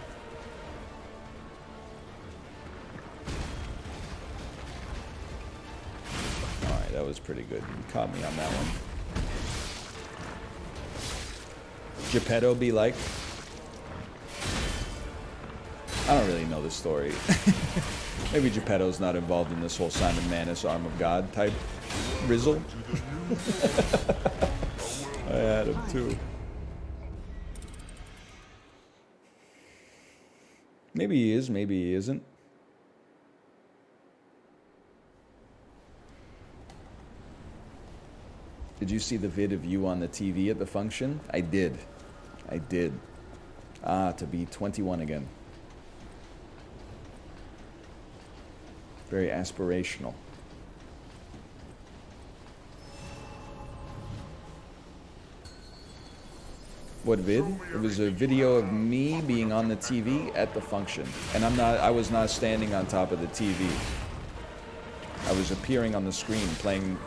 Alright, that was pretty good. You caught me on that one. Geppetto be like? I don't really know the story. Maybe Geppetto's not involved in this whole Simon Manus arm of God type rizzle. I had him too. Maybe he is, maybe he isn't. Did you see the vid of you on the TV at the function? I did. I did. Ah, to be 21 again. Very aspirational. What vid? It was a video of me being on the TV at the function. And I was not standing on top of the TV. I was appearing on the screen playing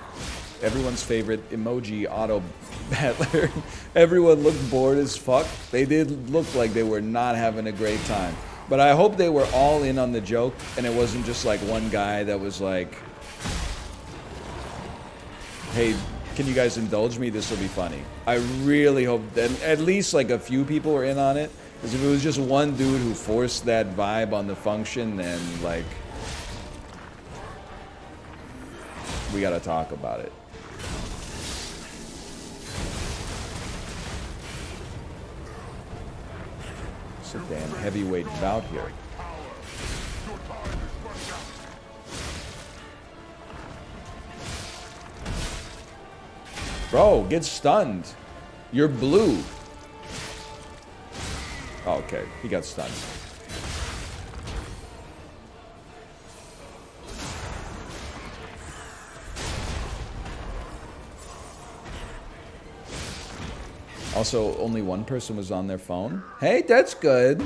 everyone's favorite emoji auto battler. Everyone looked bored as fuck. They did look like they were not having a great time. But I hope they were all in on the joke and it wasn't just like one guy that was like, hey, can you guys indulge me? This will be funny. I really hope that at least like a few people were in on it. Because if it was just one dude who forced that vibe on the function, then like, we gotta talk about it. It's a damn heavyweight bout here. Bro, get stunned. You're blue. Oh, okay, he got stunned. Also, only one person was on their phone. Hey, that's good.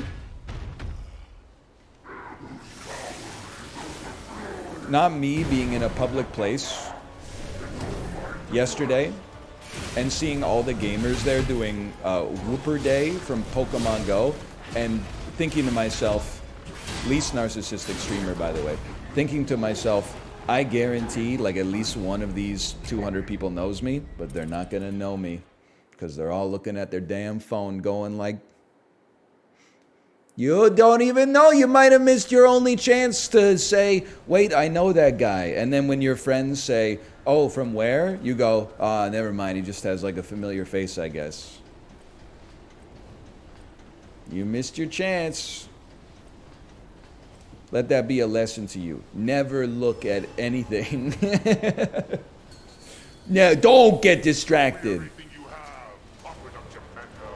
Not me being in a public place yesterday and seeing all the gamers there doing Whooper Day from Pokemon Go and thinking to myself, least narcissistic streamer, by the way, thinking to myself, I guarantee like at least one of these 200 people knows me, but they're not gonna know me because they're all looking at their damn phone going like, you don't even know. You might have missed your only chance to say, wait, I know that guy. And then when your friends say, oh, from where? You go, ah, never mind. He just has like a familiar face, I guess. You missed your chance. Let that be a lesson to you. Never look at anything. No, don't get distracted. Everything you have, offer up Geppetto.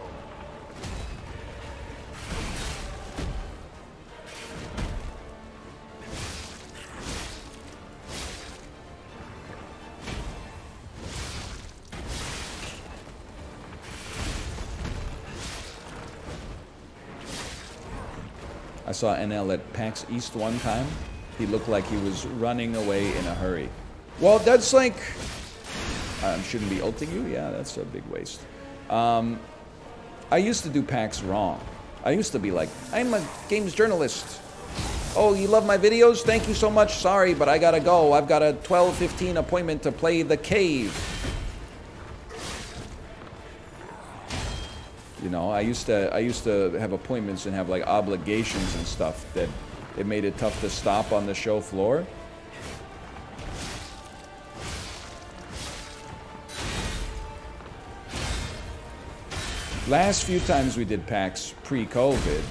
I saw NL at PAX East one time. He looked like he was running away in a hurry. Well, that's like... shouldn't be ulting you? Yeah, that's a big waste. I used to do PAX wrong. I used to be like, I'm a games journalist. Oh, you love my videos? Thank you so much. Sorry, but I gotta go. I've got a 12:15 appointment to play The Cave. You know, I used to have appointments and have like obligations and stuff that it made it tough to stop on the show floor. Last few times we did PAX pre-COVID,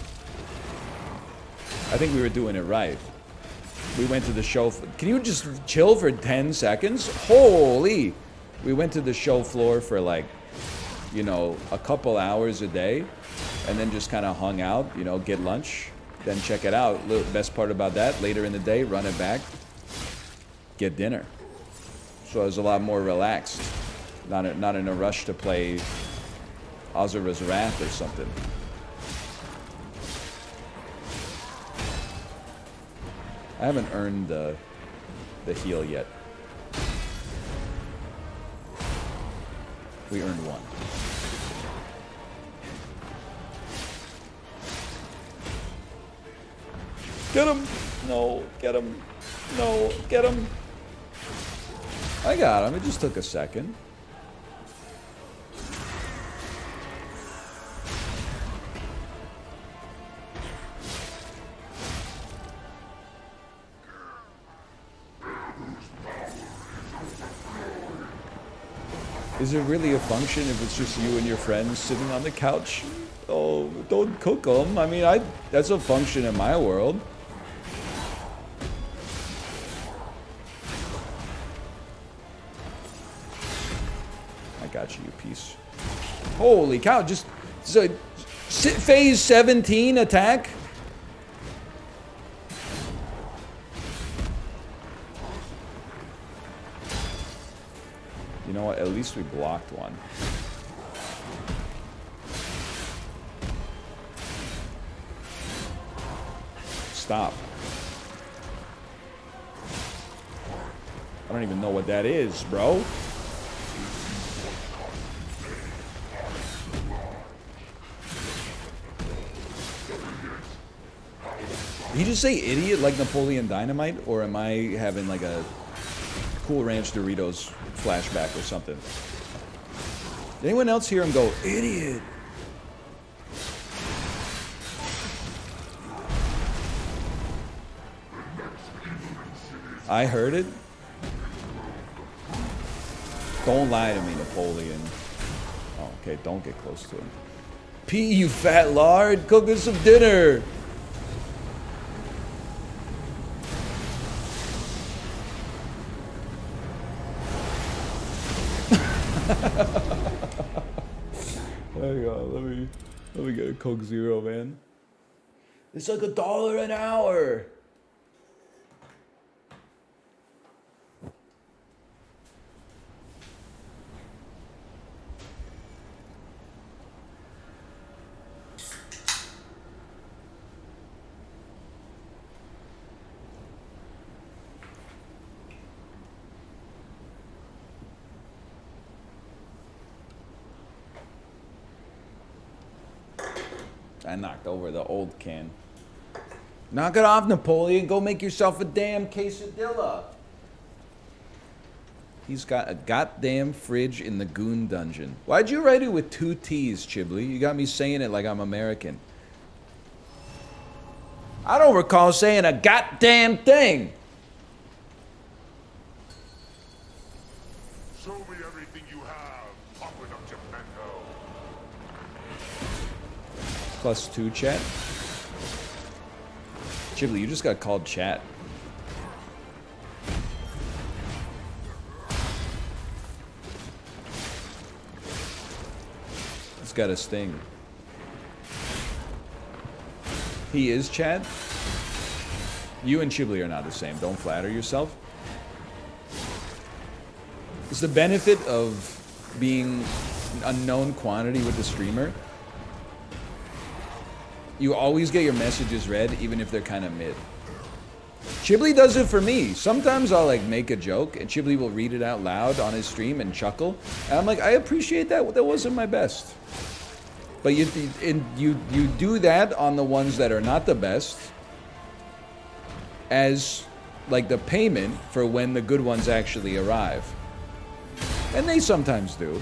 I think we were doing it right. We went to the show. Can you just chill for 10 seconds? Holy! We went to the show floor for like, you know, a couple hours a day, and then just kind of hung out, you know, get lunch, then check it out. Best part about that, later in the day, run it back, get dinner. So I was a lot more relaxed, not in a rush to play Azura's Wrath or something. I haven't earned the heal yet. We earned one. Get him! No, get him. No, get him. I got him. It just took a second. Is it really a function if it's just you and your friends sitting on the couch? Oh, don't cook them. I mean, that's a function in my world. I got you, you piece. Holy cow, just so, phase 17 attack? You know what? At least we blocked one. Stop. I don't even know what that is, bro. Did he just say idiot like Napoleon Dynamite? Or am I having like a Cool Ranch Doritos flashback or something? Did anyone else hear him go, idiot? I heard it. Don't lie to me, Napoleon. Oh, okay, don't get close to him. P, you fat lard, cook us some dinner. There you go. Let me get a Coke Zero, man. It's like $1 an hour. I knocked over the old can. Knock it off, Napoleon. Go make yourself a damn quesadilla. He's got a goddamn fridge in the Goon Dungeon. Why'd you write it with 2 T's, Chiblee? You got me saying it like I'm American. I don't recall saying a goddamn thing. Show me everything you have, Aqueduct Geppetto. +2 chat. Chiblee, you just got called chat. It's got a sting. He is chat. You and Chiblee are not the same. Don't flatter yourself. It's the benefit of being an unknown quantity with the streamer. You always get your messages read, even if they're kind of mid. Chiblee does it for me. Sometimes I'll like make a joke, and Chiblee will read it out loud on his stream and chuckle. And I'm like, I appreciate that. That wasn't my best. But you do that on the ones that are not the best as like the payment for when the good ones actually arrive. And they sometimes do.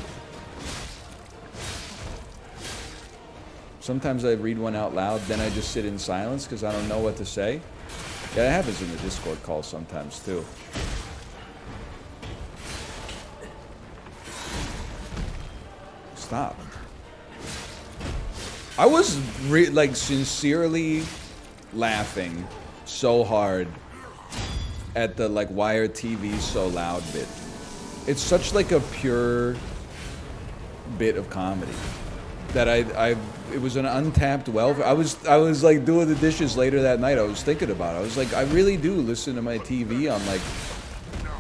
Sometimes I read one out loud, then I just sit in silence because I don't know what to say. Yeah, that happens in the Discord call sometimes too. Stop. I was like sincerely laughing so hard at the like why are TVs so loud bit. It's such like a pure bit of comedy that it was an untapped well. I was like doing the dishes later that night. I was thinking about it. I was like, I really do listen to my TV on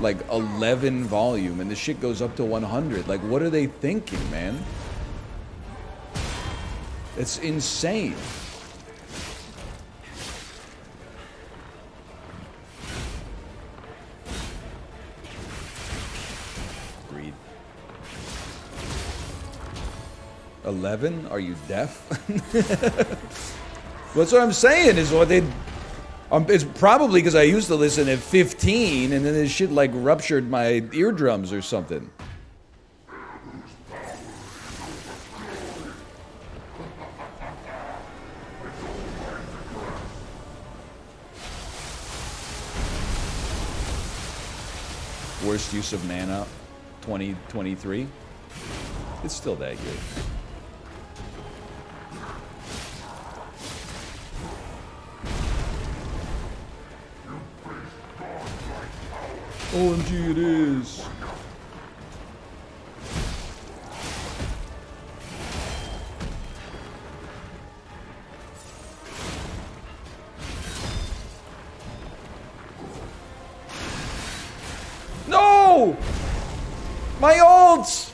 like 11 volume and the shit goes up to 100. Like, what are they thinking, man? It's insane. Agreed. 11? Are you deaf? That's what I'm saying is what they... it's probably because I used to listen at 15 and then this shit like ruptured my eardrums or something. Worst use of mana 2023. It's still that good. OMG, it is. No! My ults!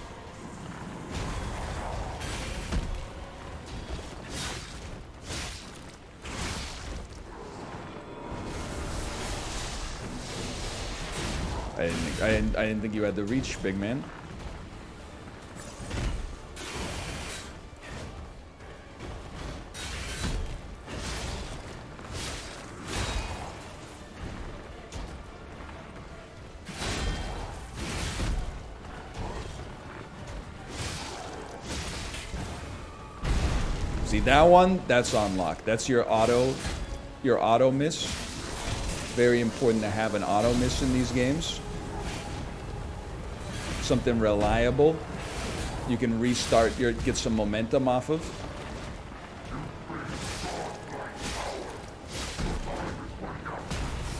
I didn't think you had the reach, big man. See that one? That's on lock. That's your auto miss. Very important to have an auto miss in these games. Something reliable. You can restart get some momentum off of.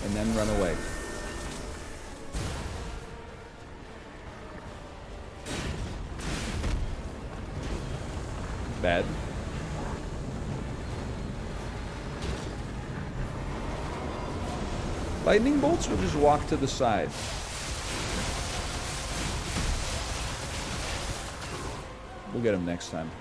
And then run away. Bad. Lightning bolts will just walk to the side. We'll get him next time.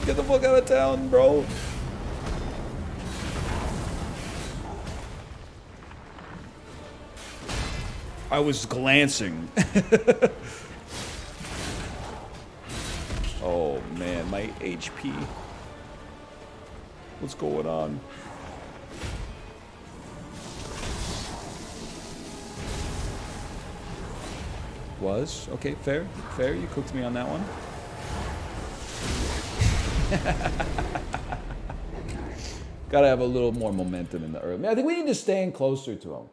Get the fuck out of town, bro. I was glancing. Oh man, my HP. What's going on? Was? Okay, fair. Fair, you cooked me on that one. Gotta have a little more momentum in the early. I think we need to stand closer to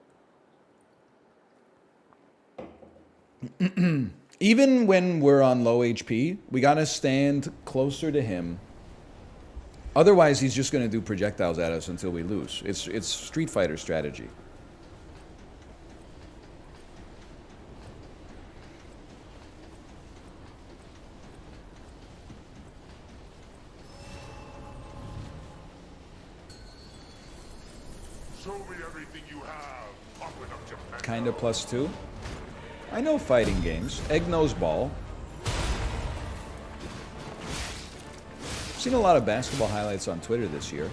him. Even when we're on low HP, we gotta stand closer to him. Otherwise, he's just gonna do projectiles at us until we lose. It's Street Fighter strategy. Show me everything you have. Popping up your back. Kinda +2. I know fighting games. Egg nose ball. Seen a lot of basketball highlights on Twitter this year.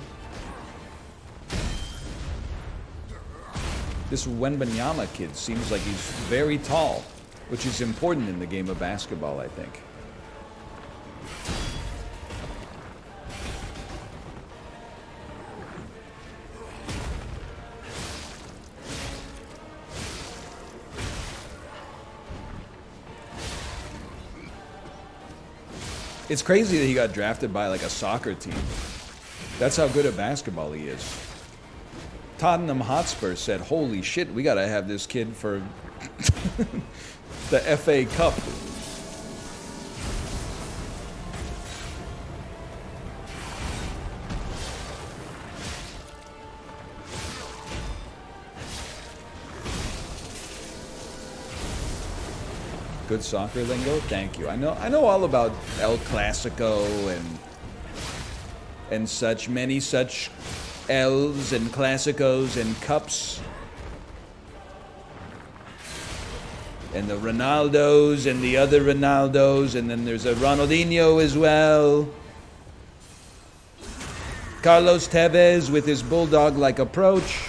This Wembanyama kid seems like he's very tall, which is important in the game of basketball, I think. It's crazy that he got drafted by like a soccer team. That's how good at basketball he is. Tottenham Hotspur said, holy shit, we gotta have this kid for the FA Cup. Good soccer lingo? Thank you. I know all about El Clasico and such, many such L's and Clásicos and cups. And the Ronaldos and the other Ronaldos, and then there's a Ronaldinho as well. Carlos Tevez with his bulldog-like approach.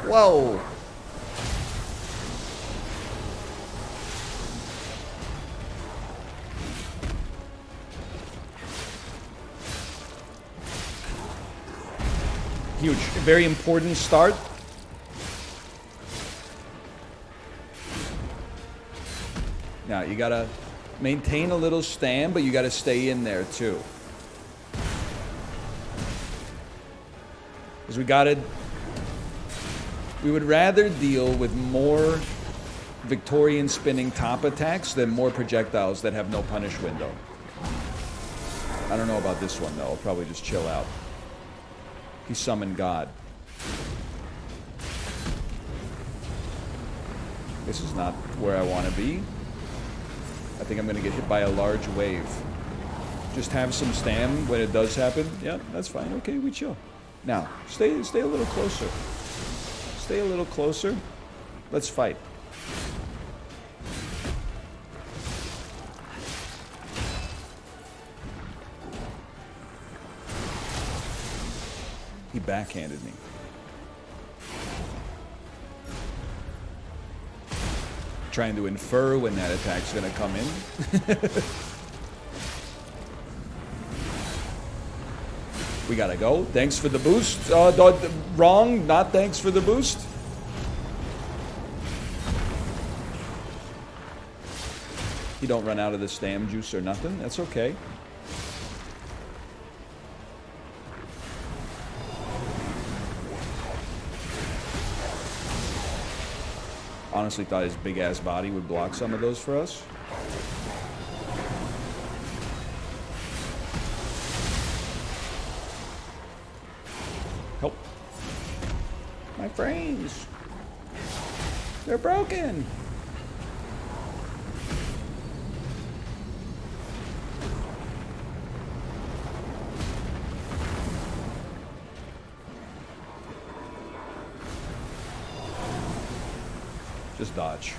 Whoa. Huge, very important start. Now you gotta maintain a little stand, but you gotta stay in there too. Because we would rather deal with more Victorian spinning top attacks than more projectiles that have no punish window. I don't know about this one though, I'll probably just chill out. He summoned God. This is not where I want to be. I think I'm going to get hit by a large wave. Just have some stam when it does happen. Yeah, that's fine. Okay, we chill. Now, stay a little closer. Stay a little closer. Let's fight. He backhanded me. Trying to infer when that attack's gonna come in. We gotta go. Thanks for the boost. Wrong, not thanks for the boost. You don't run out of the stam juice or nothing. That's okay. Honestly thought his big ass body would block some of those for us. Help. My frames. They're broken. Just dodge.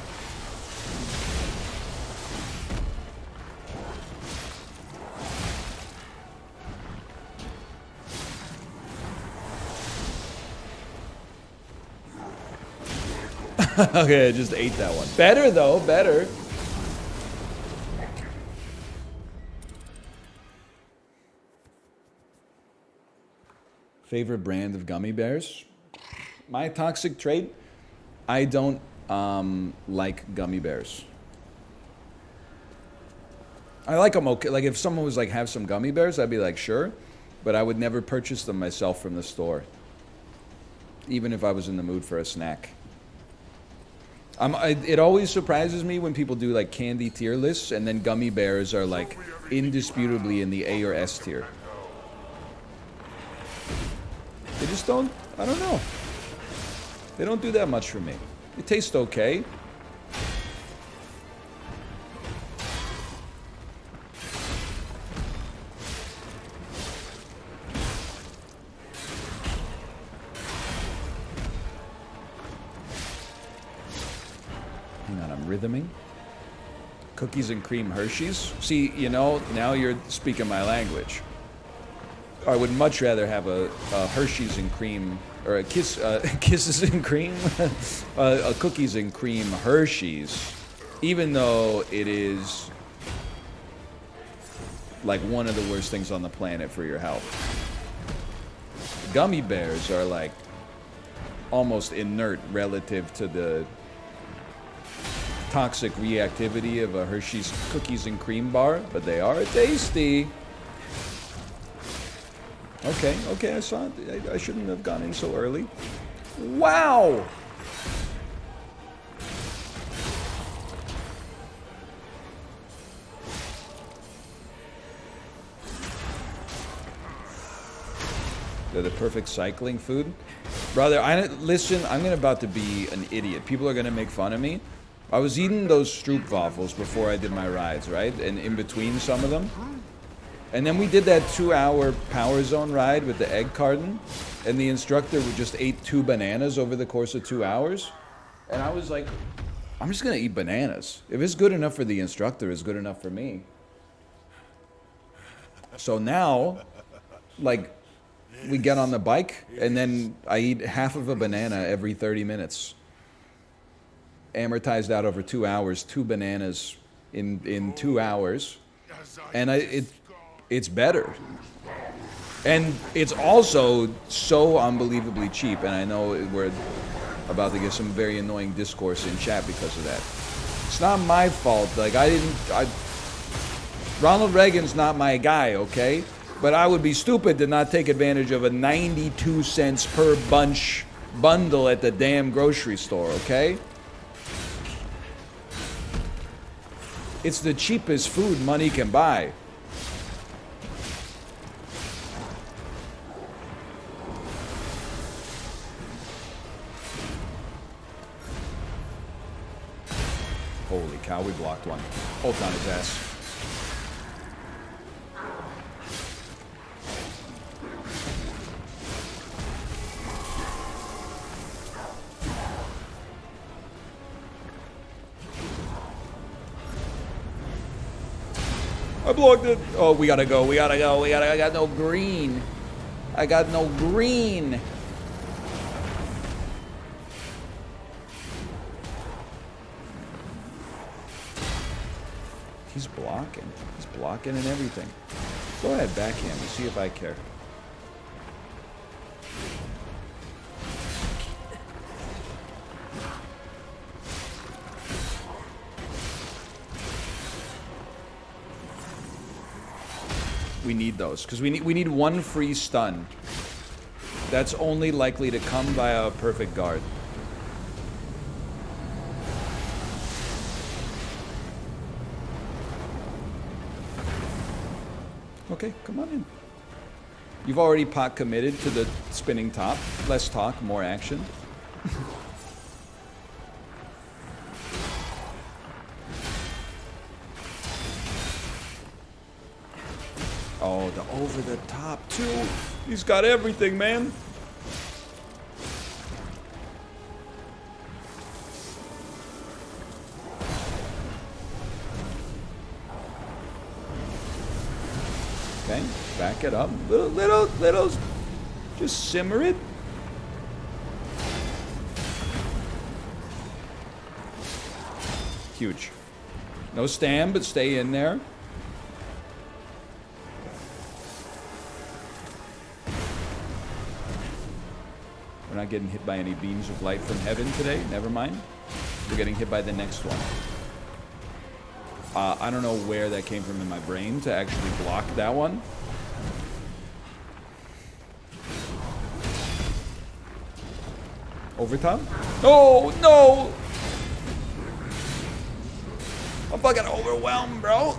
Okay, I just ate that one. Better though, better. Favorite brand of gummy bears? My toxic trait? I don't like gummy bears. I like them okay. Like if someone was like, have some gummy bears, I'd be like, sure. But I would never purchase them myself from the store. Even if I was in the mood for a snack. It always surprises me when people do like candy tier lists and then gummy bears are like indisputably in the A or S tier. They just don't, I don't know. They don't do that much for me. They taste okay. Hang on, I'm rhythming. Cookies and cream Hershey's. See, you know, now you're speaking my language. I would much rather have a Hershey's and cream, or a kisses and cream, a cookies and cream Hershey's, even though it is like one of the worst things on the planet for your health. Gummy bears are like almost inert relative to the toxic reactivity of a Hershey's cookies and cream bar, but they are tasty. Okay, I saw it. I shouldn't have gone in so early. Wow! They're the perfect cycling food. Brother, listen, I'm about to be an idiot. People are going to make fun of me. I was eating those Stroopwafels before I did my rides, right? And in between some of them. And then we did that 2-hour Power Zone ride with the egg carton. And the instructor just ate 2 bananas over the course of 2 hours. And I was like, I'm just going to eat bananas. If it's good enough for the instructor, it's good enough for me. So now, like, we get on the bike, and then I eat half of a banana every 30 minutes. Amortized out over 2 hours, 2 bananas in 2 hours. And it's better. And it's also so unbelievably cheap, and I know we're about to get some very annoying discourse in chat because of that. It's not my fault. Like, Ronald Reagan's not my guy, okay? But I would be stupid to not take advantage of a 92 cents per bunch bundle at the damn grocery store, okay? It's the cheapest food money can buy. Holy cow, we blocked one. Ult on his ass. I blocked it. Oh, we gotta go. I got no green. I got no green. He's blocking. He's blocking and everything. Go ahead, backhand me. See if I care. We need those, because we need one free stun. That's only likely to come via a perfect guard. Okay, come on in. You've already pot committed to the spinning top. Less talk, more action. Oh, the over the top too. He's got everything, man. Okay, back it up. Little, just simmer it. Huge. No stand, but stay in there. We're not getting hit by any beams of light from heaven today. Never mind. We're getting hit by the next one. I don't know where that came from in my brain to actually block that one. Overtime? Oh, no! I'm fucking overwhelmed, bro.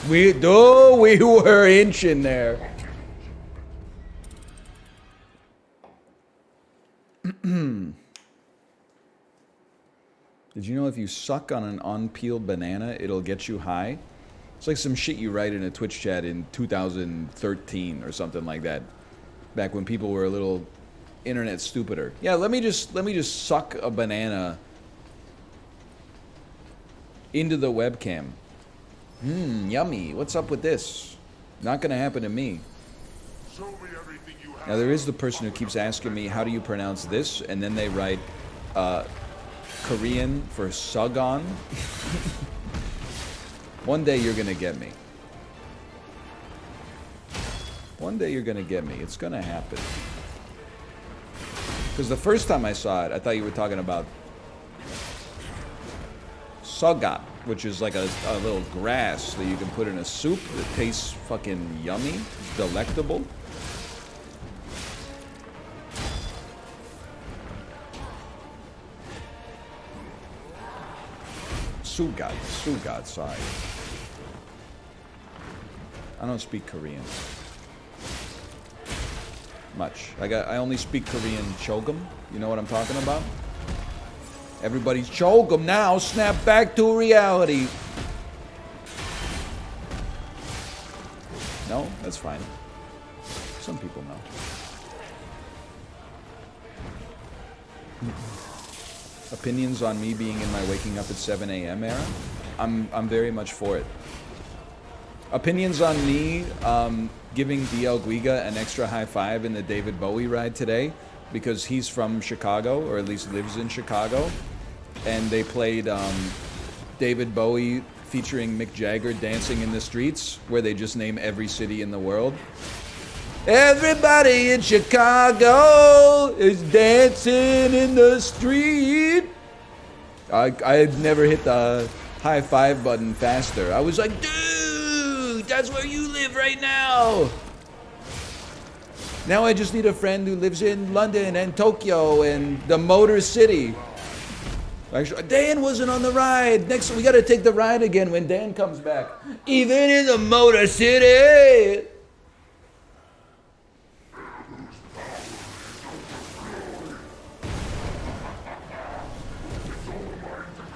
We were inching there. Did you know if you suck on an unpeeled banana, it'll get you high? It's like some shit you write in a Twitch chat in 2013 or something like that. Back when people were a little internet stupider. Yeah, let me just suck a banana into the webcam. Yummy. What's up with this? Not gonna happen to me. Show me everything you have. Now there is the person who keeps asking me, how do you pronounce this? And then they write Korean for sugon. One day you're gonna get me. One day you're gonna get me. It's gonna happen. Because the first time I saw it, I thought you were talking about sagat, which is like a little grass that you can put in a soup that tastes fucking yummy, delectable. Sugat, sorry. I don't speak Korean. Much. I only speak Korean chogum. You know what I'm talking about? Everybody's chogum now. Snap back to reality. No, that's fine. Some people know. Opinions on me being in my waking up at 7 a.m. era? I'm very much for it. Opinions on me giving DL Guiga an extra high five in the David Bowie ride today because he's from Chicago, or at least lives in Chicago, and they played David Bowie featuring Mick Jagger dancing in the streets, where they just name every city in the world. Everybody in Chicago is dancing in the street. I had never hit the high five button faster. I was like, dude, that's where you live right now. Now I just need a friend who lives in London and Tokyo and the Motor City. Actually, Dan wasn't on the ride. Next, we got to take the ride again when Dan comes back. Even in the Motor City.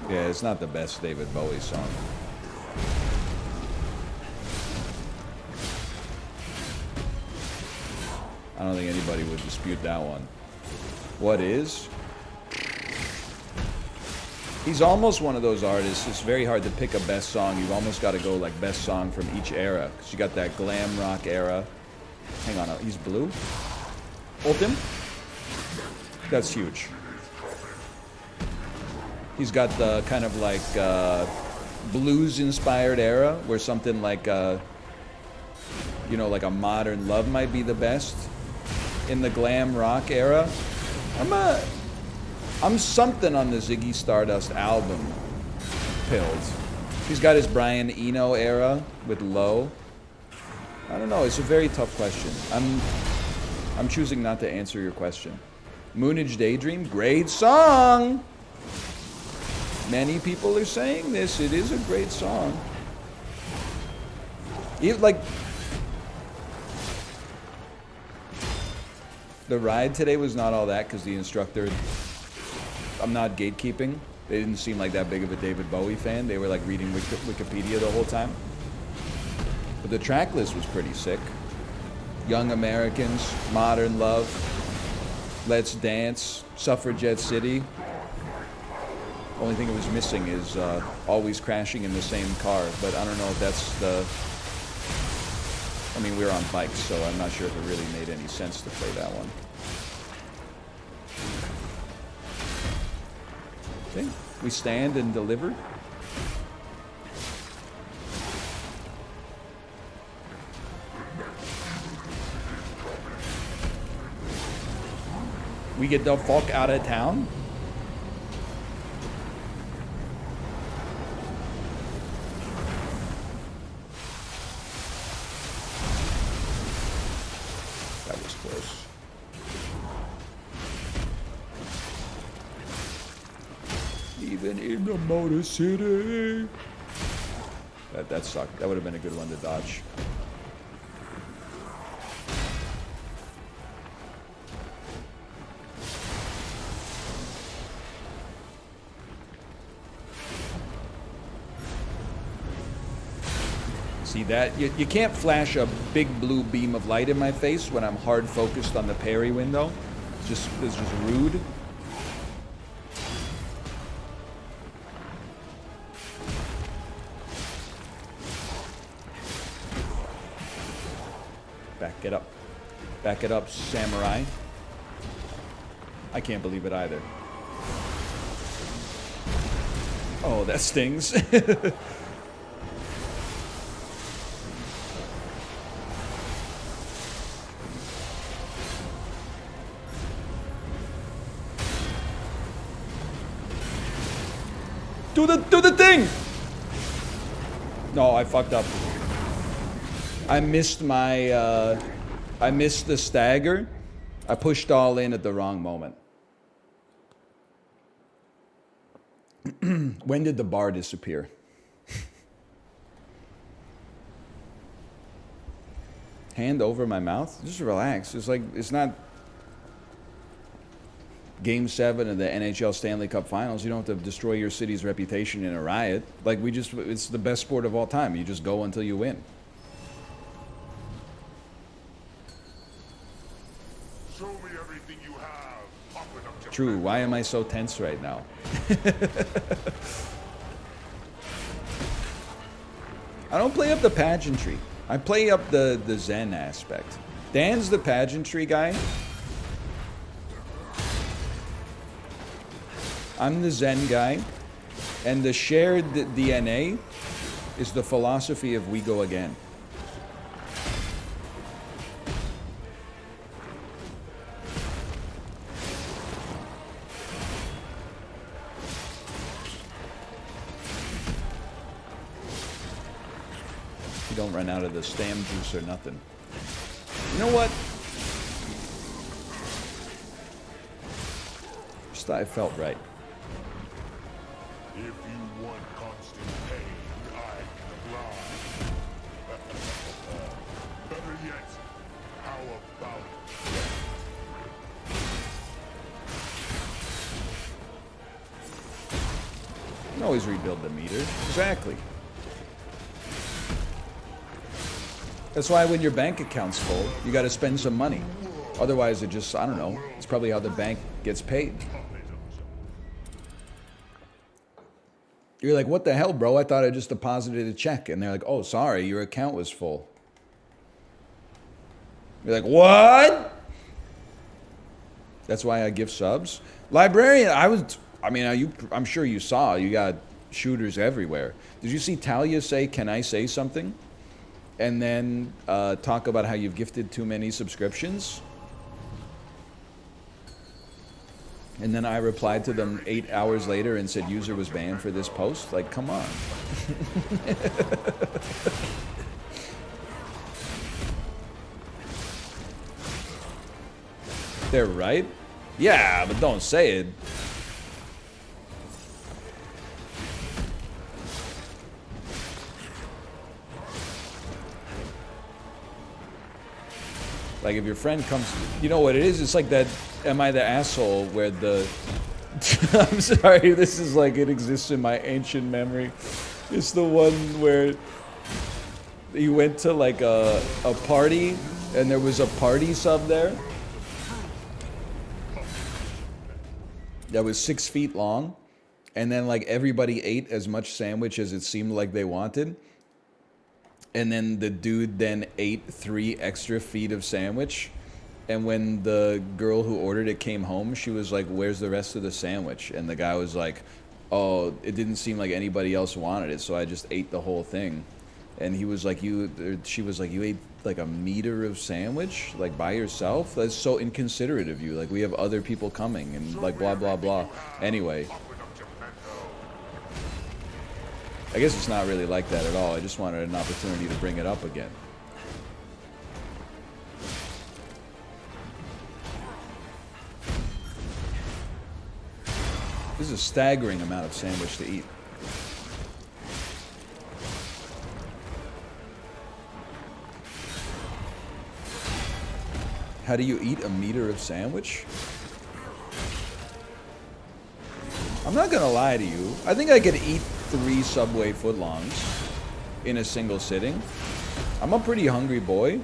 Yeah, it's not the best David Bowie song. I don't think anybody would dispute that one. What is? He's almost one of those artists. It's very hard to pick a best song. You've almost got to go like best song from each era. Because you got that glam rock era. Hang on, he's blue? Ultim? That's huge. He's got the kind of like blues-inspired era where something like, you know, like a Modern Love might be the best. In the glam rock era, I'm something on the Ziggy Stardust album. Pills. He's got his Brian Eno era with Low. I don't know. It's a very tough question. I'm choosing not to answer your question. Moonage Daydream, great song. Many people are saying this. It is a great song. Like the ride today was not all that because the instructor. I'm not gatekeeping. They didn't seem like that big of a David Bowie fan. They were like reading Wikipedia the whole time. But the track list was pretty sick. Young Americans, Modern Love, Let's Dance, Suffragette City. Only thing it was missing is always crashing in the same car. But I don't know if that's the... I mean, we were on bikes, so I'm not sure if it really made any sense to play that one. Okay, we stand and deliver. We get the fuck out of town. That was close. Even in the Motor City. That sucked. That would have been a good one to dodge. See that? You can't flash a big blue beam of light in my face when I'm hard focused on the parry window. It's just rude. Back it up. Back it up, samurai. I can't believe it either. Oh, that stings. Do the thing! No, I fucked up. I missed my, I missed the stagger. I pushed all in at the wrong moment. When did the bar disappear? Hand over my mouth? Just relax. It's like, it's not Game 7 of the NHL Stanley Cup Finals. You don't have to destroy your city's reputation in a riot. Like, it's the best sport of all time. You just go until you win. Show me everything you have. Pop it up to True, why am I so tense right now? I don't play up the pageantry. I play up the Zen aspect. Dan's the pageantry guy. I'm the Zen guy. And the shared DNA is the philosophy of we go again. You don't run out of the stam juice or nothing. You know what? Just I felt right. If you want constant pain, I can oblige. Better yet, how about You can always rebuild the meter. Exactly. That's why when your bank account's full, you got to spend some money. Otherwise, it just, I don't know. It's probably how the bank gets paid. You're like, what the hell, bro? I thought I just deposited a check. And they're like, oh, sorry, your account was full. You're like, what? That's why I give subs. Librarian, I'm sure you saw. You got shooters everywhere. Did you see Talia say, can I say something? And then talk about how you've gifted too many subscriptions? And then I replied to them 8 hours later and said user was banned for this post. Like, come on. They're right? Yeah, but don't say it. Like, if your friend comes, you know what it is? It's like that, am I the asshole, where the, I'm sorry, this is like, it exists in my ancient memory. It's the one where you went to like a party, and there was a party sub there that was 6 feet long, and then like everybody ate as much sandwich as it seemed like they wanted. And then the dude then ate 3 extra feet of sandwich. And when the girl who ordered it came home, she was like, where's the rest of the sandwich? And the guy was like, oh, it didn't seem like anybody else wanted it, so I just ate the whole thing. And he was like, she was like, you ate like a meter of sandwich, like by yourself? That's so inconsiderate of you. Like, we have other people coming and like blah, blah, blah. Anyway. I guess it's not really like that at all. I just wanted an opportunity to bring it up again. This is a staggering amount of sandwich to eat. How do you eat a meter of sandwich? I'm not gonna lie to you. I think I could eat 3 Subway footlongs. in a single sitting. I'm a pretty hungry boy.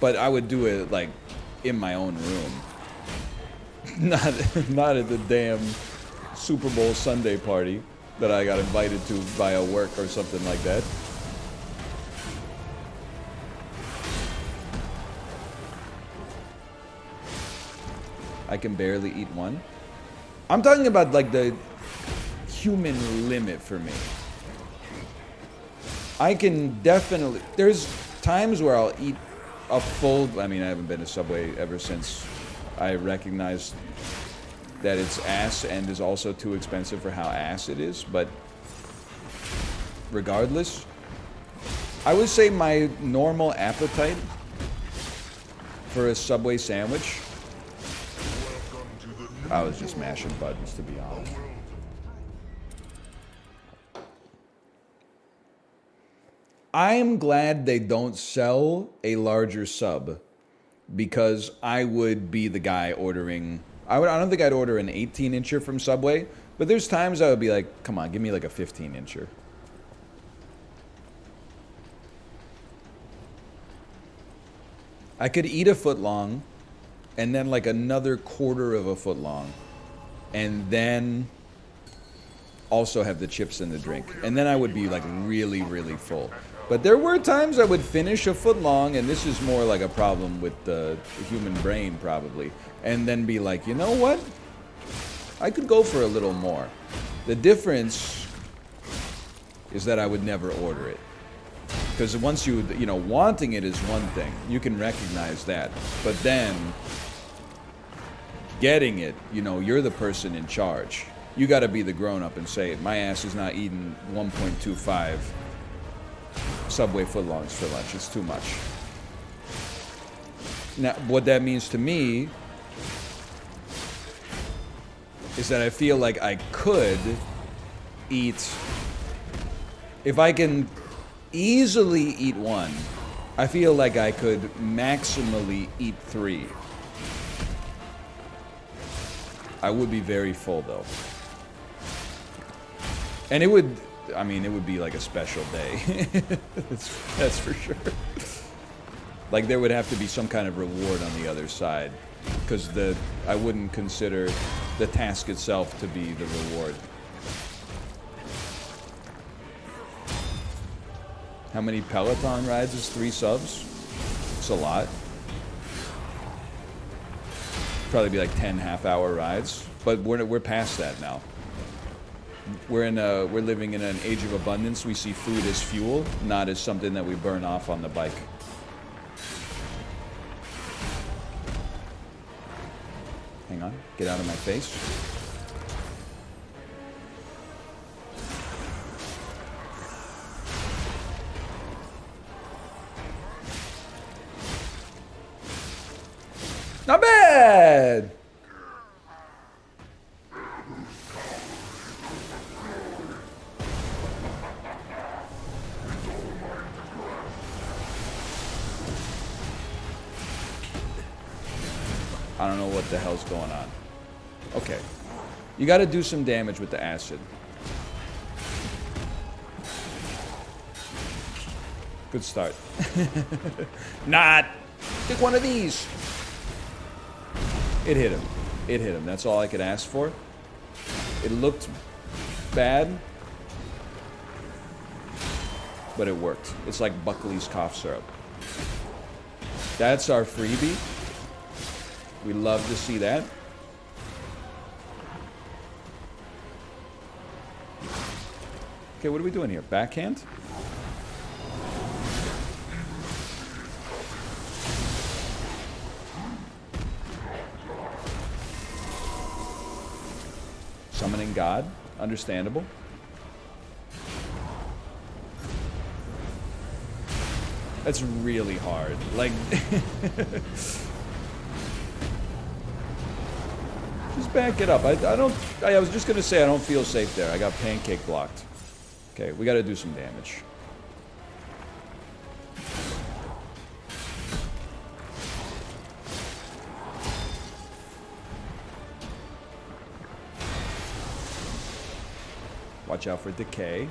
But I would do it, like, in my own room. Not at the damn Super Bowl Sunday party that I got invited to via work or something like that. I can barely eat one. I'm talking about, like, the human limit for me. I can definitely... There's times where I'll eat a full... I mean, I haven't been to Subway ever since I recognized that it's ass and is also too expensive for how ass it is, but regardless, I would say my normal appetite for a Subway sandwich... I was just mashing buttons, to be honest. I am glad they don't sell a larger sub, because I would be the guy ordering... I don't think I'd order an 18-incher from Subway, but there's times I would be like, come on, give me like a 15-incher. I could eat a foot long, and then like another quarter of a foot long, and then also have the chips and the drink. And then I would be like really, really full. But there were times I would finish a foot long, and this is more like a problem with the human brain probably, and then be like, you know what? I could go for a little more. The difference is that I would never order it. Because once you know, wanting it is one thing. You can recognize that. But then, getting it, you know, you're the person in charge. You gotta be the grown-up and say, my ass is not eating 1.25 Subway footlongs for lunch. It's too much. Now, what that means to me is that I feel like I could eat... If I can easily eat one, I feel like I could maximally eat 3. I would be very full, though. And it would... I mean, it would be like a special day. That's for sure. Like, there would have to be some kind of reward on the other side. Because I wouldn't consider the task itself to be the reward. How many Peloton rides is 3 subs? It's a lot. Probably be like 10 half-hour rides. But we're past that now. We're living in an age of abundance. We see food as fuel, not as something that we burn off on the bike. Hang on, get out of my face. Not bad! I don't know what the hell's going on. Okay. You gotta do some damage with the acid. Good start. Not! Pick one of these! It hit him. It hit him. That's all I could ask for. It looked bad, but it worked. It's like Buckley's cough syrup. That's our freebie. We love to see that. Okay, what are we doing here? Backhand? Summoning God. Understandable. That's really hard. Like... Just back it up. I was just going to say I don't feel safe there. I got pancake blocked. Okay, we got to do some damage. Watch out for decay.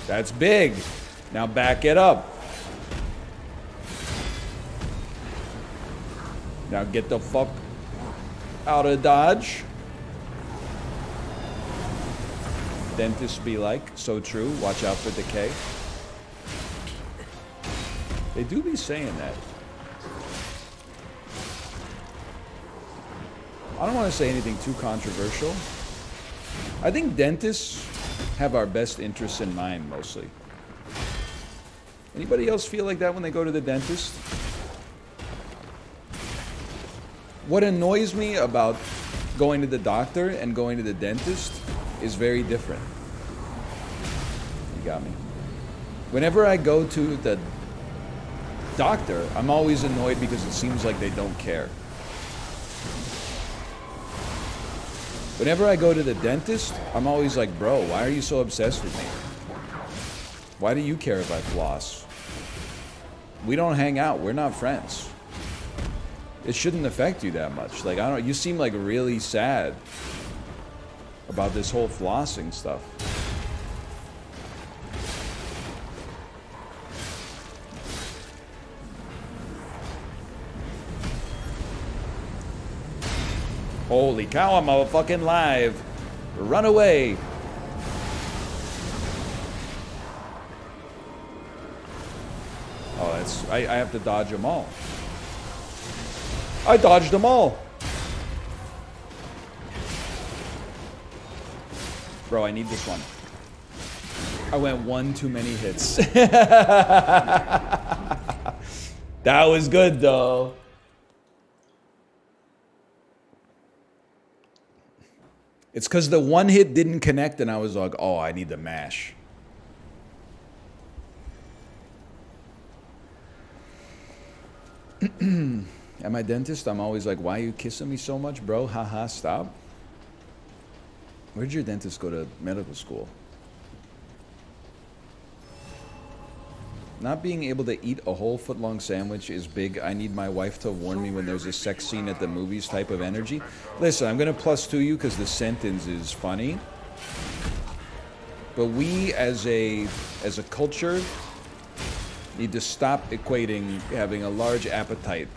That's big. Now back it up. Now get the fuck out of Dodge. Dentists be like, so true. Watch out for decay. They do be saying that. I don't want to say anything too controversial. I think dentists have our best interests in mind, mostly. Anybody else feel like that when they go to the dentist? What annoys me about going to the doctor and going to the dentist is very different. You got me. Whenever I go to the doctor, I'm always annoyed because it seems like they don't care. Whenever I go to the dentist, I'm always like, bro, why are you so obsessed with me? Why do you care if I floss? We don't hang out. We're not friends. It shouldn't affect you that much. Like, I don't, you seem like really sad about this whole flossing stuff. Holy cow, I'm all fucking live. Run away. Oh, that's, I have to dodge them all. I dodged them all. Bro, I need this one. I went one too many hits. That was good, though. It's because the one hit didn't connect, and I was like, oh, I need the mash. At my dentist, I'm always like, why are you kissing me so much, bro? Haha, stop. Where did your dentist go to medical school? Not being able to eat a whole foot-long sandwich is big. I need my wife to warn me when there's a sex scene at the movies type of energy. Listen, I'm going to +2 you because the sentence is funny. But we, as a culture, need to stop equating having a large appetite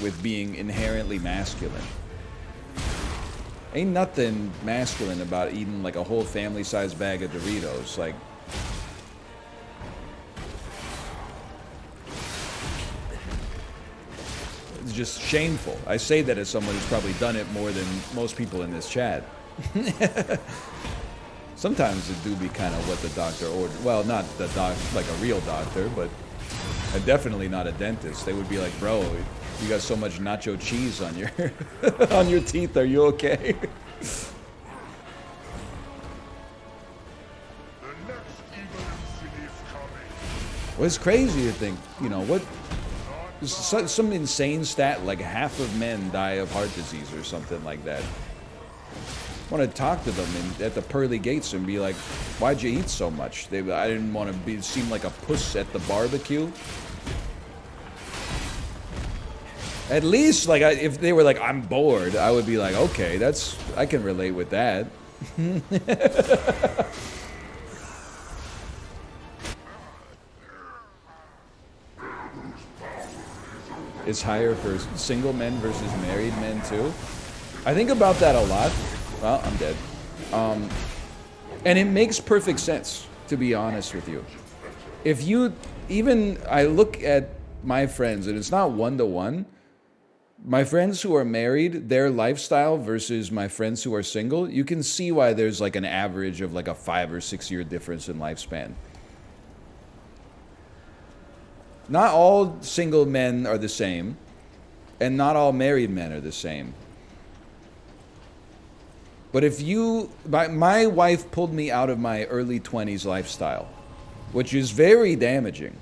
with being inherently masculine. Ain't nothing masculine about eating like a whole family-sized bag of Doritos. Like, it's just shameful. I say that as someone who's probably done it more than most people in this chat. Sometimes it do be kind of what the doctor ordered. Well, not the doc, like a real doctor, but definitely not a dentist. They would be like, bro, you got so much nacho cheese on your on your teeth. Are you okay? The next evolution is coming. Well, it's crazy to think, you know, what, some insane stat like half of men die of heart disease or something like that. I want to talk to them at the pearly gates and be like, why'd you eat so much? I didn't want to seem like a puss at the barbecue. At least, like, if they were like, I'm bored, I would be like, okay, I can relate with that. Is higher for single men versus married men too? I think about that a lot. Well, I'm dead. And it makes perfect sense, to be honest with you. If you, I look at my friends, and it's not one-to-one. My friends who are married, their lifestyle versus my friends who are single, you can see why there's like an average of like a 5 or 6 year difference in lifespan. Not all single men are the same, and not all married men are the same. But if my wife pulled me out of my early 20s lifestyle, which is very damaging.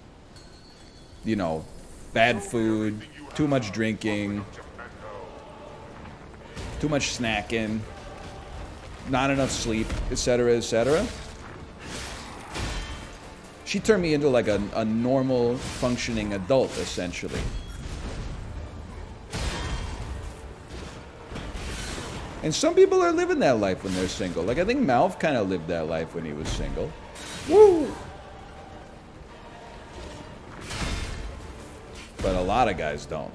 You know, bad food, too much drinking, too much snacking, not enough sleep, etc., etc. She turned me into like a normal functioning adult, essentially. And some people are living that life when they're single. Like, I think Malv kind of lived that life when he was single. Woo! But a lot of guys don't.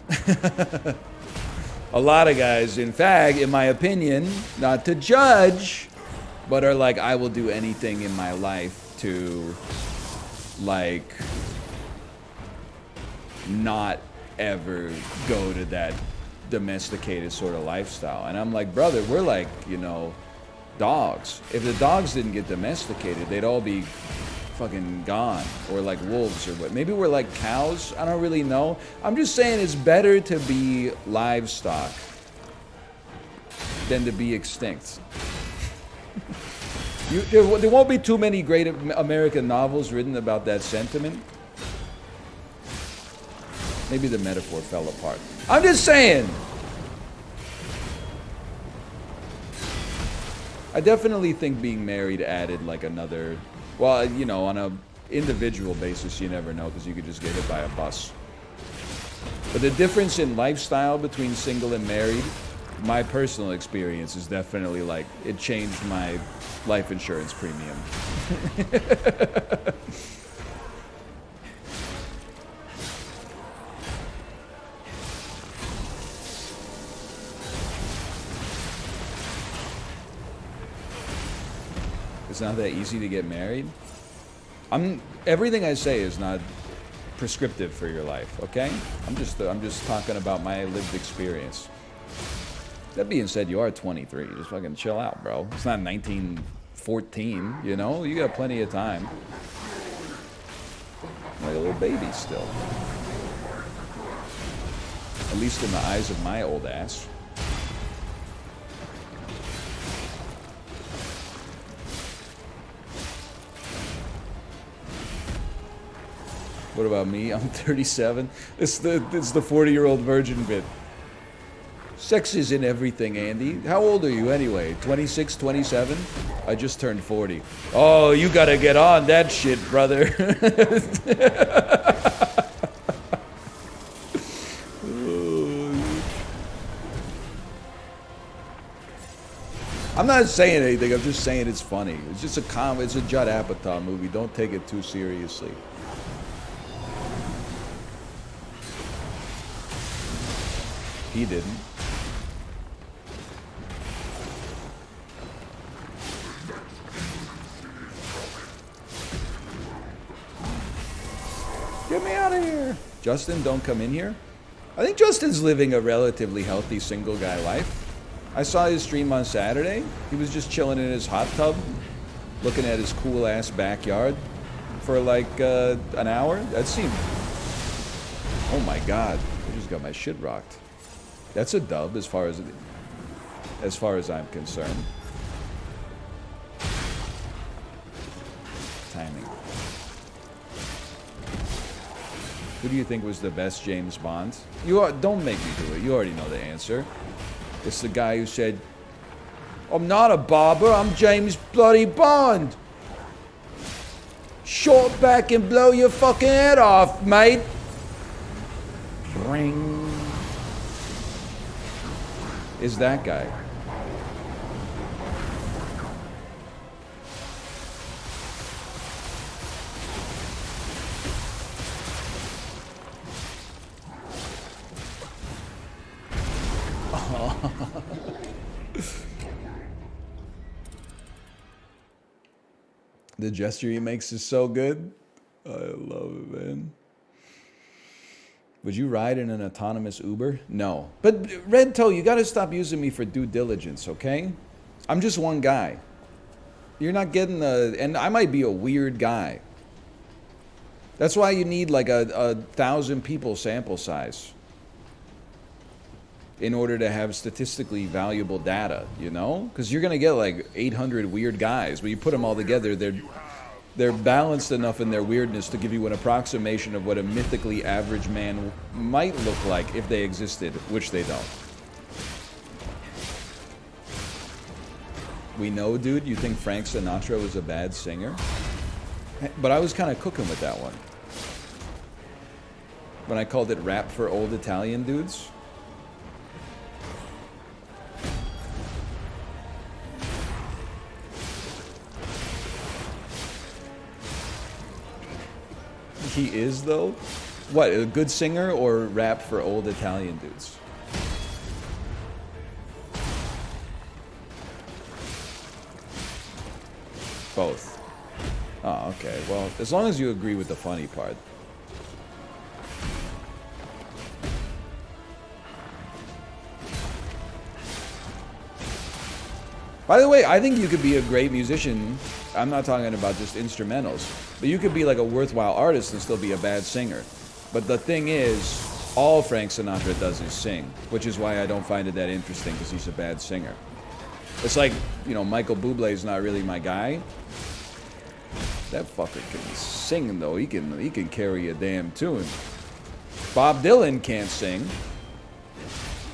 A lot of guys, in fact, in my opinion, not to judge, but are like, I will do anything in my life to, like, not ever go to that domesticated sort of lifestyle. And I'm like, brother, we're like, you know, dogs. If the dogs didn't get domesticated, they'd all be fucking gone, or like wolves or what. Maybe we're like cows. I don't really know. I'm just saying it's better to be livestock than to be extinct. There won't be too many great American novels written about that sentiment. Maybe the metaphor fell apart. I'm just saying. I definitely think being married added like another. Well, you know, on a individual basis, you never know because you could just get hit by a bus. But the difference in lifestyle between single and married, my personal experience is definitely like it changed my life insurance premium. It's not that easy to get married. Everything I say is not prescriptive for your life, okay? I'm just talking about my lived experience. That being said, you are 23. Just fucking chill out, bro. It's not 1914, you know? You got plenty of time. Like a little baby still. At least in the eyes of my old ass. What about me? I'm 37. It's the 40-year-old virgin bit. Sex is in everything, Andy. How old are you anyway? 26, 27? I just turned 40. Oh, you gotta get on that shit, brother. I'm not saying anything. I'm just saying it's funny. It's just it's a Judd Apatow movie. Don't take it too seriously. He didn't. Get me out of here. Justin, don't come in here. I think Justin's living a relatively healthy single guy life. I saw his stream on Saturday. He was just chilling in his hot tub, looking at his cool ass backyard for like an hour. That seemed... Oh my God. I just got my shit rocked. That's a dub as far as I'm concerned. Timing. Who do you think was the best James Bond? Don't make me do it. You already know the answer. It's the guy who said, "I'm not a barber. I'm James bloody Bond. Short back and blow your fucking head off, mate." Ring. Is that guy. The gesture he makes is so good. I love it, man. Would you ride in an autonomous Uber? No. But Red Toe, you got to stop using me for due diligence, okay? I'm just one guy. You're not getting and I might be a weird guy. That's why you need like a 1,000 people sample size in order to have statistically valuable data, you know? Because you're going to get like 800 weird guys, but you put them all together, they're balanced enough in their weirdness to give you an approximation of what a mythically average man might look like if they existed, which they don't. We know, dude, you think Frank Sinatra was a bad singer? But I was kind of cooking with that one. When I called it rap for old Italian dudes. He is, though. What, a good singer or rap for old Italian dudes? Both. Oh, okay. Well, as long as you agree with the funny part. By the way, I think you could be a great musician. I'm not talking about just instrumentals, but you could be like a worthwhile artist and still be a bad singer. But the thing is, all Frank Sinatra does is sing, which is why I don't find it that interesting, because he's a bad singer. It's like, you know, Michael Bublé is not really my guy. That fucker can sing though. He can carry a damn tune. Bob Dylan can't sing.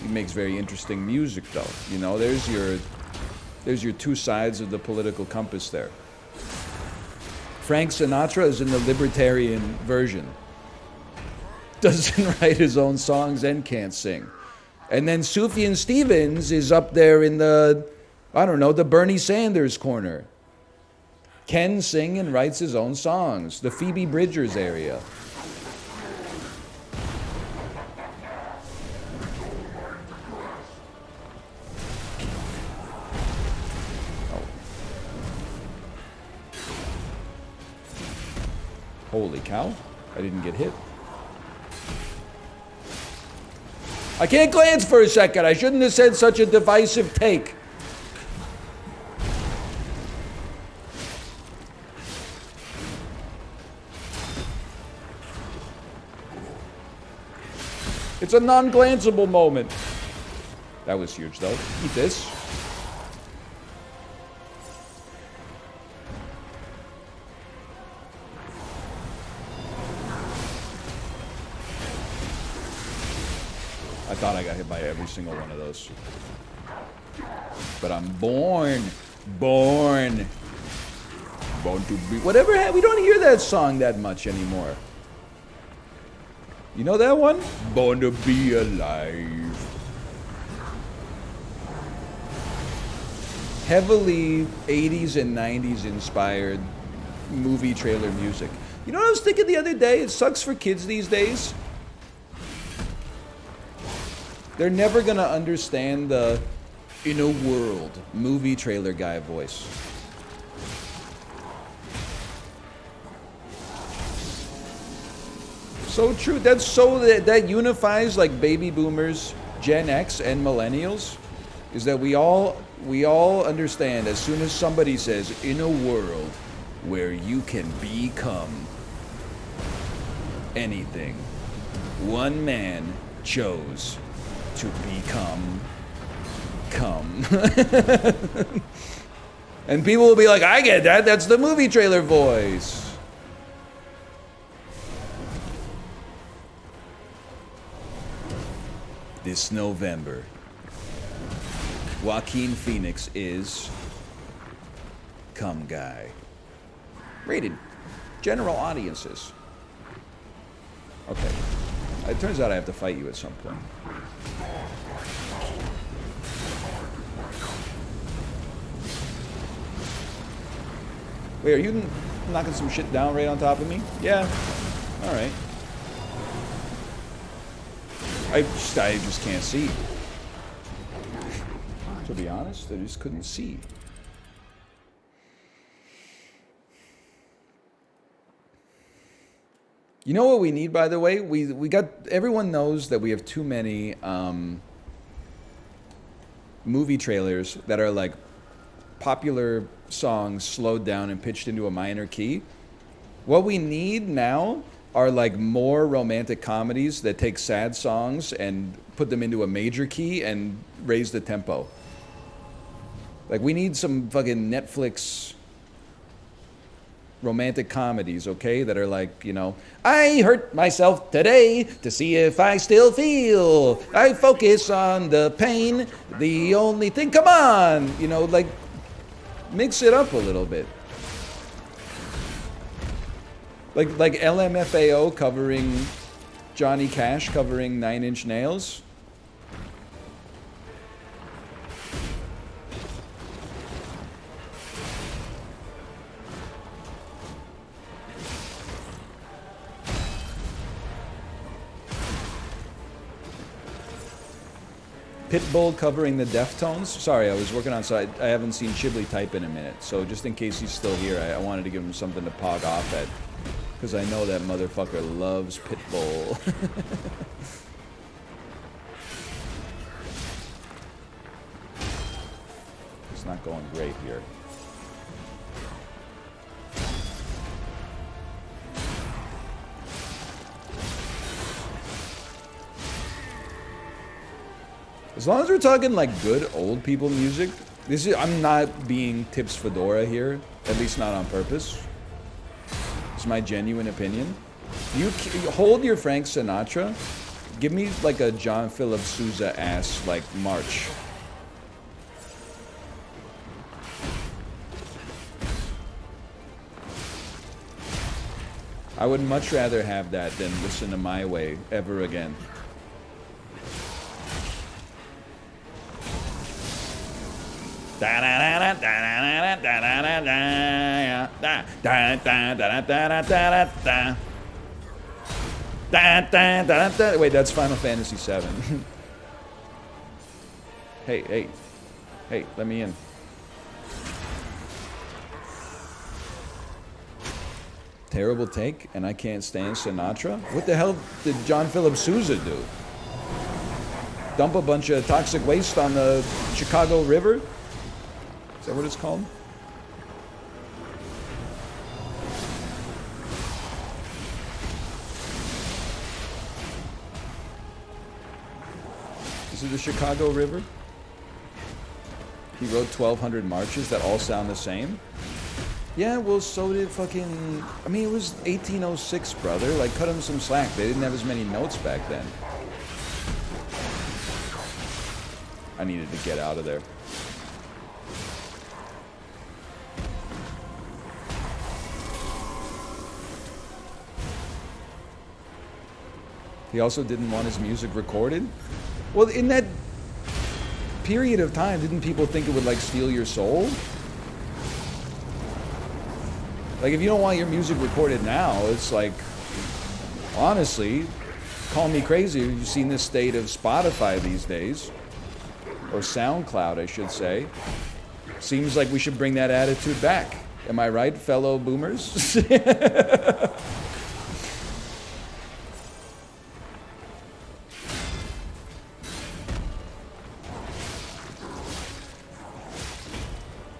He makes very interesting music though. You know, there's your two sides of the political compass there. Frank Sinatra is in the libertarian version. Doesn't write his own songs and can't sing. And then Sufjan Stevens is up there in the, I don't know, the Bernie Sanders corner. Can sing and writes his own songs. The Phoebe Bridgers area. Holy cow, I didn't get hit. I can't glance for a second. I shouldn't have said such a divisive take. It's a non-glanceable moment. That was huge though. Eat this. I thought I got hit by every single one of those. But I'm born to be, whatever, we don't hear that song that much anymore. You know that one? Born to be alive. Heavily 80s and 90s inspired movie trailer music. You know what I was thinking the other day? It sucks for kids these days. They're never gonna understand the "in a world" movie trailer guy voice. So true. That's so that unifies like baby boomers, Gen X, and millennials. Is that we all understand as soon as somebody says "in a world where you can become anything," one man chose to become come. And people will be like, I get that, that's the movie trailer voice. This November, Joaquin Phoenix is Come Guy. Rated general audiences. Okay. It turns out I have to fight you at some point. Wait, are you knocking some shit down right on top of me? Yeah. All right. I just can't see. To be honest, I just couldn't see. You know what we need, by the way? We got, everyone knows that we have too many movie trailers that are like popular songs slowed down and pitched into a minor key. What we need now are like more romantic comedies that take sad songs and put them into a major key and raise the tempo. Like we need some fucking Netflix romantic comedies, okay, that are like, you know, I hurt myself today to see if I still feel. I focus on the pain, the only thing, come on, you know, like mix it up a little bit. Like LMFAO covering Johnny Cash covering 9 Inch Nails. Pitbull covering the Deftones. Sorry, I was working on, so I haven't seen Chibli type in a minute. So just in case he's still here, I wanted to give him something to pog off at. Because I know that motherfucker loves Pitbull. It's not going great here. As long as we're talking like good old people music, this is, I'm not being Tips Fedora here, at least not on purpose. It's my genuine opinion. You hold your Frank Sinatra, give me like a John Philip Sousa ass like march. I would much rather have that than listen to My Way ever again. Wait, that's Final Fantasy VII. Hey, let me in. Terrible take, and I can't stand Sinatra? What the hell did John Philip Sousa do? Dump a bunch of toxic waste on the Chicago River? Is that what it's called? Is it the Chicago River? He wrote 1,200 marches that all sound the same? Yeah, well, so did fucking... I mean, it was 1806, brother. Like, cut him some slack. They didn't have as many notes back then. I needed to get out of there. He also didn't want his music recorded? Well, in that period of time, didn't people think it would, like, steal your soul? Like, if you don't want your music recorded now, it's like, honestly, call me crazy. You've seen the state of Spotify these days. Or SoundCloud, I should say. Seems like we should bring that attitude back. Am I right, fellow boomers?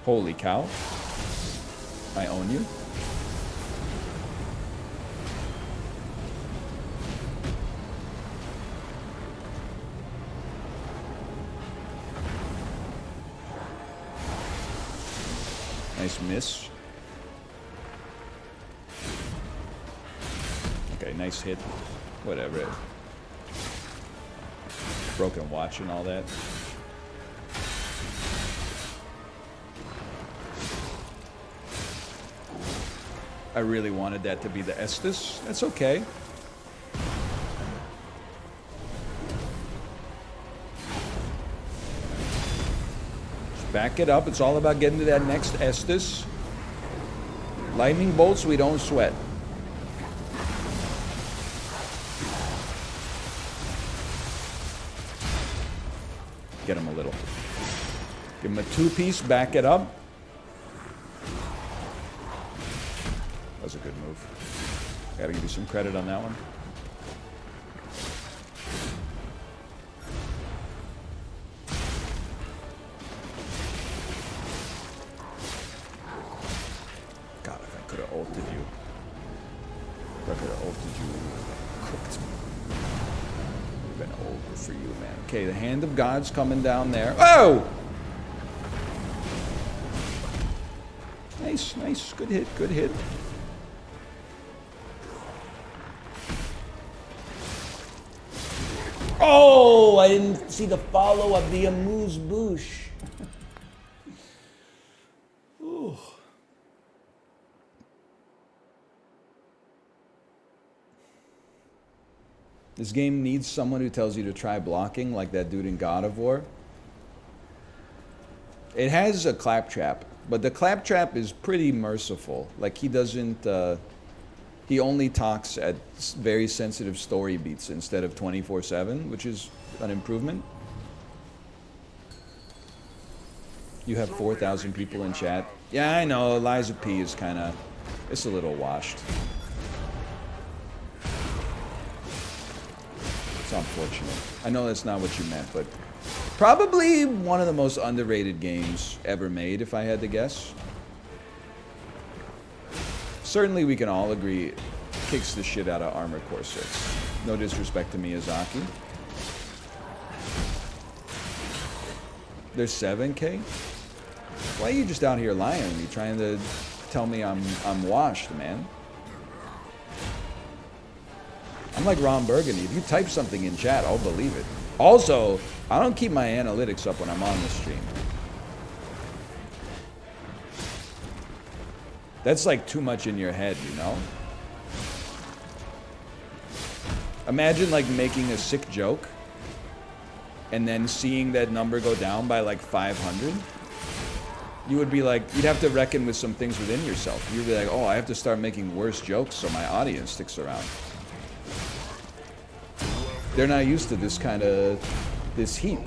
Holy cow. I own you. Nice miss. Okay, nice hit. Whatever. Broken watch and all that. I really wanted that to be the Estes. That's okay. Just back it up. It's all about getting to that next Estes. Lightning bolts, we don't sweat. Get him a little. Give him a two-piece, back it up. That was a good move. Gotta give you some credit on that one. God, if I could have ulted you. If I could have ulted you, cooked me. Would have been over for you, man. Okay, the hand of God's coming down there. Oh! Nice, nice. Good hit, good hit. Oh, I didn't see the follow of the amuse bouche. Ooh. This game needs someone who tells you to try blocking like that dude in God of War. It has a claptrap, but the claptrap is pretty merciful. Like he doesn't... he only talks at very sensitive story beats instead of 24/7, which is an improvement. You have 4,000 people in chat. Yeah, I know. Liza P is kind of... It's a little washed. It's unfortunate. I know that's not what you meant, but... Probably one of the most underrated games ever made, if I had to guess. Certainly we can all agree it kicks the shit out of Armored Core 6. No disrespect to Miyazaki. There's 7K? Why are you just out here lying to me, trying to tell me I'm washed, man? I'm like Ron Burgundy. If you type something in chat, I'll believe it. Also, I don't keep my analytics up when I'm on the stream. That's like too much in your head, you know? Imagine like making a sick joke and then seeing that number go down by like 500. You would be like, you'd have to reckon with some things within yourself. You'd be like, oh, I have to start making worse jokes so my audience sticks around. They're not used to this kind of, this heat.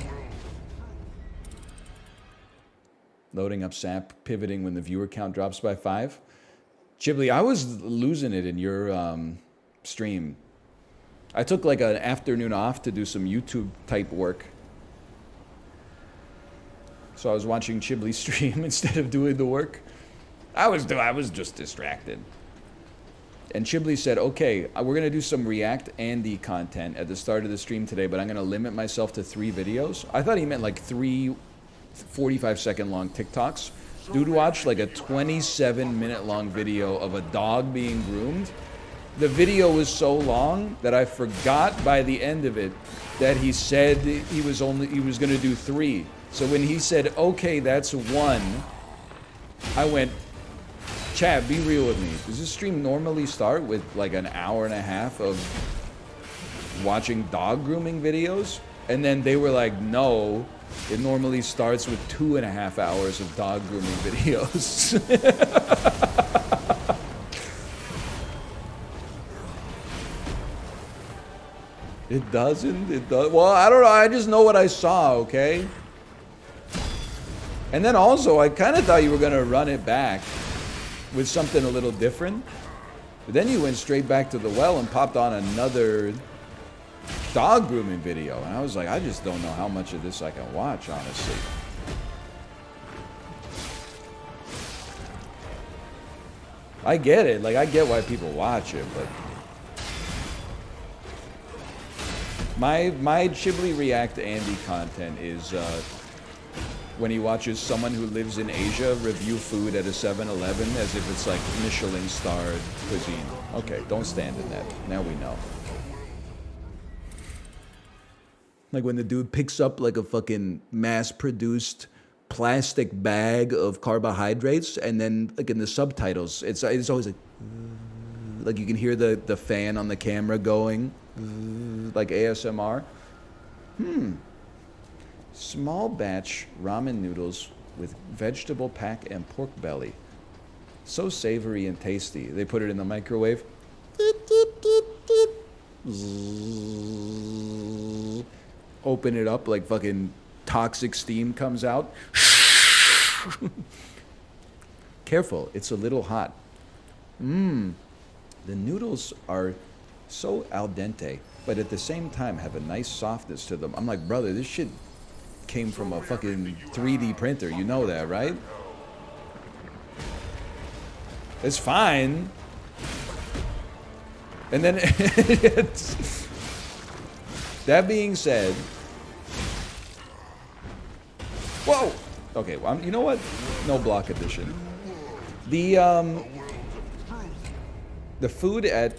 Loading up SAP, pivoting when the viewer count drops by 5. Chibli, I was losing it in your stream. I took like an afternoon off to do some YouTube type work. So I was watching Chibli stream instead of doing the work. I was just distracted. And Chibli said, okay, we're going to do some React Andy content at the start of the stream today, but I'm going to limit myself to 3 videos. I thought he meant like 3 45-second long TikToks. Dude watched like a 27-minute long video of a dog being groomed. The video was so long that I forgot by the end of it that he said he was going to do 3. So when he said, okay, that's 1, I went, Chad, be real with me. Does this stream normally start with like an hour and a half of watching dog grooming videos? And then they were like, no, it normally starts with 2.5 hours of dog grooming videos. It doesn't? It does? Well, I don't know. I just know what I saw, okay? And then also, I kind of thought you were going to run it back with something a little different. But then you went straight back to the well and popped on another dog grooming video. And I was like, I just don't know how much of this I can watch, honestly. I get it. Like, I get why people watch it, but... My Chibli React Andy content is when he watches someone who lives in Asia review food at a 7-Eleven as if it's like Michelin-starred cuisine. Okay, don't stand in that. Now we know. Like when the dude picks up like a fucking mass-produced plastic bag of carbohydrates, and then like in the subtitles, it's always like you can hear the fan on the camera going, like ASMR. Small batch ramen noodles with vegetable pack and pork belly. So savory and tasty. They put it in the microwave. Open it up, like fucking toxic steam comes out. Careful, it's a little hot. The noodles are so al dente, but at the same time have a nice softness to them. I'm like, brother, this shit came from a fucking 3D printer. You know that, right? It's fine. And then, that being said, whoa! Okay, well, you know what? No block edition. The food at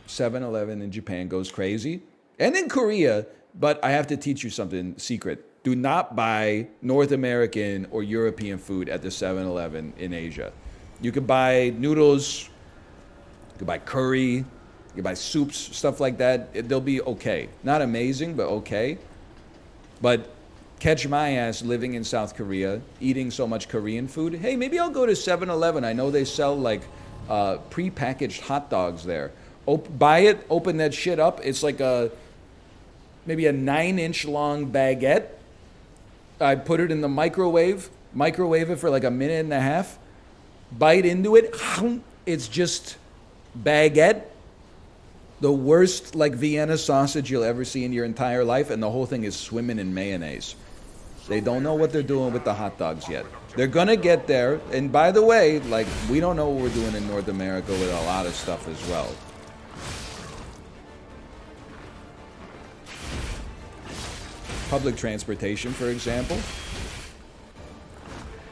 7-Eleven in Japan goes crazy. And in Korea, but I have to teach you something secret. Do not buy North American or European food at the 7-Eleven in Asia. You could buy noodles, you could buy curry, you could buy soups, stuff like that. They'll be okay. Not amazing, but okay. But catch my ass living in South Korea, eating so much Korean food. Hey, maybe I'll go to 7-Eleven. I know they sell like pre-packaged hot dogs there. Buy it, open that shit up. It's like maybe a 9-inch long baguette. I put it in the microwave, microwave it for like a minute and a half, bite into it, it's just baguette, the worst like Vienna sausage you'll ever see in your entire life, and the whole thing is swimming in mayonnaise. They don't know what they're doing with the hot dogs yet. They're gonna get there, and by the way, like, we don't know what we're doing in North America with a lot of stuff as well. Public transportation, for example.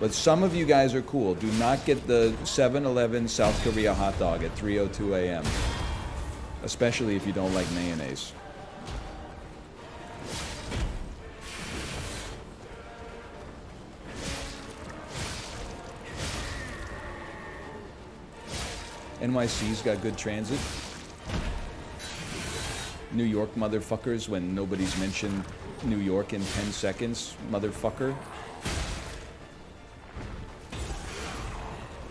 But some of you guys are cool. Do not get the 7-Eleven South Korea hot dog at 3:02 a.m. Especially if you don't like mayonnaise. NYC's got good transit. New York motherfuckers when nobody's mentioned New York in 10 seconds, motherfucker.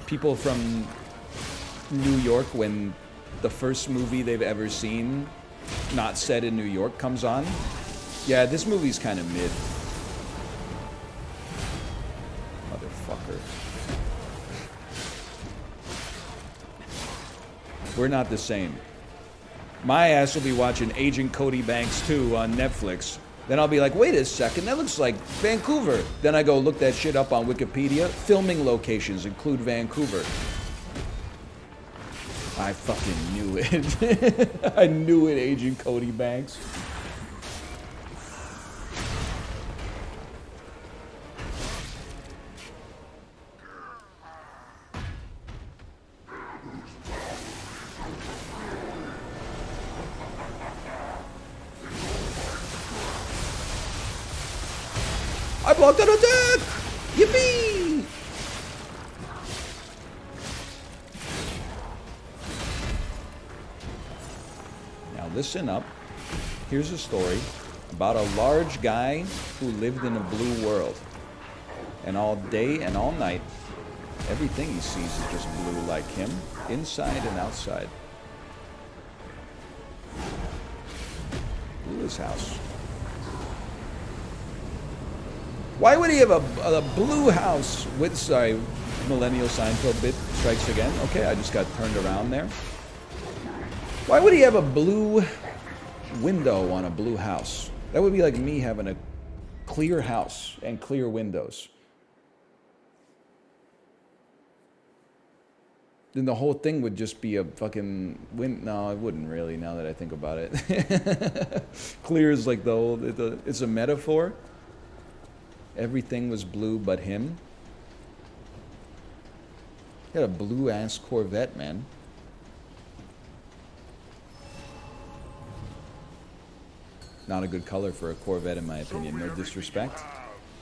People from New York when the first movie they've ever seen not set in New York comes on. Yeah, this movie's kind of mid. Motherfucker. We're not the same. My ass will be watching Agent Cody Banks 2 on Netflix. Then I'll be like, wait a second, that looks like Vancouver. Then I go look that shit up on Wikipedia. Filming locations include Vancouver. I fucking knew it. I knew it, Agent Cody Banks. I blocked an attack! Yippee! Now listen up. Here's a story about a large guy who lived in a blue world. And all day and all night, everything he sees is just blue like him, inside and outside. Blew his house. Why would he have a blue house with, sorry, Millennial Seinfeld bit strikes again. Okay, I just got turned around there. Why would he have a blue window on a blue house? That would be like me having a clear house and clear windows. Then the whole thing would just be a fucking no, it wouldn't really, now that I think about it. Clear is like the old, it's a metaphor. Everything was blue but him. He had a blue-ass Corvette, man. Not a good color for a Corvette, in my opinion. No disrespect.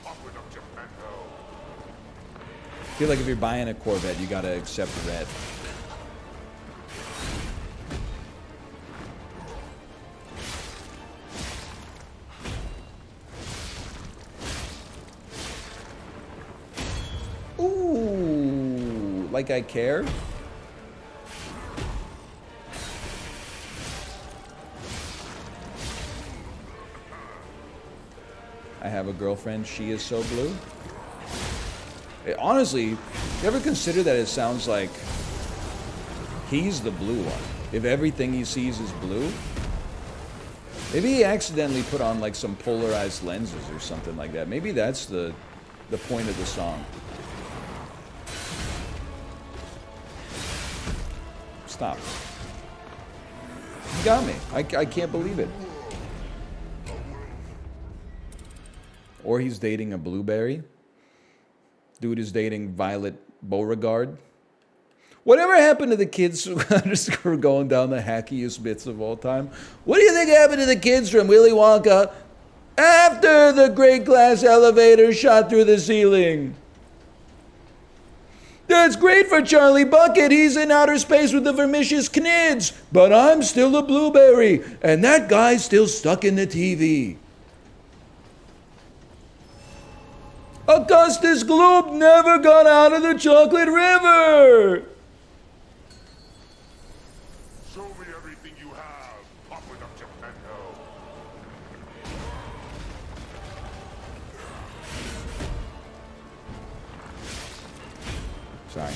I feel like if you're buying a Corvette, you gotta accept red. Ooh, like I care. I have a girlfriend, she is so blue. Honestly, you ever consider that it sounds like he's the blue one? If everything he sees is blue? Maybe he accidentally put on like some polarized lenses or something like that. Maybe that's the point of the song. Stop. You got me. I can't believe it. Or he's dating a blueberry. Dude is dating Violet Beauregard. Whatever happened to the kids who just were going down the hackiest bits of all time? What do you think happened to the kids from Willy Wonka after the great glass elevator shot through the ceiling? That's great for Charlie Bucket. He's in outer space with the vermicious knids. But I'm still a blueberry, and that guy's still stuck in the TV. Augustus Gloop never got out of the chocolate river. Show me everything you have, Papa Dr. Pento. Sorry.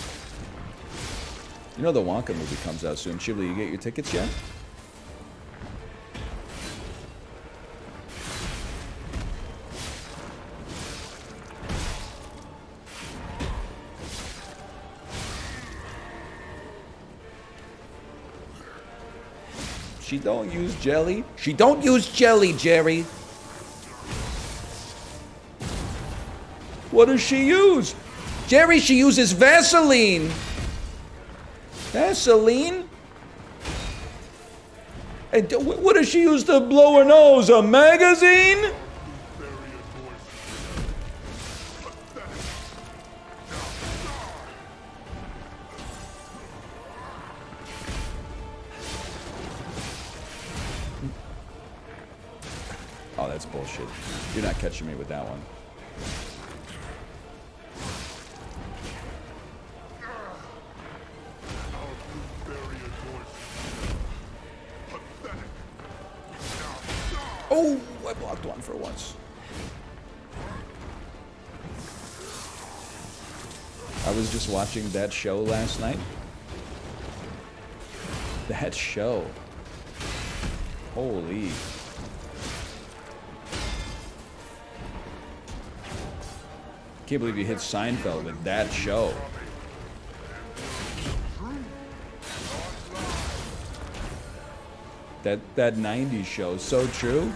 You know the Wonka movie comes out soon. Chibli, you get your tickets yet? She don't use jelly. She don't use jelly, Jerry. What does she use? Jerry, she uses Vaseline. Vaseline? And what does she use to blow her nose? A magazine? Oh, that's bullshit. You're not catching me with that one. Oh, I blocked one for once. I was just watching that show last night. That show. Holy. Can't believe you hit Seinfeld with that show. That 90s show is so true.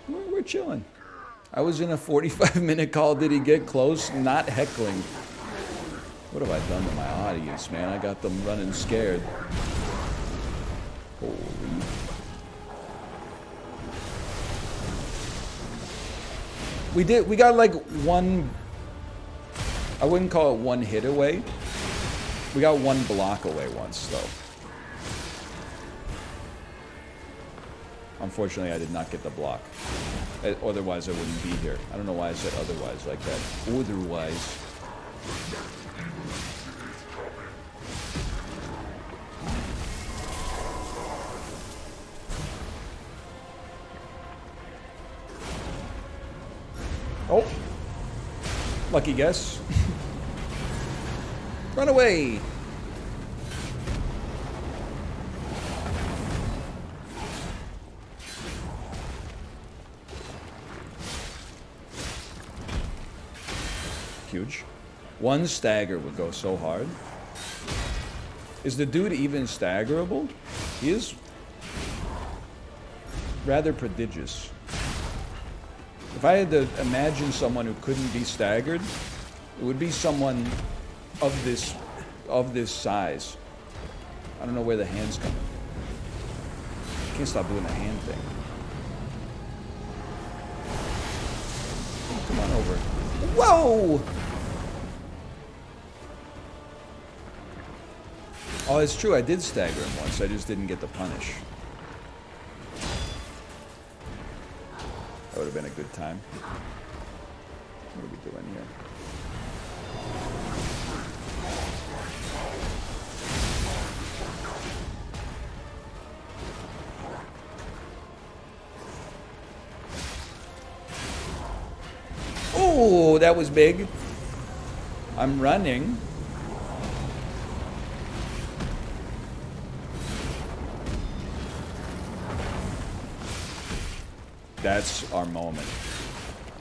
We're chilling. I was in a 45-minute call. Did he get close? Not heckling. What have I done to my audience, man? I got them running scared. Holy. We got like one, I wouldn't call it one hit away. We got one block away once, though. Unfortunately, I did not get the block. Otherwise, I wouldn't be here. I don't know why I said otherwise like that. Otherwise. Oh. Lucky guess. Run away. Huge. One stagger would go so hard. Is the dude even staggerable? He is rather prodigious. If I had to imagine someone who couldn't be staggered, it would be someone of this size. I don't know where the hand's coming. Can't stop doing the hand thing. Come on over. Whoa! Oh, it's true. I did stagger him once. I just didn't get the punish. That would have been a good time. What are we doing here? Oh, that was big. I'm running. That's our moment.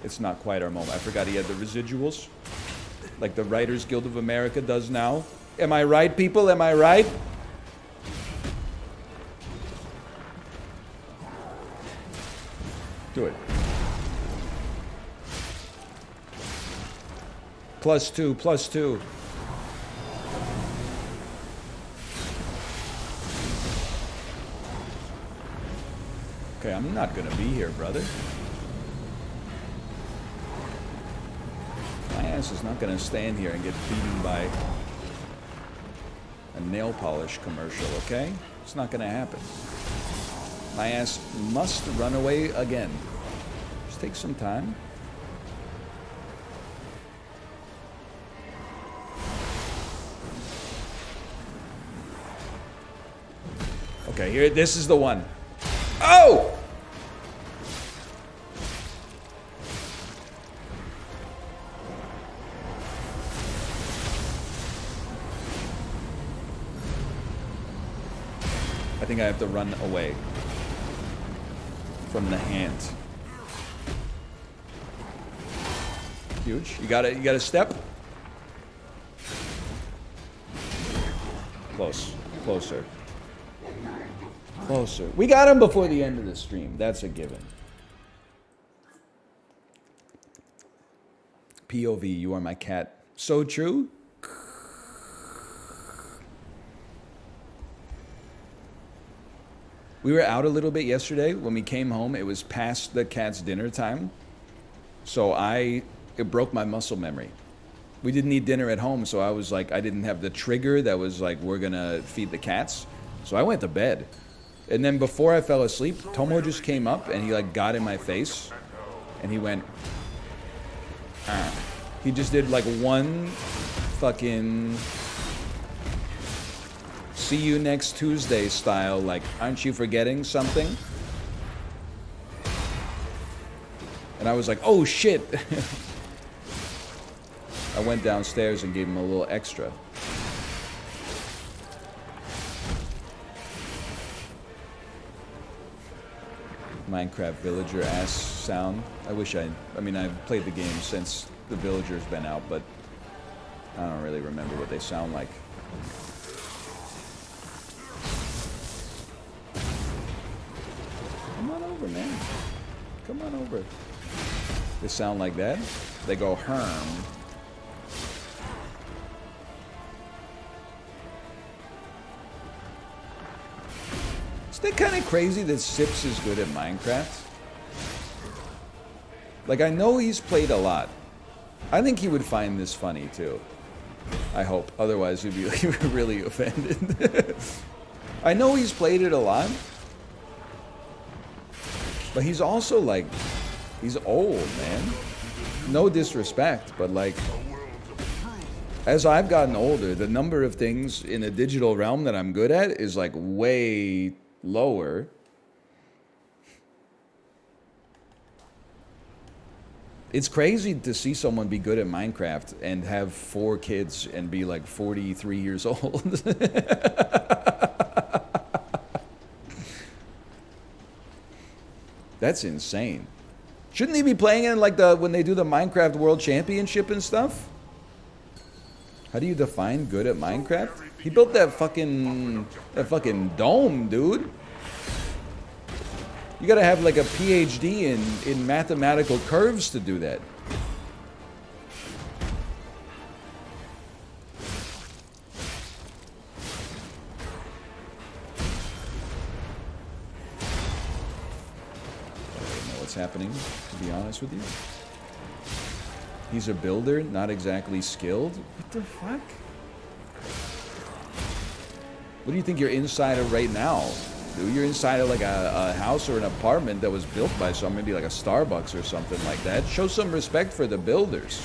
It's not quite our moment. I forgot he had the residuals, like the Writers Guild of America does now. Am I right, people? Am I right? Do it. +2, +2. Okay, I'm not gonna be here, brother. My ass is not gonna stand here and get beaten by a nail polish commercial, okay? It's not gonna happen. My ass must run away again. Just take some time. Okay, here, this is the one. Oh! I think I have to run away from the hand. Huge. You got a step? Close. Closer. Closer. We got him before the end of the stream. That's a given. POV, you are my cat. So true. We were out a little bit yesterday. When we came home, it was past the cat's dinner time. So it broke my muscle memory. We didn't eat dinner at home, so I was like, I didn't have the trigger that was like, we're gonna feed the cats. So I went to bed. And then before I fell asleep, Tomo just came up and he like got in my face and he went, ah. He just did like one fucking see you next Tuesday style, like, aren't you forgetting something? And I was like, oh shit. I went downstairs and gave him a little extra. Minecraft villager ass sound. I wish I mean, I've played the game since the villager's been out, but I don't really remember what they sound like. Come on over, man. Come on over. They sound like that. They go herm. Isn't it kind of crazy that Sips is good at Minecraft? Like, I know he's played a lot. I think he would find this funny, too. I hope. Otherwise, he'd be like, really offended. I know he's played it a lot. But he's also, like, he's old, man. No disrespect, but, like, as I've gotten older, the number of things in the digital realm that I'm good at is, like, way lower. It's crazy to see someone be good at Minecraft and have 4 kids and be like 43 years old. That's insane. Shouldn't he be playing in like when they do the Minecraft World Championship and stuff? How do you define good at Minecraft? He built that fucking dome, dude. You gotta have like a PhD in mathematical curves to do that. I don't know what's happening, to be honest with you. He's a builder, not exactly skilled. What the fuck? What do you think you're inside of right now? Dude, you're inside of like a house or an apartment that was built by someone, maybe like a Starbucks or something like that. Show some respect for the builders.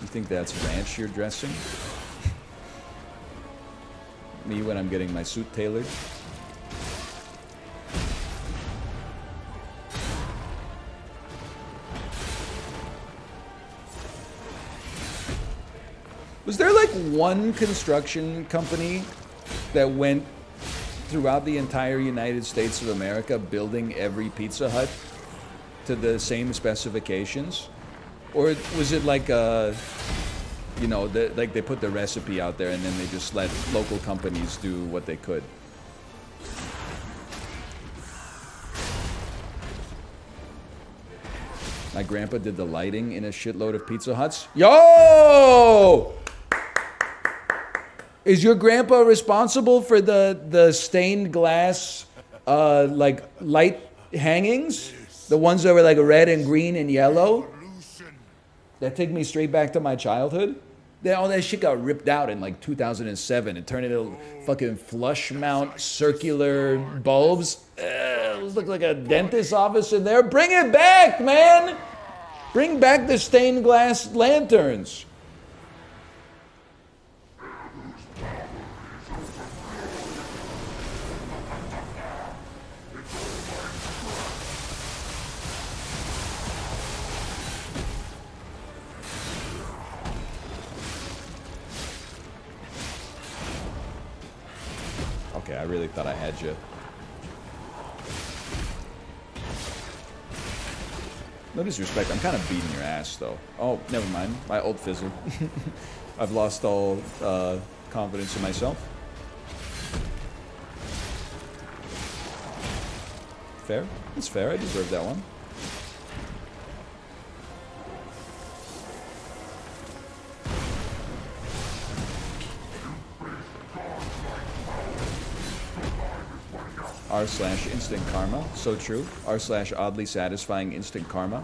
You think that's ranch you're dressing? Me when I'm getting my suit tailored? Was there like one construction company that went throughout the entire United States of America building every Pizza Hut to the same specifications? Or was it like you know, like they put the recipe out there and then they just let local companies do what they could? My grandpa did the lighting in a shitload of Pizza Huts. Yo! Is your grandpa responsible for the stained glass, like, light hangings? The ones that were, like, red and green and yellow? That take me straight back to my childhood? All that shit got ripped out in, like, 2007 and turned into fucking flush mount circular bulbs. It looked like a dentist's office in there. Bring it back, man! Bring back the stained glass lanterns. Okay, I really thought I had you. No disrespect, I'm kind of beating your ass, though. Oh, never mind. My ult fizzled. I've lost all confidence in myself. Fair. It's fair. I deserve that one. R/instant karma. So true. R/oddly satisfying instant karma.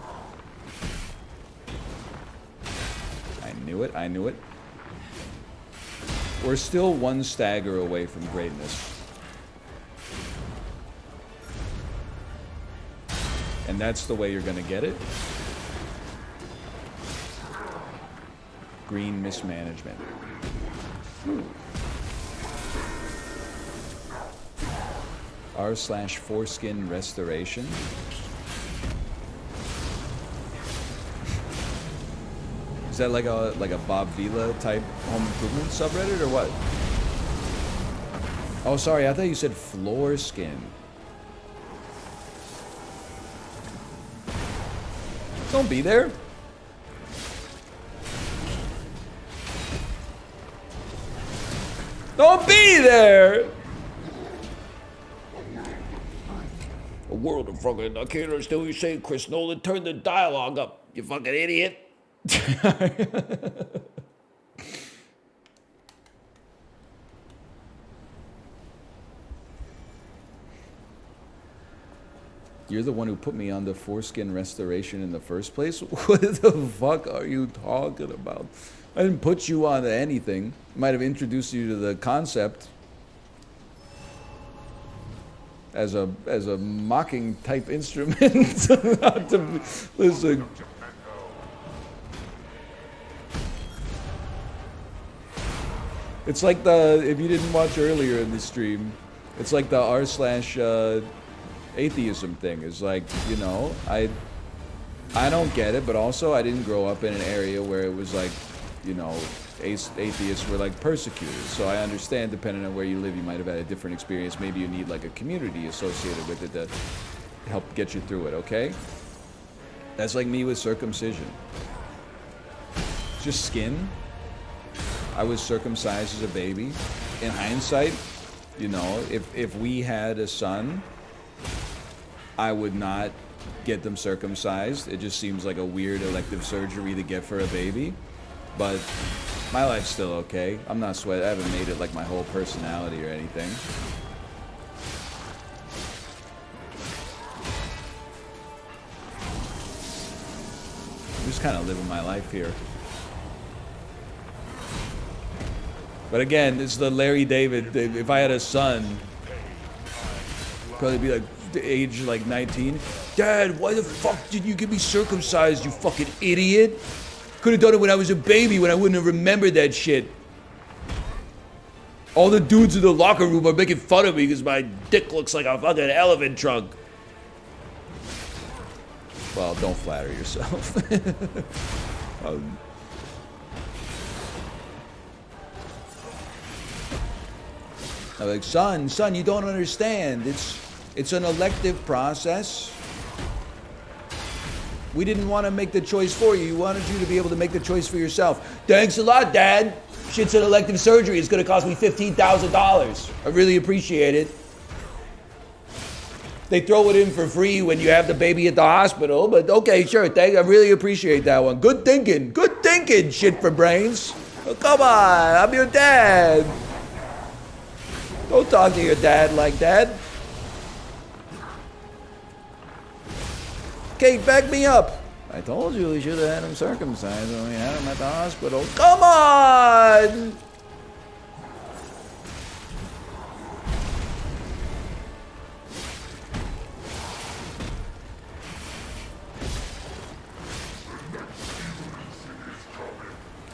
I knew it. I knew it. We're still one stagger away from greatness. And that's the way you're gonna get it. Green mismanagement. R/foreskin restoration. Is that like a Bob Vila type home improvement subreddit or what? Oh, sorry, I thought you said floor skin. Don't be there. Don't be there. A world of fucking, I can't understand what you're saying, Chris Nolan. Turn the dialogue up, you fucking idiot. You're the one who put me on the foreskin restoration in the first place? What the fuck are you talking about? I didn't put you on anything. Might have introduced you to the concept as a mocking type instrument. Not to, listen. It's like the, if you didn't watch earlier in the stream, it's like the r/atheism thing. It's like, you know, I don't get it, but also I didn't grow up in an area where it was like, you know, atheists were like persecuted. So I understand, depending on where you live, you might have had a different experience. Maybe you need like a community associated with it to help get you through it, okay? That's like me with circumcision. It's just skin. I was circumcised as a baby. In hindsight, you know, if we had a son, I would not get them circumcised. It just seems like a weird elective surgery to get for a baby. But my life's still okay. I'm not sweating. I haven't made it like my whole personality or anything. I'm just kind of living my life here. But again, it's the Larry David. If I had a son, probably be like age like 19. Dad, why the fuck did you get me circumcised, you fucking idiot? Could have done it when I was a baby, when I wouldn't have remembered that shit. All the dudes in the locker room are making fun of me because my dick looks like a fucking elephant trunk. Well, don't flatter yourself. I'm like, son, you don't understand. It's an elective process. We didn't want to make the choice for you. We wanted you to be able to make the choice for yourself. Thanks a lot, Dad. Shit's an elective surgery. It's going to cost me $15,000. I really appreciate it. They throw it in for free when you have the baby at the hospital, but okay, sure, thanks. I really appreciate that one. Good thinking, shit for brains. Oh, come on, I'm your dad. Don't talk to your dad like that. Kate, back me up. I told you we should have had him circumcised when we had him at the hospital. Come on!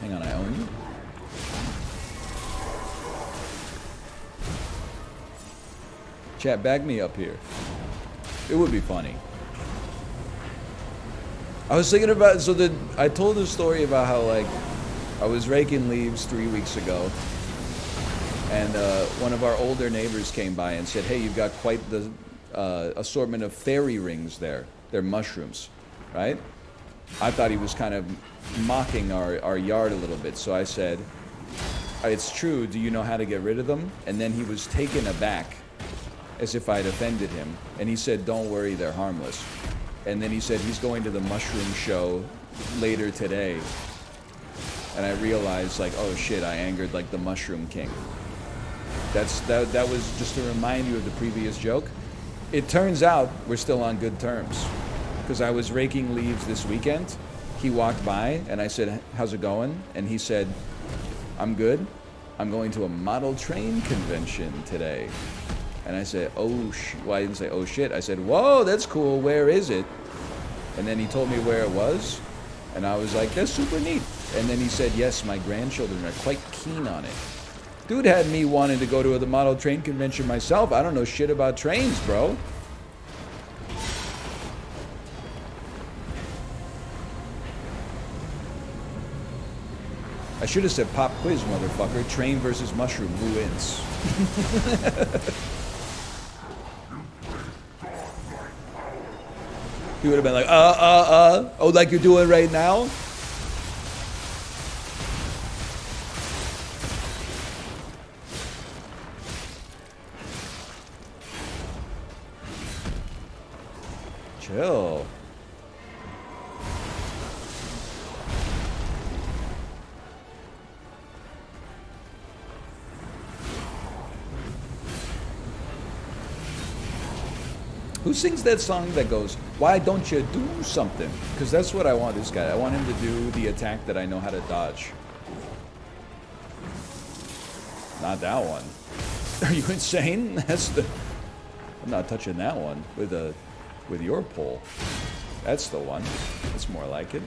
Hang on, I own you. Chat, back me up here. It would be funny. I was thinking about, I told a story about how, like, I was raking leaves 3 weeks ago, And one of our older neighbors came by and said, hey, you've got quite the assortment of fairy rings there. They're mushrooms, right? I thought he was kind of mocking our yard a little bit. So I said, it's true, do you know how to get rid of them? And then he was taken aback, as if I'd offended him. And he said, don't worry, they're harmless. And then he said he's going to the mushroom show later today. And I realized, like, oh shit, I angered like the Mushroom King. That was just to remind you of the previous joke. It turns out we're still on good terms. Because I was raking leaves this weekend. He walked by and I said, how's it going? And he said, I'm good. I'm going to a model train convention today. And I said, oh shit. Well, I didn't say, oh shit. I said, whoa, that's cool. Where is it? And then he told me where it was. And I was like, that's super neat. And then he said, yes, my grandchildren are quite keen on it. Dude had me wanting to go to the model train convention myself. I don't know shit about trains, bro. I should have said pop quiz, motherfucker. Train versus mushroom. Who wins? He would have been like, oh, like you're doing right now? Chill. Who sings that song that goes, why don't you do something? Because that's what I want this guy. I want him to do the attack that I know how to dodge. Not that one. Are you insane? That's the... I'm not touching that one with your pole. That's the one. That's more like it.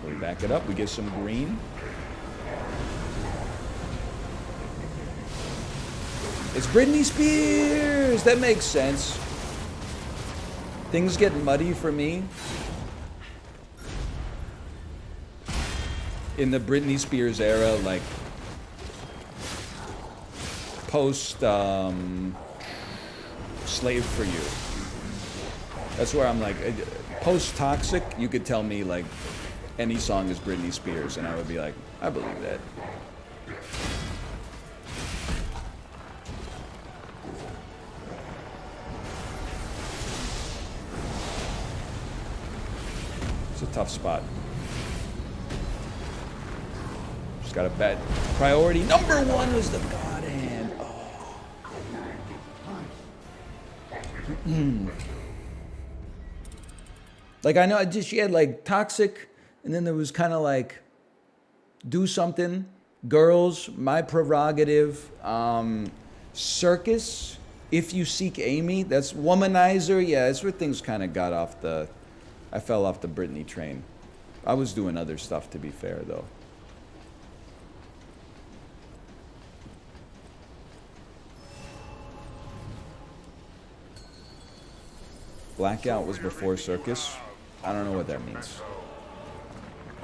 We back it up. We get some green. It's Britney Spears. That makes sense. Things get muddy for me in the Britney Spears era, like post Slave for You. That's where I'm like, post Toxic, you could tell me like any song is Britney Spears, and I would be like, I believe that. It's a tough spot. Just got a bet. Priority number one was the God Hand. Oh. Like, I know she had like Toxic, and then there was kind of like Do Something, Girls, My Prerogative, Circus, If You Seek Amy. That's Womanizer. Yeah, that's where things kind of got off the... I fell off the Britney train. I was doing other stuff, to be fair, though. Blackout was before Circus. I don't know what that means.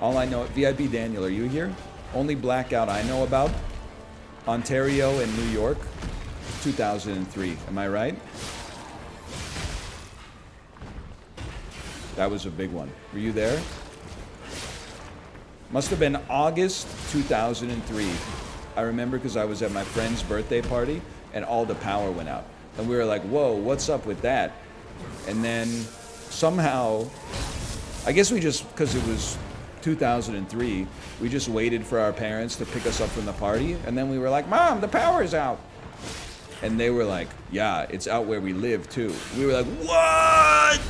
All I know, VIP Daniel, are you here? Only Blackout I know about, Ontario and New York, 2003. Am I right? That was a big one. Were you there? Must have been August 2003. I remember because I was at my friend's birthday party and all the power went out. And we were like, whoa, what's up with that? And then somehow, I guess we just, because it was 2003, we just waited for our parents to pick us up from the party. And then we were like, Mom, the power is out. And they were like, yeah, it's out where we live too. We were like, what?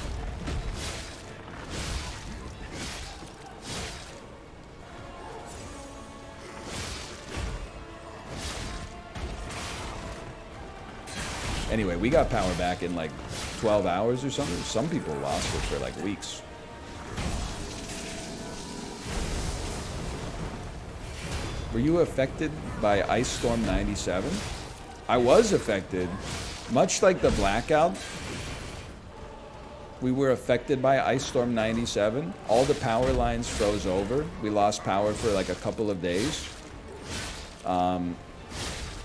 Anyway, we got power back in like 12 hours or something. Some people lost it for like weeks. Were you affected by Ice Storm 97? I was affected Much like the blackout, we were affected by Ice Storm 97. All the power lines froze over. We lost power for like a couple of days.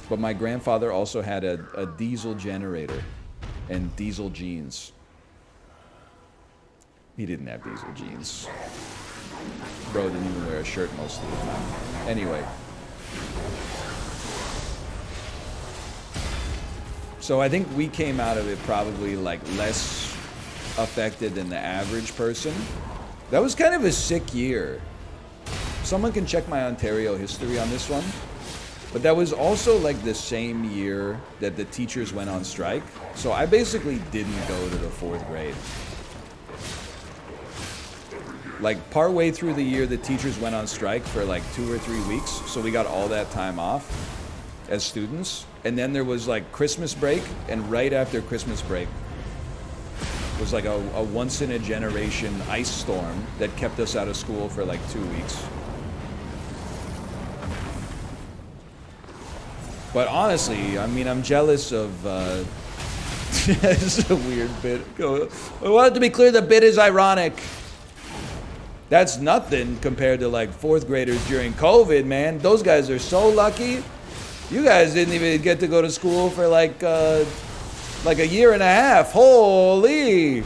But my grandfather also had a diesel generator and diesel jeans. He didn't have diesel jeans. Bro didn't even wear a shirt most of the time. Anyway. So I think we came out of it probably like less affected than the average person. That was kind of a sick year. Someone can check my Ontario history on this one. But that was also like the same year that the teachers went on strike. So I basically didn't go to the 4th grade. Like partway through the year, the teachers went on strike for like 2 or 3 weeks. So we got all that time off as students. And then there was like Christmas break. And right after Christmas break was like a once in a generation ice storm that kept us out of school for like 2 weeks. But honestly, I mean, I'm jealous of, this is a weird bit. I want it to be clear, the bit is ironic. That's nothing compared to like 4th graders during COVID, man. Those guys are so lucky. You guys didn't even get to go to school for like a year and a half. Holy.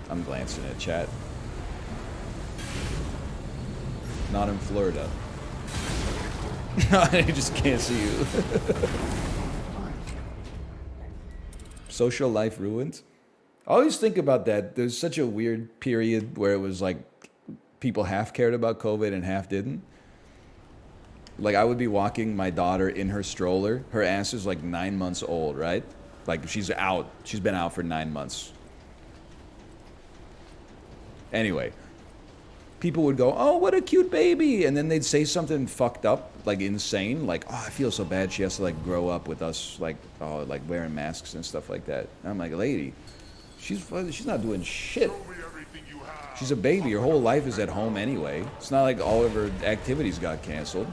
I'm glancing at chat. Not in Florida. I just can't see you. Social life ruined. I always think about that. There's such a weird period where it was like people half cared about COVID and half didn't. Like I would be walking my daughter in her stroller. Her ass is like 9 months old, right? Like she's out. She's been out for 9 months. Anyway. People would go, oh, what a cute baby. And then they'd say something fucked up, like insane. Like, oh, I feel so bad. She has to like grow up with us, like, oh, like wearing masks and stuff like that. And I'm like, lady, she's not doing shit. She's a baby. Her whole life is at home anyway. It's not like all of her activities got canceled.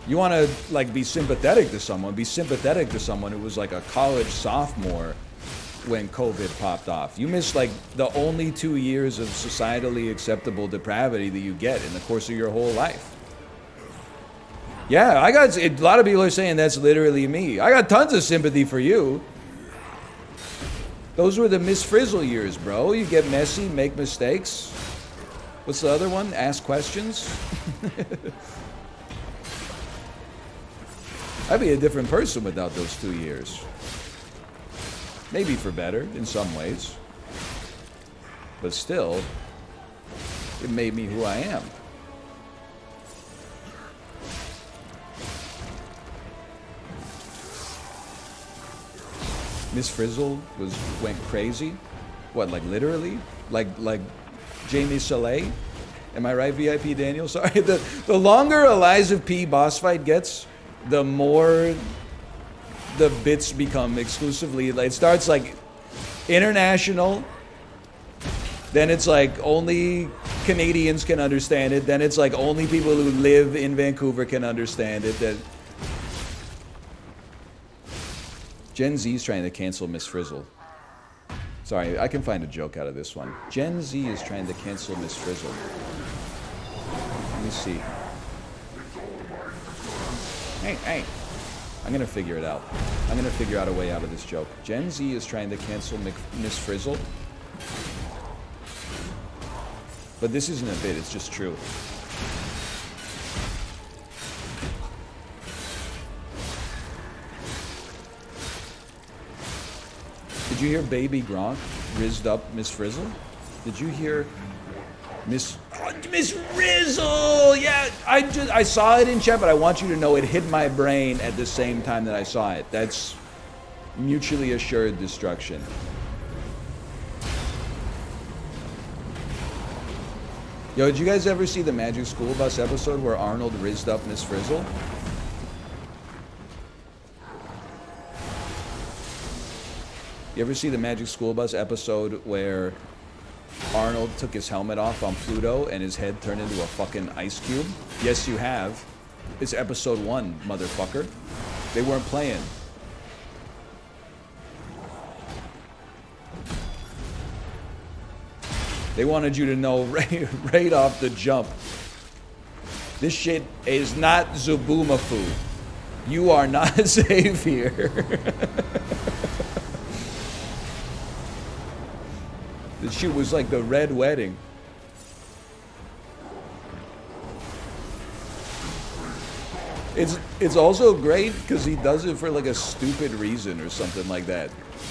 You want to like be sympathetic to someone. Be sympathetic to someone who was like a college sophomore when COVID popped off. You missed like the only 2 years of societally acceptable depravity that you get in the course of your whole life. Yeah, I got a lot of people are saying that's literally me. I got tons of sympathy for you. Those were the Miss Frizzle years, bro. You get messy, make mistakes. What's the other one? Ask questions. I'd be a different person without those 2 years. Maybe for better in some ways. But still, it made me who I am. Miss Frizzle went crazy. What, like literally? Like Jamie Soleil? Am I right, VIP Daniel? Sorry. The longer Eliza P boss fight gets, the more the bits become exclusively, it starts like international, then it's like only Canadians can understand it, then it's like only people who live in Vancouver can understand it. That Gen Z is trying to cancel Miss Frizzle. Sorry, I can find a joke out of this one. Gen Z is trying to cancel Miss Frizzle. Let me see. Hey. I'm gonna figure it out. I'm gonna figure out a way out of this joke. Gen Z is trying to cancel Miss Frizzle. But this isn't a bit, it's just true. Did you hear Baby Gronk rizzed up Miss Frizzle? Did you hear Miss Frizzle? Yeah, I saw it in chat, but I want you to know it hit my brain at the same time that I saw it. That's mutually assured destruction. Yo, did you guys ever see the Magic School Bus episode where Arnold rizzed up Miss Frizzle? You ever see the Magic School Bus episode where Arnold took his helmet off on Pluto and his head turned into a fucking ice cube? Yes, you have. It's episode 1, motherfucker. They weren't playing. They wanted you to know right off the jump. This shit is not Zubumafu. You are not safe here. This shit was like the Red Wedding. It's also great because he does it for like a stupid reason or something like that.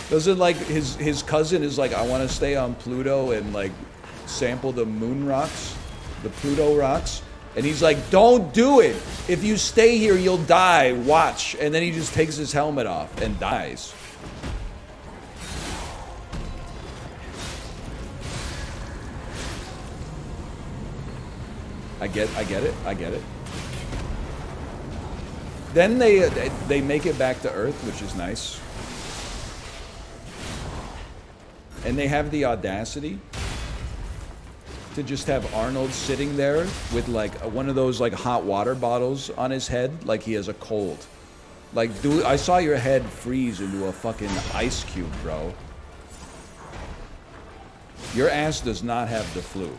Doesn't like his cousin is like, I want to stay on Pluto and like sample the moon rocks, the Pluto rocks, and he's like, don't do it. If you stay here, you'll die. Watch. And then he just takes his helmet off and dies. I get it. Then they make it back to Earth, which is nice. And they have the audacity to just have Arnold sitting there with like one of those like hot water bottles on his head like he has a cold. Like, dude, I saw your head freeze into a fucking ice cube, bro. Your ass does not have the flu.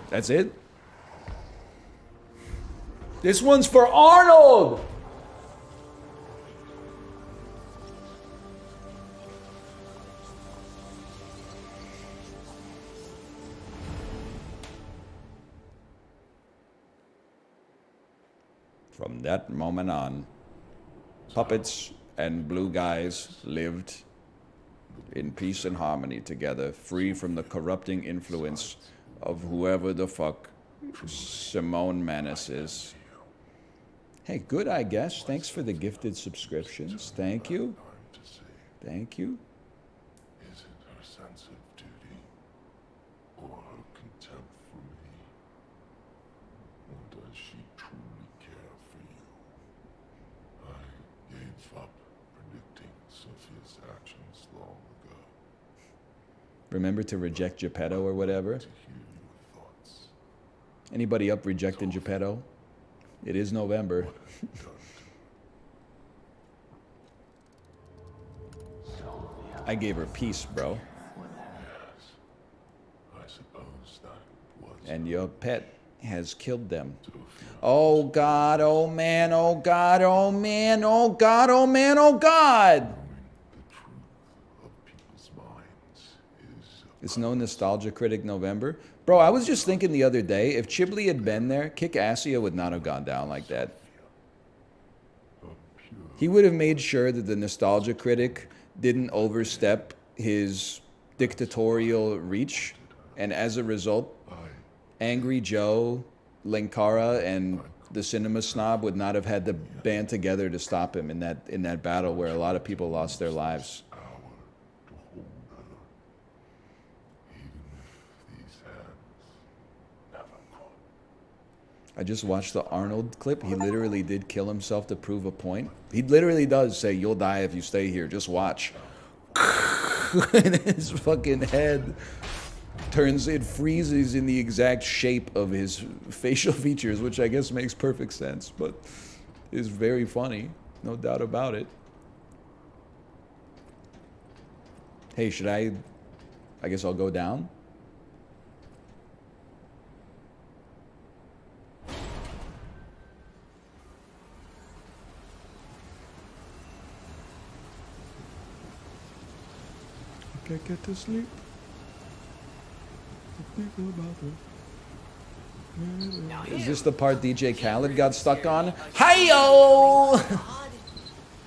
That's it? This one's for Arnold! From that moment on, puppets and blue guys lived in peace and harmony together, free from the corrupting influence of whoever the fuck Simone Manus is. Hey, good, I guess. Thanks for the gifted subscriptions. Thank you. Thank you. Is it her sense of duty or her contempt for me? Or does she truly care for you? I gave up predicting Sophia's actions long ago. Remember to reject Geppetto or whatever. Anybody up rejecting Geppetto? It is November. I gave her peace, bro. I suppose that was. And your pet has killed them. Oh God, oh man, oh God, oh man, oh God, oh man, oh God! The truth of people's minds is. It's no Nostalgia Critic November. Bro, I was just thinking the other day, if Chibley had been there, Kick Assia would not have gone down like that. He would have made sure that the Nostalgia Critic didn't overstep his dictatorial reach, and as a result, Angry Joe, Linkara, and the Cinema Snob would not have had to band together to stop him in that battle where a lot of people lost their lives. I just watched the Arnold clip. He literally did kill himself to prove a point. He literally does say, you'll die if you stay here. Just watch. And his fucking head it freezes in the exact shape of his facial features, which I guess makes perfect sense, but is very funny. No doubt about it. Hey, should I guess I'll go down? Can't get to sleep. Is this the part DJ Khaled got stuck on? Hi-yo!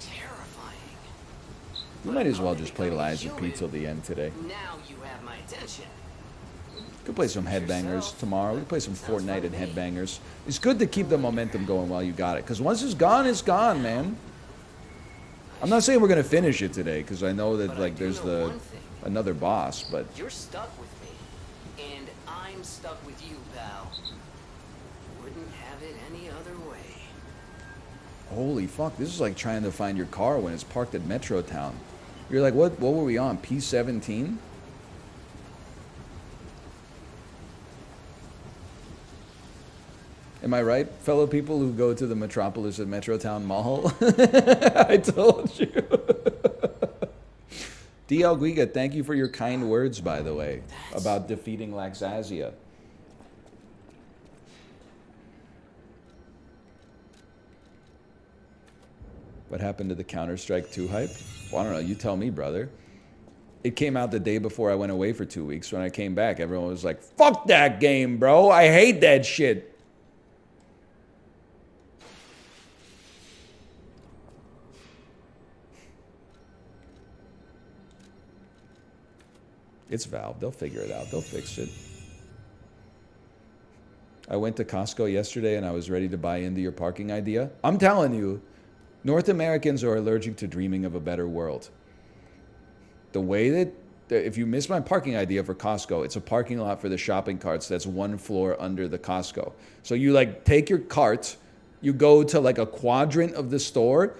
Terrifying. We might as well just play Lies of P till the end today. Now you have my attention. Could play some Headbangers tomorrow. We could play some Fortnite and Headbangers. It's good to keep the momentum going while you got it, because once it's gone, man. I'm not saying we're gonna finish it today, because I know that like there's another boss, but You're stuck with me, and I'm stuck with you, pal. Wouldn't have it any other way. Holy fuck, this is like trying to find your car when it's parked at Metro Town. You're like, what were we on? P17? Am I right, fellow people who go to the Metropolis at Metro Town Mall? I told you. DL Guiga, thank you for your kind words, by the way, about defeating Laxasia. What happened to the Counter-Strike 2 hype? Well, I don't know. You tell me, brother. It came out the day before I went away for 2 weeks. When I came back, everyone was like, fuck that game, bro. I hate that shit. It's Valve. They'll figure it out. They'll fix it. I went to Costco yesterday and I was ready to buy into your parking idea. I'm telling you, North Americans are allergic to dreaming of a better world. The way that, if you miss my parking idea for Costco, it's a parking lot for the shopping carts that's one floor under the Costco. So you like take your cart, you go to like a quadrant of the store,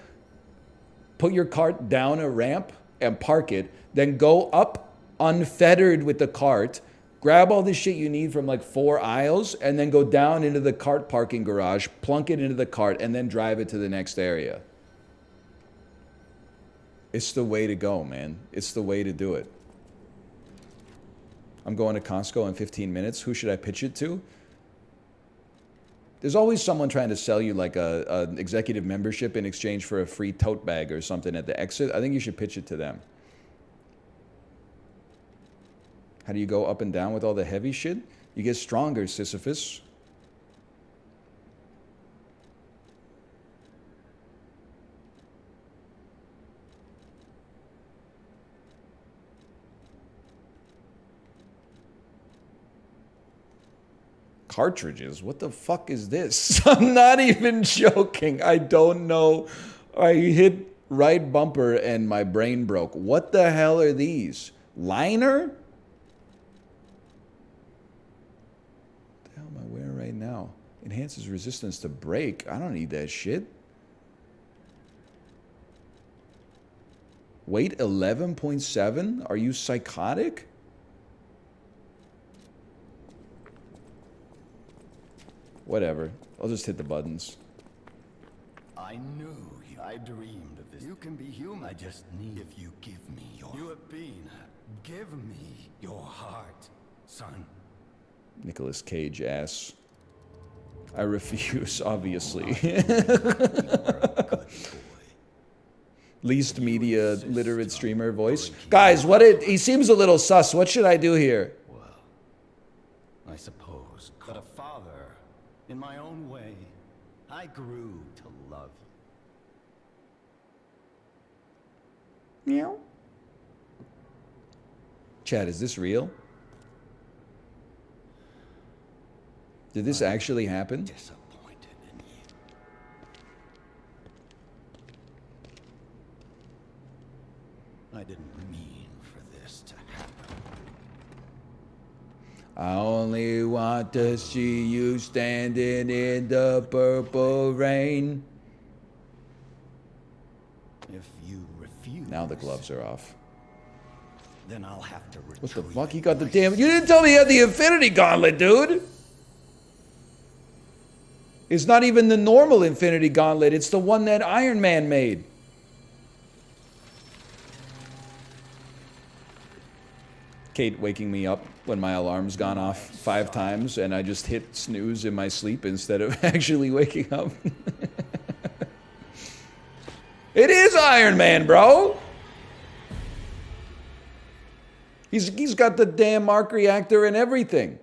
put your cart down a ramp and park it, then go up unfettered with the cart, grab all the shit you need from like 4 aisles, and then go down into the cart parking garage, plunk it into the cart, and then drive it to the next area. It's the way to go, man. It's the way to do it. I'm going to Costco in 15 minutes. Who should I pitch it to? There's always someone trying to sell you like an executive membership in exchange for a free tote bag or something at the exit. I think you should pitch it to them. How do you go up and down with all the heavy shit? You get stronger, Sisyphus. Cartridges? What the fuck is this? I'm not even joking. I don't know. I hit right bumper and my brain broke. What the hell are these? Liner? What the hell am I wearing right now? Enhances resistance to break. I don't need that shit. Weight 11.7? Are you psychotic? Whatever. I'll just hit the buttons. I knew you. I dreamed of this. You can be human. I just need if you give me your... You have been. Give me your heart, son. Nicolas Cage ass. I refuse, obviously. Least media literate streamer voice. Guys, he seems a little sus. What should I do here? Well, I suppose. But a father, in my own way, I grew to love you. Meow. Chad, is this real? Did this actually happen? Disappointed in you. I didn't mean for this to happen. I only want to see you standing in the purple rain. If you refuse... Now the gloves are off. Then I'll have to retreat. What the fuck? He got the damn... You didn't tell me he had the Infinity Gauntlet, dude! It's not even the normal Infinity Gauntlet. It's the one that Iron Man made. Kate waking me up when my alarm's gone off 5 times and I just hit snooze in my sleep instead of actually waking up. It is Iron Man, bro! He's got the damn arc reactor and everything.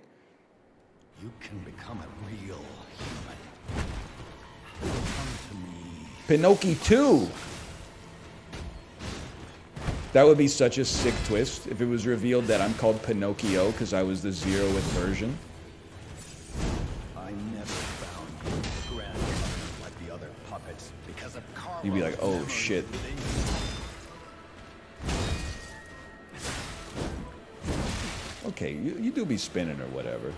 You can become a real human. Come to me. Pinocchio 2. That would be such a sick twist if it was revealed that I'm called Pinocchio because I was the 0th version. I never found you grandmother like the other puppets because of Carl. You'd be like, oh shit. Okay, you do be spinning or whatever.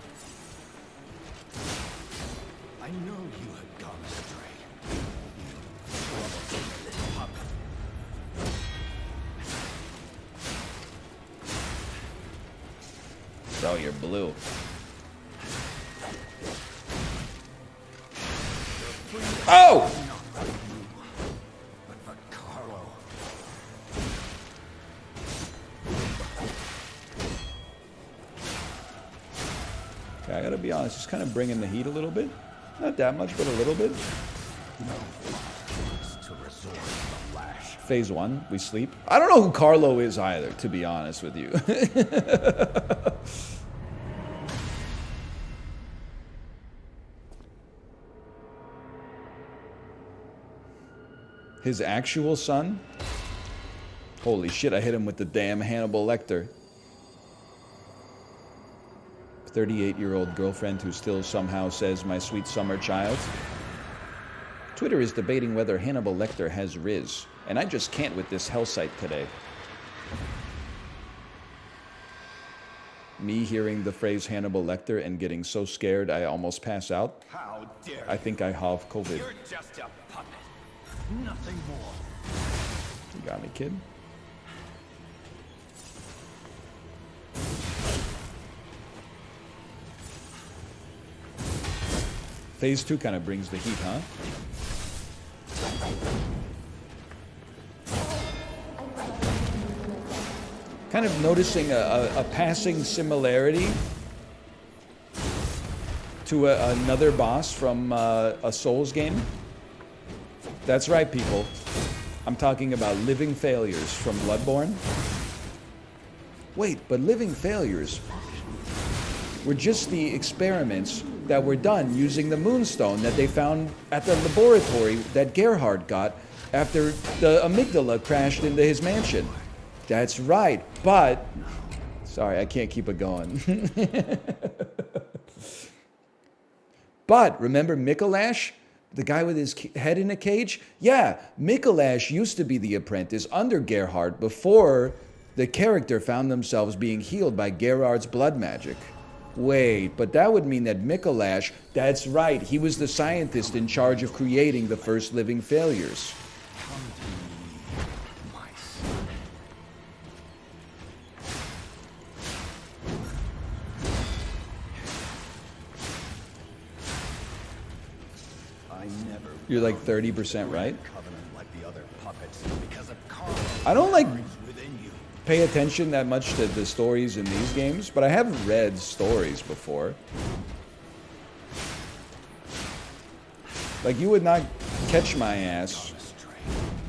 I know you had gone astray. Oh, you're blue. Oh! But for Carlo. Okay, I gotta be honest, he's kind of bringing the heat a little bit. Not that much, but a little bit. To resort to the lash. Phase 1, we sleep. I don't know who Carlo is either, to be honest with you. His actual son? Holy shit, I hit him with the damn Hannibal Lecter. 38-year-old girlfriend who still somehow says my sweet summer child. Twitter is debating whether Hannibal Lecter has Riz, and I just can't with this hell site today. Me hearing the phrase Hannibal Lecter and getting so scared I almost pass out. How dare I think I have COVID. You're just a puppet. Nothing more. You got me, kid. Phase 2 kind of brings the heat, huh? Kind of noticing a passing similarity to another boss from a Souls game. That's right, people. I'm talking about Living Failures from Bloodborne. Wait, but Living Failures were just the experiments that were done using the moonstone that they found at the laboratory that Gerhard got after the amygdala crashed into his mansion. That's right, but... Sorry, I can't keep it going. But, remember Mikolash? The guy with his head in a cage? Yeah, Mikolash used to be the apprentice under Gerhard before the character found themselves being healed by Gerhard's blood magic. Wait, but that would mean that Mikolash, that's right, he was the scientist in charge of creating the first living failures. Come to me, my son. I never You're like 30% right. covenant like the other puppets because of Carlo. I don't like Within you. pay attention that much to the stories in these games, but I have read stories before. Like, you would not catch my ass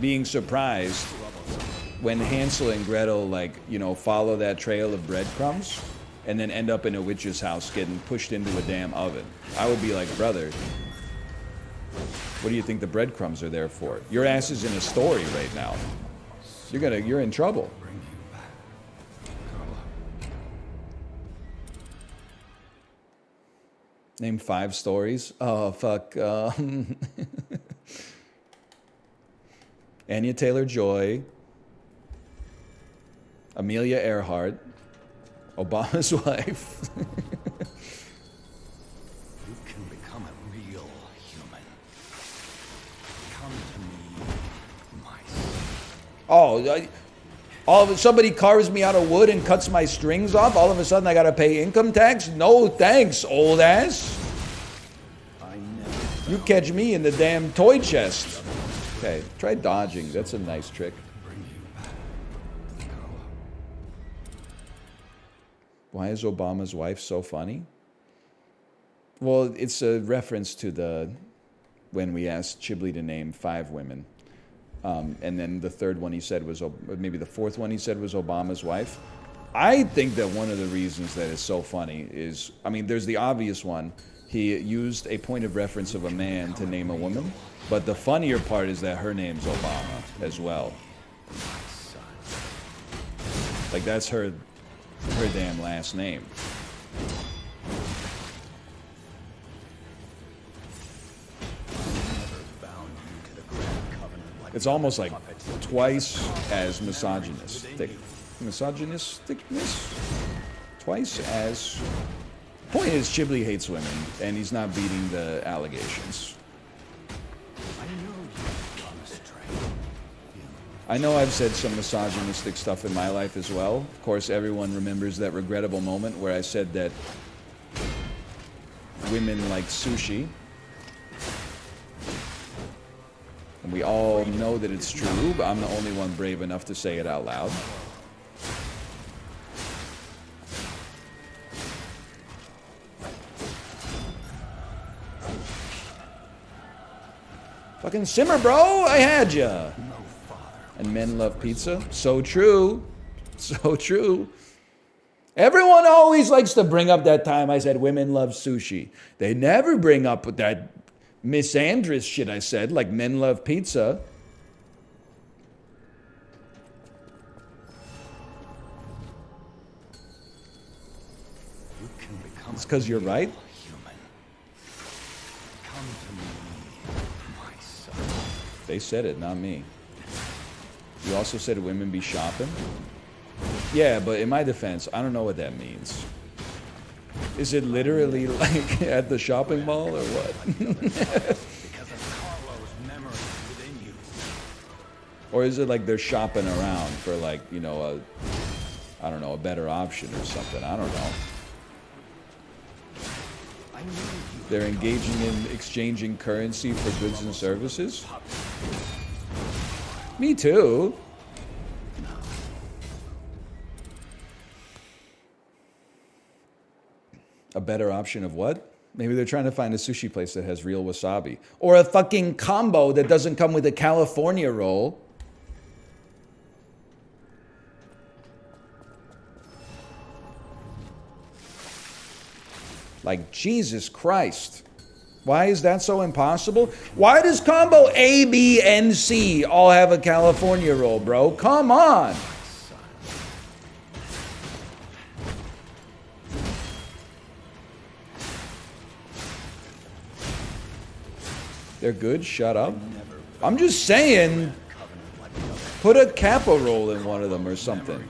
being surprised when Hansel and Gretel, like, you know, follow that trail of breadcrumbs and then end up in a witch's house getting pushed into a damn oven. I would be like, brother, what do you think the breadcrumbs are there for? Your ass is in a story right now. You're in trouble. Bring you back. Carlo. Name 5 stories. Oh, fuck. Anya Taylor-Joy. Amelia Earhart. Obama's wife. You can become a real human. Come to me, my son. Oh, all of somebody carves me out of wood and cuts my strings off. All of a sudden I gotta pay income tax? No thanks, old ass. I never You catch me in the damn toy chest. Okay, try dodging. That's a nice trick. bring you back. Carlo. Why is Obama's wife so funny? Well, it's a reference to the when we asked Chibley to name 5 women. And then the third one he said was, maybe the fourth one he said was Obama's wife. I think that one of the reasons that is so funny is, I mean, there's the obvious one. He used a point of reference of a man to name a woman. But the funnier part is that her name's Obama as well. Like, that's her damn last name. It's almost like twice as misogynistic. Misogynisticness? Twice as... Point is, Chibley hates women, and he's not beating the allegations. I know you've gone astray. You I know I've said some misogynistic stuff in my life as well. Of course, everyone remembers that regrettable moment where I said that women like sushi. And we all know that it's true, but I'm the only one brave enough to say it out loud. Fucking simmer, bro! I had ya! And men love pizza? So true. So true. Everyone always likes to bring up that time I said women love sushi. They never bring up that misandrous shit I said, like men love pizza. You can become It's because you're right. human. Come to me, my son. They said it, not me. You also said women be shopping? Yeah, but in my defense, I don't know what that means. Is it literally like at the shopping mall or what? Because of Carlo's memories within you. Or is it like they're shopping around for like, you know, I don't know, a better option or something? I don't know. I knew you. They're engaging in exchanging currency for goods and services? Me too. A better option of what? Maybe they're trying to find a sushi place that has real wasabi. Or a fucking combo that doesn't come with a California roll. Like, Jesus Christ. Why is that so impossible? Why does combo A, B, and C all have a California roll, bro? Come on. They're good? Shut up. I'm just saying, put a Kappa roll in one of them or something.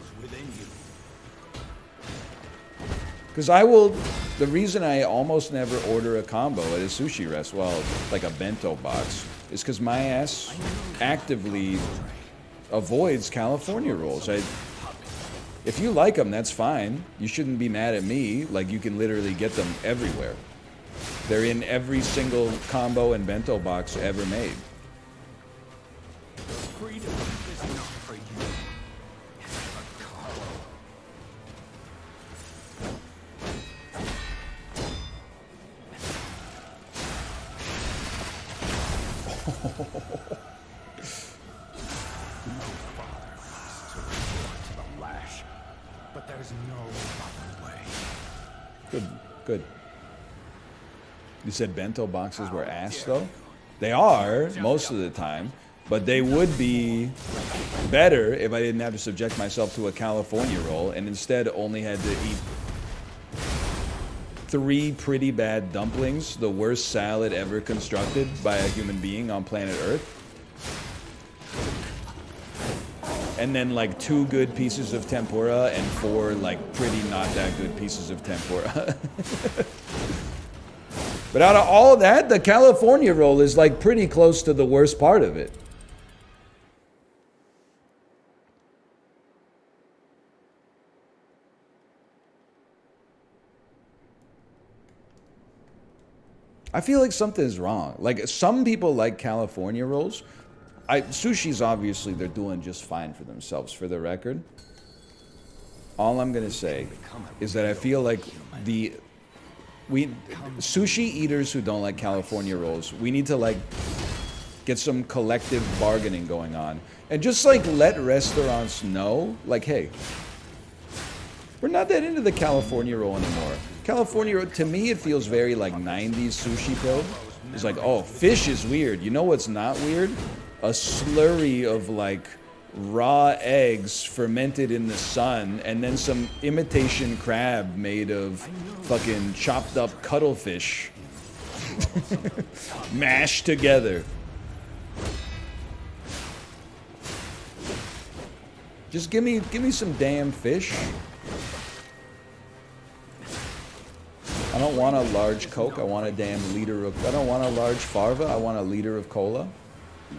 Because I will, the reason I almost never order a combo at a sushi restaurant, well, like a bento box, is because my ass actively avoids California rolls. If you like them, that's fine. You shouldn't be mad at me. Like, you can literally get them everywhere. They're in every single combo and bento box ever made. Freedom is not for you. It's for Carlo. No father wants to resort to the lash, but there's no other way. Good, good. You said bento boxes were ass, though? They are, most of the time. But they would be better if I didn't have to subject myself to a California roll and instead only had to eat 3 pretty bad dumplings, the worst salad ever constructed by a human being on planet Earth. And then like 2 good pieces of tempura and 4 like pretty not that good pieces of tempura. But out of all that, the California roll is like pretty close to the worst part of it. I feel like something's wrong. Like, some people like California rolls. Sushi's obviously, they're doing just fine for themselves, for the record. All I'm gonna say is that I feel like sushi eaters who don't like California rolls, we need to like get some collective bargaining going on and just like let restaurants know, like, hey, we're not that into the California roll anymore. California roll, to me, it feels very like 90s sushi pill. It's like, oh, fish is weird. You know what's not weird? A slurry of like raw eggs fermented in the sun and then some imitation crab made of fucking chopped up cuttlefish mashed together. Just give me some damn fish. I don't want a large Coke. I want a damn liter of... I don't want a large Farva. I want a liter of cola. No,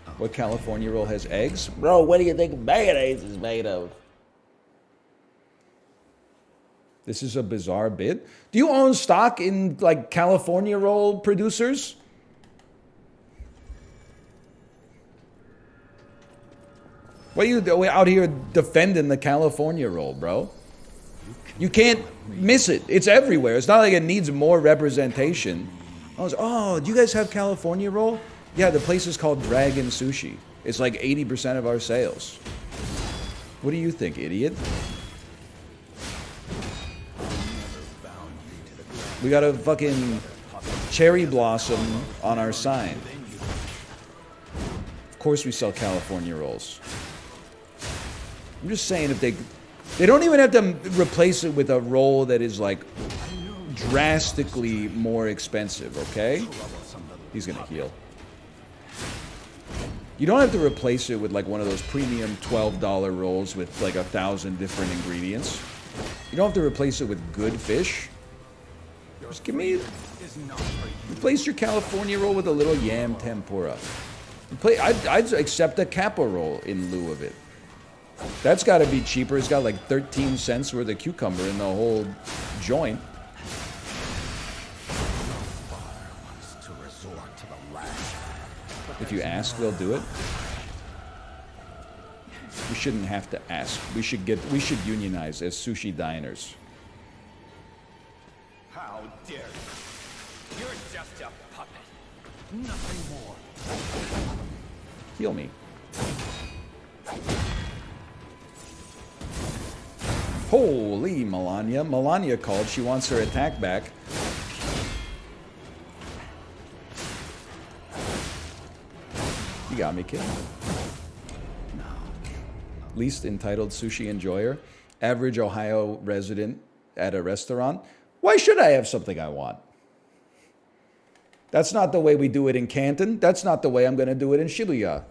a What California roll has eggs? Bro, what do you think mayonnaise is made of? This is a bizarre bit. Do you own stock in like California roll producers? What are you out here defending the California roll, bro? You can't miss it. It's everywhere. It's not like it needs more representation. Oh, do you guys have California roll? Yeah, the place is called Dragon Sushi. It's like 80% of our sales. What do you think, idiot? We got a fucking cherry blossom on our sign. Of course we sell California rolls. I'm just saying if they don't even have to replace it with a roll that is like drastically more expensive, okay? He's gonna heal. You don't have to replace it with like one of those premium $12 rolls with like 1,000 different ingredients. You don't have to replace it with good fish. Just give me, replace your California roll with a little yam tempura. I'd accept a Kappa roll in lieu of it. That's got to be cheaper. It's got like 13 cents worth of cucumber in the whole joint. If you ask, they'll do it. We shouldn't have to ask. We should unionize as sushi diners. How dare you? You're just a puppet. Nothing more. Heal me. Holy Melania. Melania called. She wants her attack back. You got me, kid. Least entitled sushi enjoyer. Average Ohio resident at a restaurant. Why should I have something I want? That's not the way we do it in Canton. That's not the way I'm going to do it in Shibuya.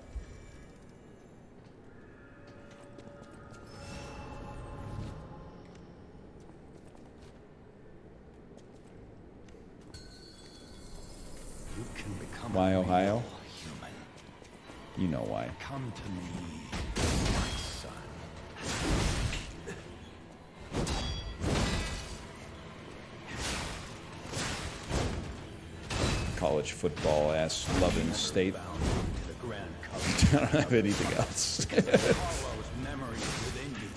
You can become Why a Ohio? real human. You know why. Come to me, my son. College football ass loving state. Bound to the grand covenant. I don't have anything else. Carlo's memories within you.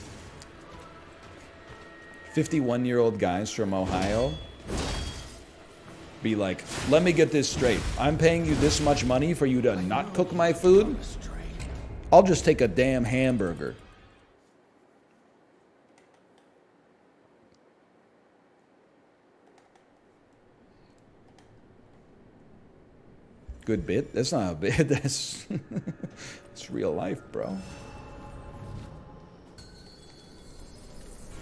51-year-old guys from Ohio be like, let me get this straight. I'm paying you this much money for you to not cook my food? I'll just take a damn hamburger. Good bit? That's not a bit. That's it's real life, bro.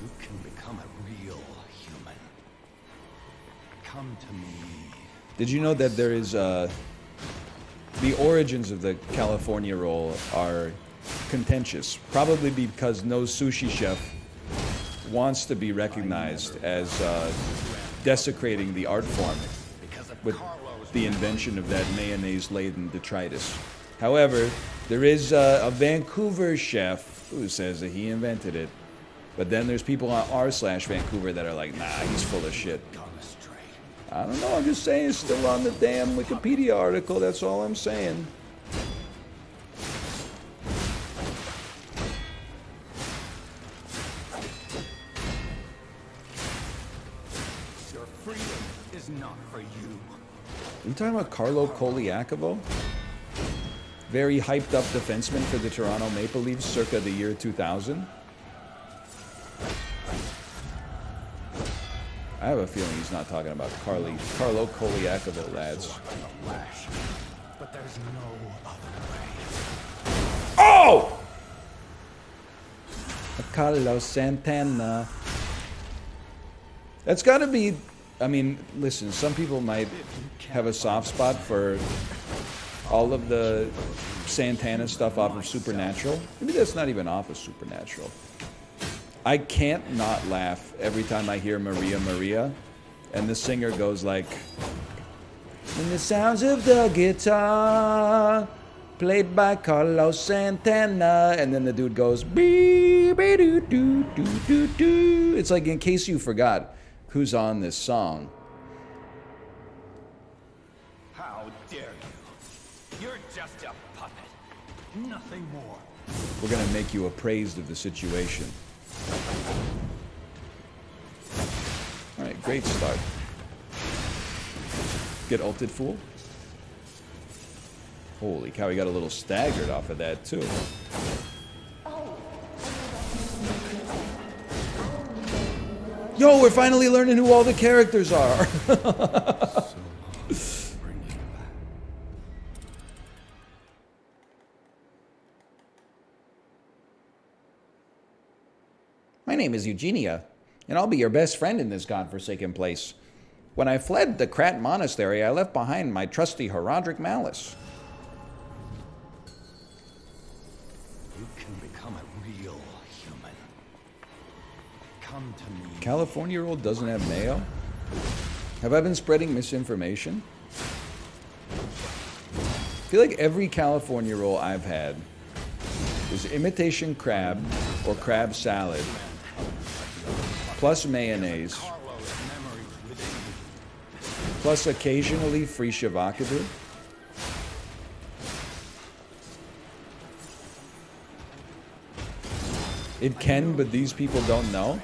You can become a real human. Come to me. Did you know that there is the origins of the California roll are contentious? Probably because no sushi chef wants to be recognized as desecrating the art form with the invention of that mayonnaise-laden detritus. However, there is a Vancouver chef who says that he invented it. But then there's people on r/Vancouver that are like, nah, he's full of shit. I don't know, I'm just saying it's still on the damn Wikipedia article, that's all I'm saying. Your freedom is not for you. Are you talking about Carlo Koliakovo? Very hyped up defenseman for the Toronto Maple Leafs circa the year 2000? I have a feeling he's not talking about Carlo Koliakovo, lads. But there's no other way. Oh! Carlos Santana. That's gotta be, I mean, listen, some people might have a soft spot for all of the Santana stuff off of Supernatural. Maybe that's not even off of Supernatural. I can't not laugh every time I hear Maria Maria and the singer goes like, and the sounds of the guitar played by Carlos Santana. And then the dude goes, bee, bee, doo, doo, doo, doo, doo. It's like, in case you forgot who's on this song. How dare you? You're just a puppet. Nothing more. We're going to make you appraised of the situation. All right, great start. Get ulted, fool. Holy cow, he got a little staggered off of that, too. Yo, we're finally learning who all the characters are. My name is Eugenia, and I'll be your best friend in this godforsaken place. When I fled the Krat Monastery, I left behind my trusty Herodric Malice. You can become a real human. Come to me. California roll doesn't have mayo? Have I been spreading misinformation? I feel like every California roll I've had is imitation crab or crab salad plus mayonnaise plus occasionally free shavakadu. It can, but these people don't know.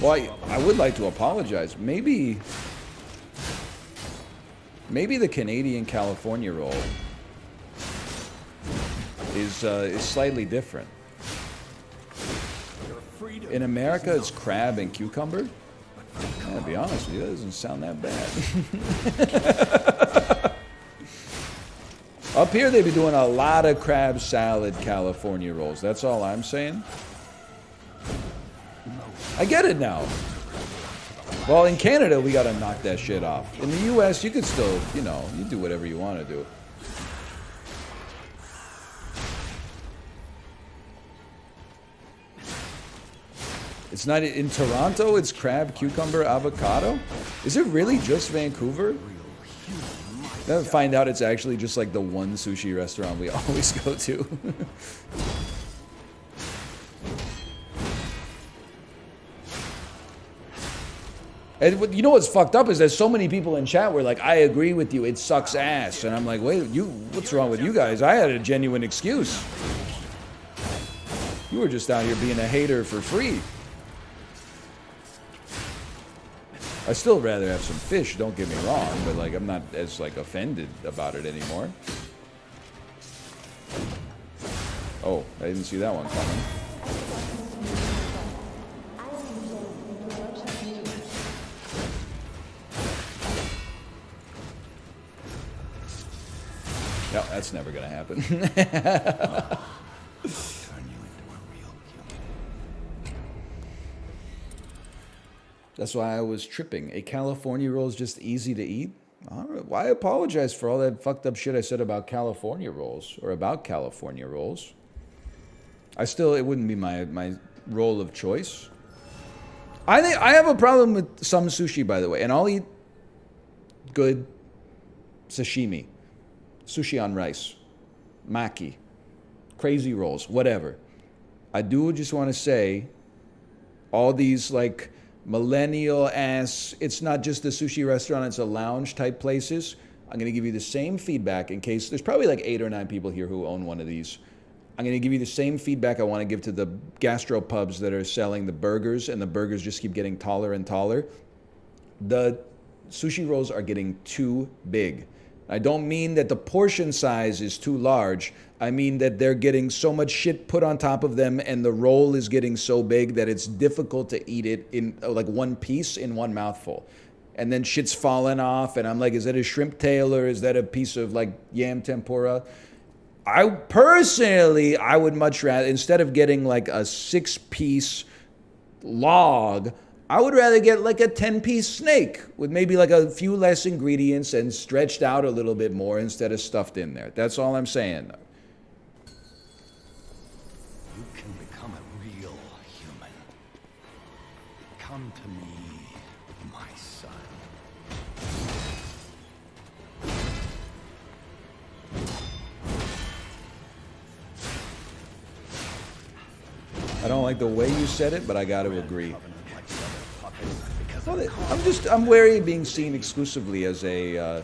Well, I would like to apologize. Maybe the Canadian California roll is slightly different. In America, it's crab and cucumber. I'll be honest with you, that doesn't sound that bad. Up here, they be doing a lot of crab salad California rolls. That's all I'm saying. I get it now. Well, in Canada, we gotta knock that shit off. In the U.S., you could still, you know, you do whatever you want to do. It's not in Toronto. It's crab, cucumber, avocado. Is it really just Vancouver? Then find out it's actually just like the one sushi restaurant we always go to. And you know what's fucked up is there's so many people in chat where like, I agree with you, it sucks ass. And I'm like, wait, what's wrong with you guys? I had a genuine excuse. You were just out here being a hater for free. I still rather have some fish, don't get me wrong, but like I'm not as like offended about it anymore. Oh, I didn't see that one coming. No, that's never gonna happen. That's why I was tripping. A California roll is just easy to eat? All right. Well, I apologize for all that fucked up shit I said about California rolls, or about California rolls. It wouldn't be my roll of choice. I think I have a problem with some sushi, by the way, and I'll eat good sashimi, sushi on rice, maki, crazy rolls, whatever. I do just want to say, all these like millennial ass, it's not just a sushi restaurant, it's a lounge type places. I'm going to give you the same feedback in case there's probably like 8 or 9 people here who own one of these. I'm going to give you the same feedback I want to give to the gastropubs that are selling the burgers, and the burgers just keep getting taller and taller. The sushi rolls are getting too big. I don't mean that the portion size is too large. I mean that they're getting so much shit put on top of them and the roll is getting so big that it's difficult to eat it in like one piece in one mouthful. And then shit's falling off and I'm like, is that a shrimp tail or is that a piece of like yam tempura? I would much rather, instead of getting like a 6-piece log, I would rather get like a 10-piece snake with maybe like a few less ingredients and stretched out a little bit more instead of stuffed in there. That's all I'm saying. You can become a real human. Come to me, my son. I don't like the way you said it, but I got to agree. Covenant like the other puppets because Well, of I'm wary of being seen exclusively as a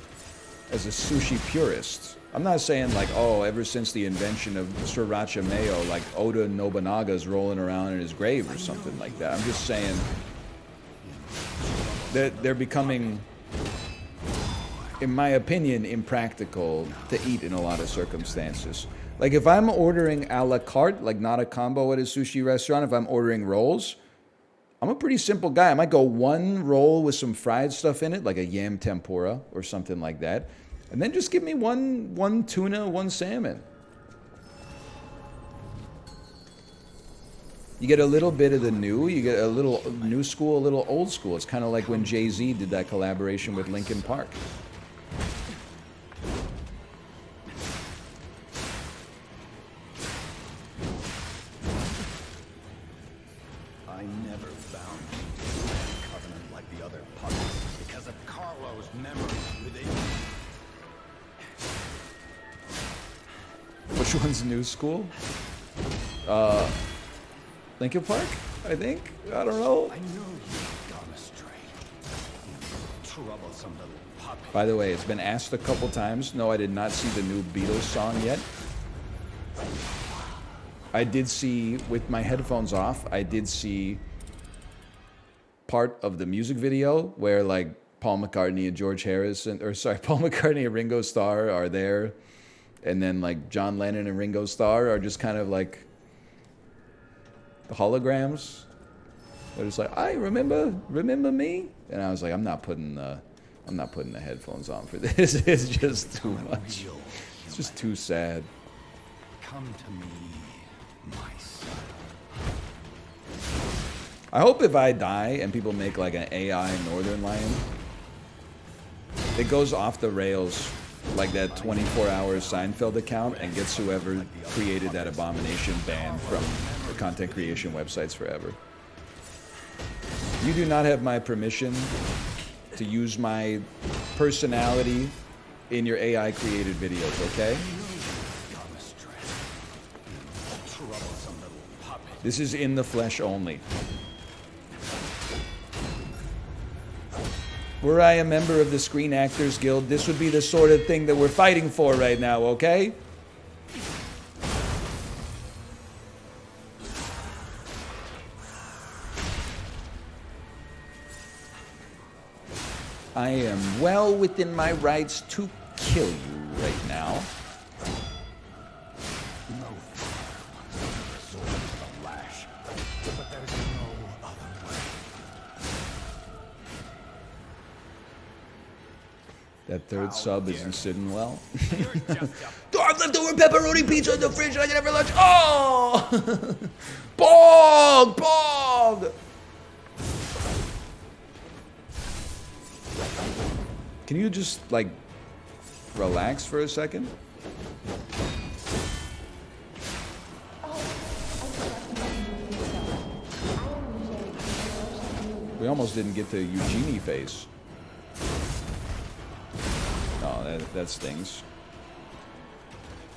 sushi purist. I'm not saying like, oh, ever since the invention of sriracha mayo, like Oda Nobunaga's rolling around in his grave or something like that. I'm just saying that they're becoming, in my opinion, impractical to eat in a lot of circumstances. Like if I'm ordering a la carte, like not a combo at a sushi restaurant, if I'm ordering rolls, I'm a pretty simple guy. I might go one roll with some fried stuff in it, like a yam tempura or something like that. And then just give me one tuna, one salmon. You get a little bit of the new, you get a little new school, a little old school. It's kind of like when Jay-Z did that collaboration with Linkin Park. I never found a covenant like the other puppets because of Carlo's memory within me. Which one's new school? Linkin Park, I think? I don't know. I know you've gone astray. Troublesome little puppet. By the way, it's been asked a couple times. No, I did not see the new Beatles song yet. I did see, with my headphones off, I did see part of the music video where like Paul McCartney and George Harrison, Paul McCartney and Ringo Starr are there. And then like John Lennon and Ringo Starr are just kind of like the holograms. They're just like, I remember me. And I was like, I'm not putting the headphones on for this. It's just too much. It's just too sad. Come to me, my son. I hope if I die and people make like an AI Northernlion, it goes off the rails like that 24-hour Seinfeld account and gets whoever created that abomination banned from the content creation websites forever. You do not have my permission to use my personality in your AI created videos, okay? This is in the flesh only. Were I a member of the Screen Actors Guild, this would be the sort of thing that we're fighting for right now, okay? I am well within my rights to kill you right now. No fire wants to resort to the lash, but there's no other way. That third sub isn't sitting well. Oh, I've leftover pepperoni pizza in the fridge and I can have for lunch. Oh! Bog! Can you just, like, relax for a second? We almost didn't get to Eugenie face. Oh, that stings.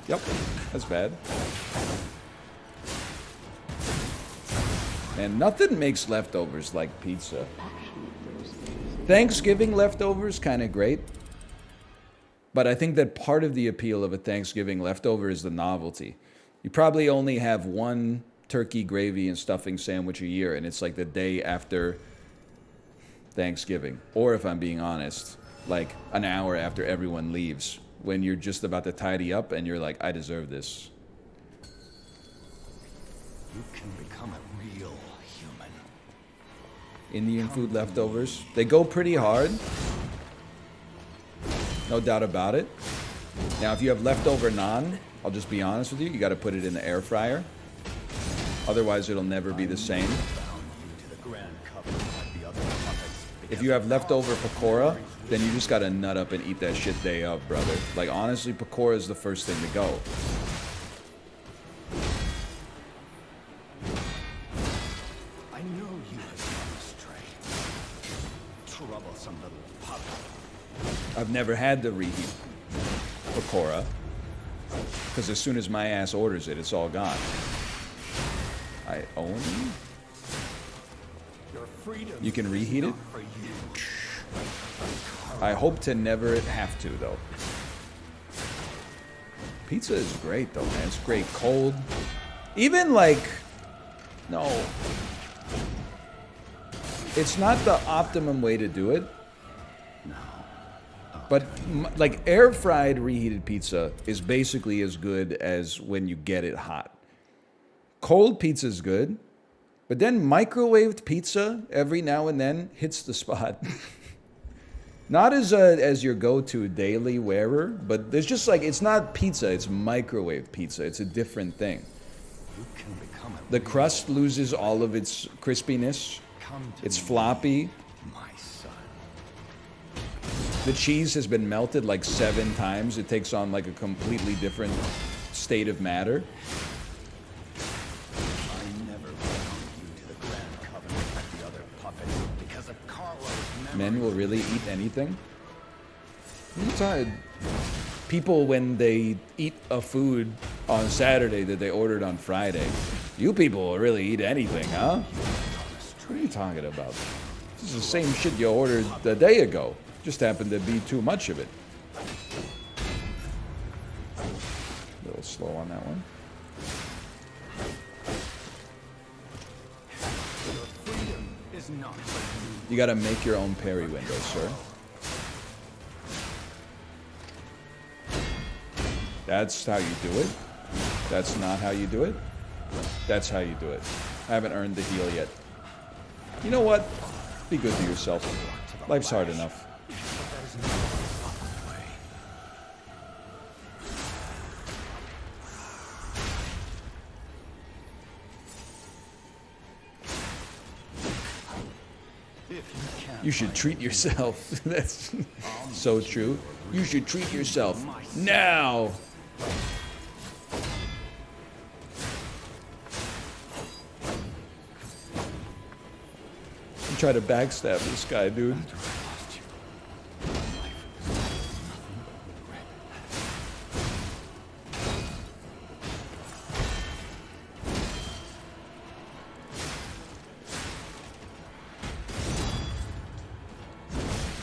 Yep, that's bad. And nothing makes leftovers like pizza. Thanksgiving leftovers, kind of great. But I think that part of the appeal of a Thanksgiving leftover is the novelty. You probably only have one turkey, gravy, and stuffing sandwich a year, and it's like the day after Thanksgiving. Or if I'm being honest, like an hour after everyone leaves, when you're just about to tidy up and you're like, I deserve this. You can become a real human. Indian food leftovers, they go pretty hard. No doubt about it. Now, if you have leftover naan, I'll just be honest with you, you got to put it in the air fryer. Otherwise, it'll never be the same. If you have leftover pakora, then you just got to nut up and eat that shit day up, brother. Like, honestly, pakora is the first thing to go. I know you have gone astray. Troublesome little puppet. I've never had the reheat pakora, because as soon as my ass orders it, it's all gone. only? Your freedom You can reheat is it? not for you. I hope to never have to, though. Pizza is great, though, man. It's great cold. Even, like... No. It's not the optimum way to do it. But, like, air-fried reheated pizza is basically as good as when you get it hot. Cold pizza is good. But then microwaved pizza, every now and then, hits the spot. Not as your go-to daily wearer, but there's just like, it's not pizza, it's microwave pizza. It's a different thing. You can become a The crust loses all of its crispiness. come to It's me, floppy. my son. The cheese has been melted like 7 times. It takes on like a completely different state of matter. I never welcomed you to the Grand Covenant like the other puppets because of Carlo's memory. Men will really eat anything. People, when they eat a food on Saturday that they ordered on Friday, you people will really eat anything, huh? What are you talking about? This is the same shit you ordered a day ago. Just happened to be too much of it. A little slow on that one. Your freedom is not for you. You gotta make your own parry window, sir. That's how you do it. That's not how you do it. That's how you do it. I haven't earned the heal yet. You know what? Be good to yourself. Life's hard enough. You should treat yourself. That's so true. You should treat yourself now. You try to backstab this guy, dude.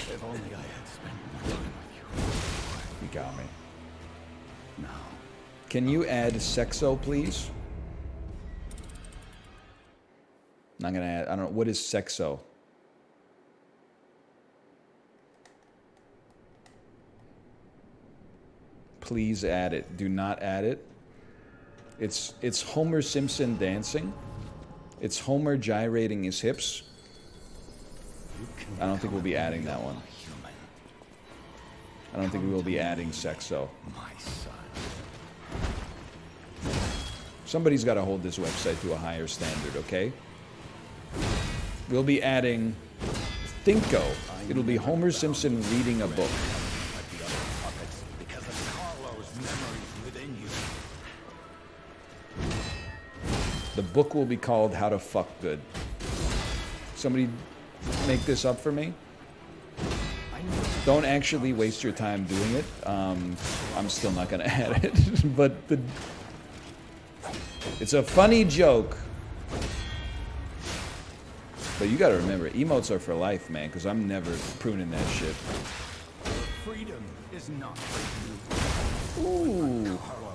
If only I had spent more time with you. You got me. Now, Can you add sexo, please? I'm gonna add, I don't know, what is sexo? Please add it. Do not add it. It's Homer Simpson dancing. It's Homer gyrating his hips. you can I don't think we'll be adding that one. human, I don't think we will be adding sexo. my son. Somebody's got to hold this website to a higher standard, okay? We'll be adding Thinko. It'll be Homer Simpson reading a book. Like the other puppets because of Carlo's memories within you. The book will be called How to Fuck Good. Somebody make this up for me? Don't actually waste your time doing it. I'm still not going to add it. But it's a funny joke. But you got to remember, emotes are for life, man, because I'm never pruning that shit. Freedom is not for you. Ooh. Carlo.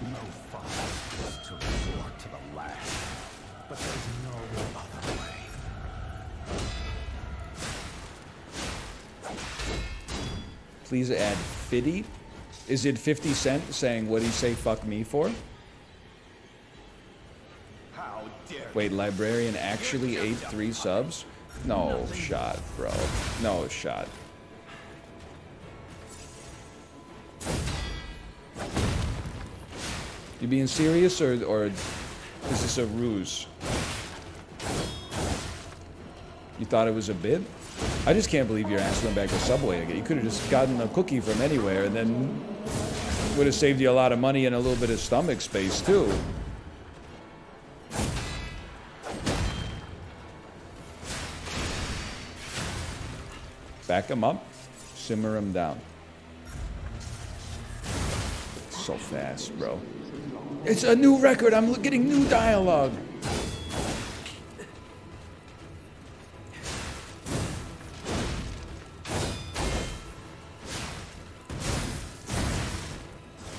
No father is to resort to the last, but there's no other way. Please add 50. Is it 50 Cent saying, what'd he say fuck me for? How dare Wait, Librarian actually ate 3 subs? No shot, bro. No shot. You being serious, or is this a ruse? You thought it was a bit? I just can't believe your ass went back to Subway again. You could have just gotten a cookie from anywhere, and then would have saved you a lot of money and a little bit of stomach space too. Back him up. Simmer him down. So fast, bro. It's a new record. I'm getting new dialogue.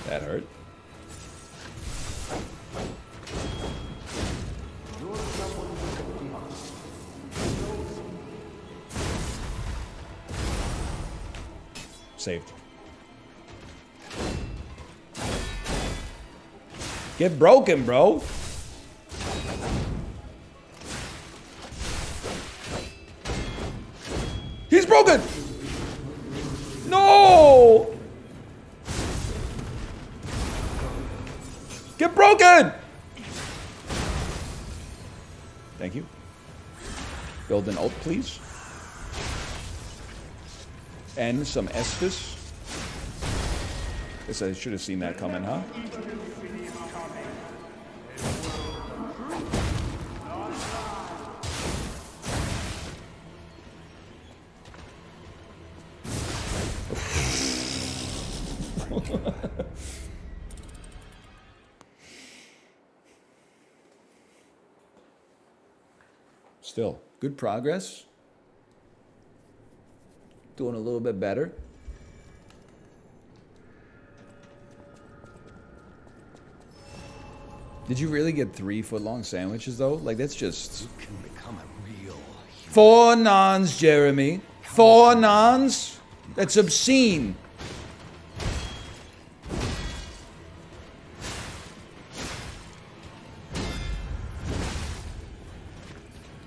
That hurt. Saved. Get broken, bro. He's broken. No. Get broken. Thank you. Build an ult, please. And some Estus. Guess I should have seen that coming, huh? Still, good progress. Doing a little bit better. Did you really get 3 foot-long sandwiches, though? Like, that's just... You can become a real 4 nons, Jeremy. 4 nons? That's obscene.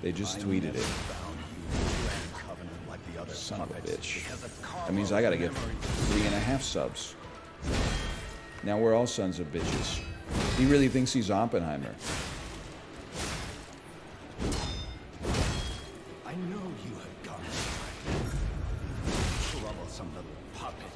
They just tweeted it. Son of a bitch. That means I gotta get 3.5 subs. Now we're all sons of bitches. He really thinks he's Oppenheimer. I know you have gone troublesome little puppet.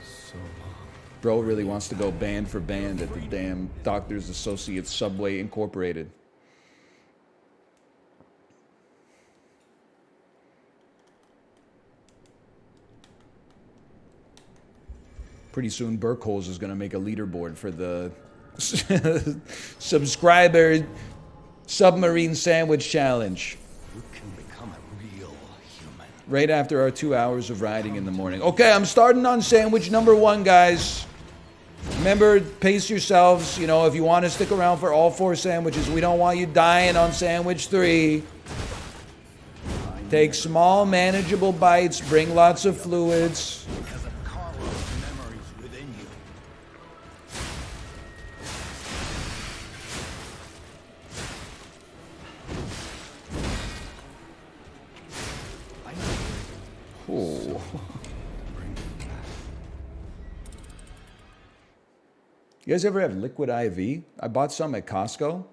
So long. Bro really wants to go band for band at the damn Doctors Associates Subway Incorporated. Pretty soon, Burkholz is going to make a leaderboard for the subscriber submarine sandwich challenge. You can become a real human. Right after our 2 hours of riding in the morning. Okay, I'm starting on sandwich number 1, guys. Remember, pace yourselves. You know, if you want to stick around for all 4 sandwiches, we don't want you dying on sandwich 3. Take small, manageable bites. Bring lots of fluids. Because of Carlo's memories within you. I know. Oh. You guys ever have liquid IV? I bought some at Costco.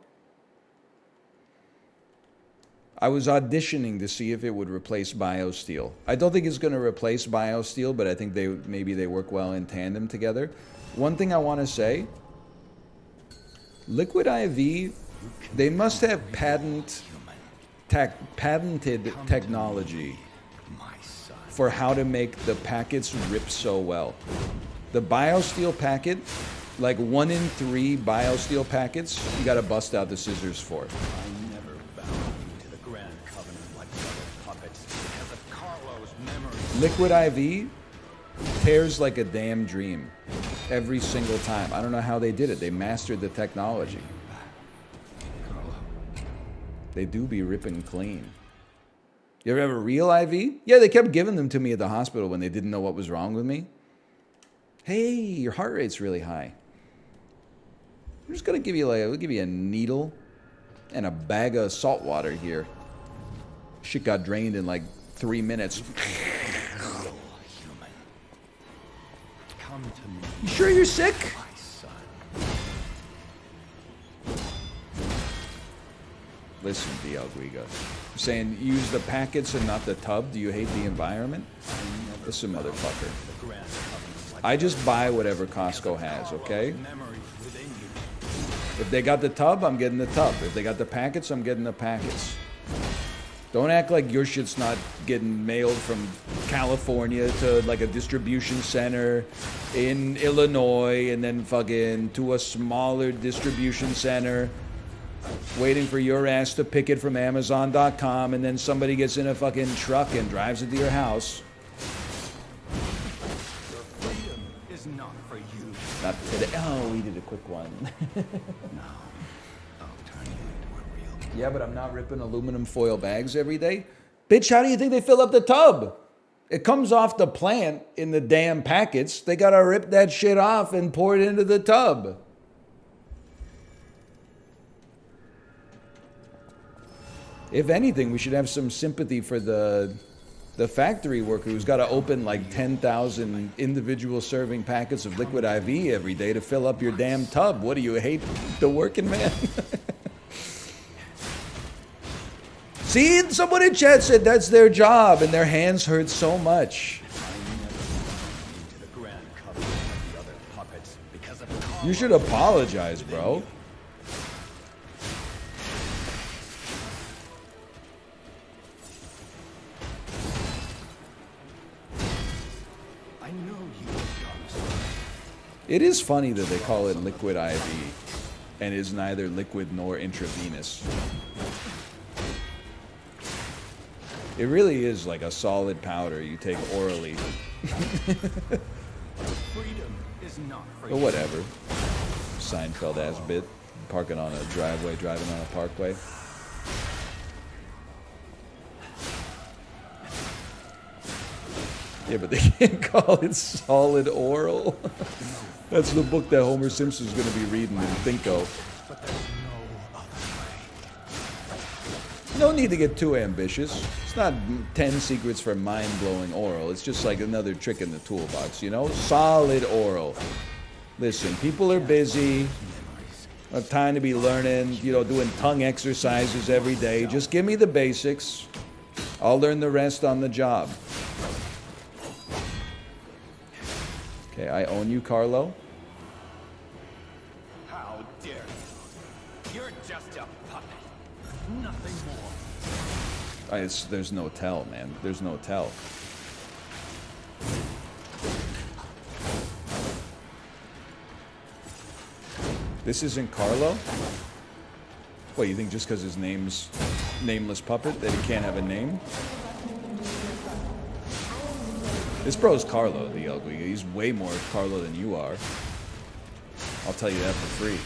I was auditioning to see if it would replace BioSteel. I don't think it's going to replace BioSteel, but I think maybe they work well in tandem together. One thing I want to say, liquid IV, they must have patented technology for how to make the packets rip so well. The BioSteel packet, like 1 in 3 BioSteel packets, you got to bust out the scissors for. I never bound you to the Grand Covenant like the other puppets because of Carlo's memories. Liquid IV tears like a damn dream every single time. I don't know how they did it. They mastered the technology. They do be ripping clean. You ever have a real IV? Yeah, they kept giving them to me at the hospital when they didn't know what was wrong with me. Hey, your heart rate's really high. I'm just gonna give you we'll give you a needle and a bag of salt water here. Shit got drained in like 3 minutes. Come to me, You sure you're sick? my son. Listen, DL Guiga. I'm saying use the packets and not the tub. Do you hate the environment? Listen, motherfucker. The Grand Covenant like I just buy whatever Costco has, okay? memories within you. If they got the tub, I'm getting the tub. If they got the packets, I'm getting the packets. Don't act like your shit's not getting mailed from California to like a distribution center in Illinois and then fucking to a smaller distribution center waiting for your ass to pick it from Amazon.com and then somebody gets in a fucking truck and drives it to your house. Your freedom is not for you. Not today. Oh, we did a quick one. No. I'll turn you into a real. Yeah, but I'm not ripping aluminum foil bags every day. Bitch, how do you think they fill up the tub? It comes off the plant in the damn packets. They gotta rip that shit off and pour it into the tub. If anything, we should have some sympathy for the factory worker who's got to open like 10,000 individual serving packets of liquid IV every day to fill up your damn tub. What do you hate the working man? See, someone in chat said that's their job and their hands hurt so much. Into the grand cover of the other puppets because of You should apologize, bro. I know you have done. It is funny that they call it liquid IV and is neither liquid nor intravenous. It really is like a solid powder you take orally. Freedom is not for But you. whatever. Seinfeld ass bit. Parking on a driveway, driving on a parkway. Yeah, but they can't call it solid oral. That's the book that Homer Simpson's going to be reading in Thinko. But there's no other way. No need to get too ambitious. It's not 10 secrets for mind-blowing oral. It's just like another trick in the toolbox, you know? Solid oral. Listen, people are busy. Have time to be learning, you know, doing tongue exercises every day. Just give me the basics. I'll learn the rest on the job. Okay, I own you, Carlo. How dare you? You're just a puppet. Nothing more. There's no tell, man. There's no tell. This isn't Carlo? What, you think just because his name's Nameless Puppet that he can't have a name? This bro's Carlo, the ugly. He's way more Carlo than you are. I'll tell you that for free.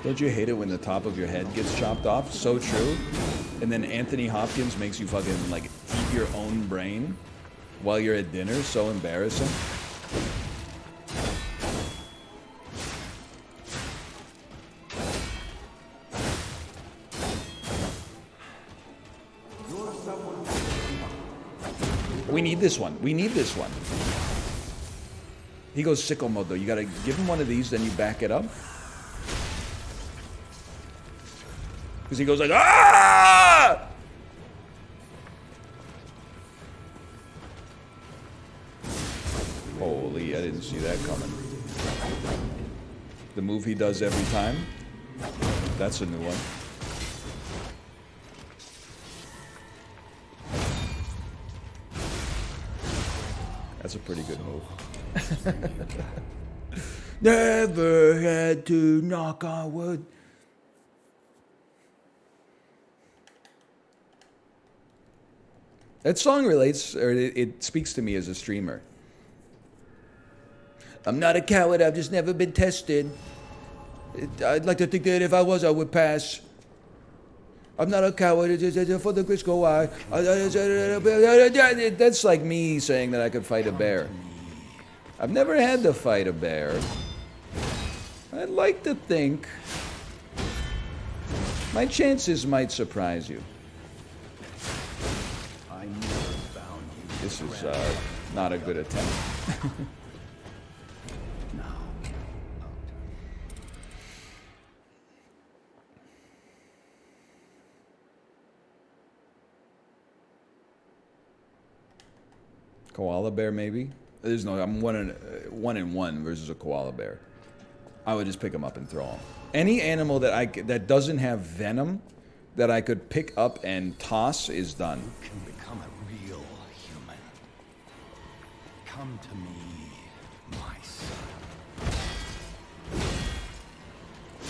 Don't you hate it when the top of your head gets chopped off? So true. And then Anthony Hopkins makes you fucking like eat your own brain while you're at dinner. So embarrassing. We need this one. We need this one. He goes sicko mode though. You gotta give him one of these, then you back it up. Because he goes like, ah! Holy, I didn't see that coming. The move he does every time. That's a new one. That's a pretty good move. Never had to knock on wood. That song relates, or it speaks to me as a streamer. I'm not a coward, I've just never been tested. I'd like to think that if I was, I would pass. I'm not a coward, for the Crisco I. That's like me saying that I could fight a bear. I've never had to fight a bear. I'd like to think my chances might surprise you. I never found you. This is not a good attempt. No. Koala bear, maybe. There's no. I'm 1-1 versus a koala bear. I would just pick them up and throw them. Any animal that doesn't have venom that I could pick up and toss is done. You can become a real human. Come to me, my son.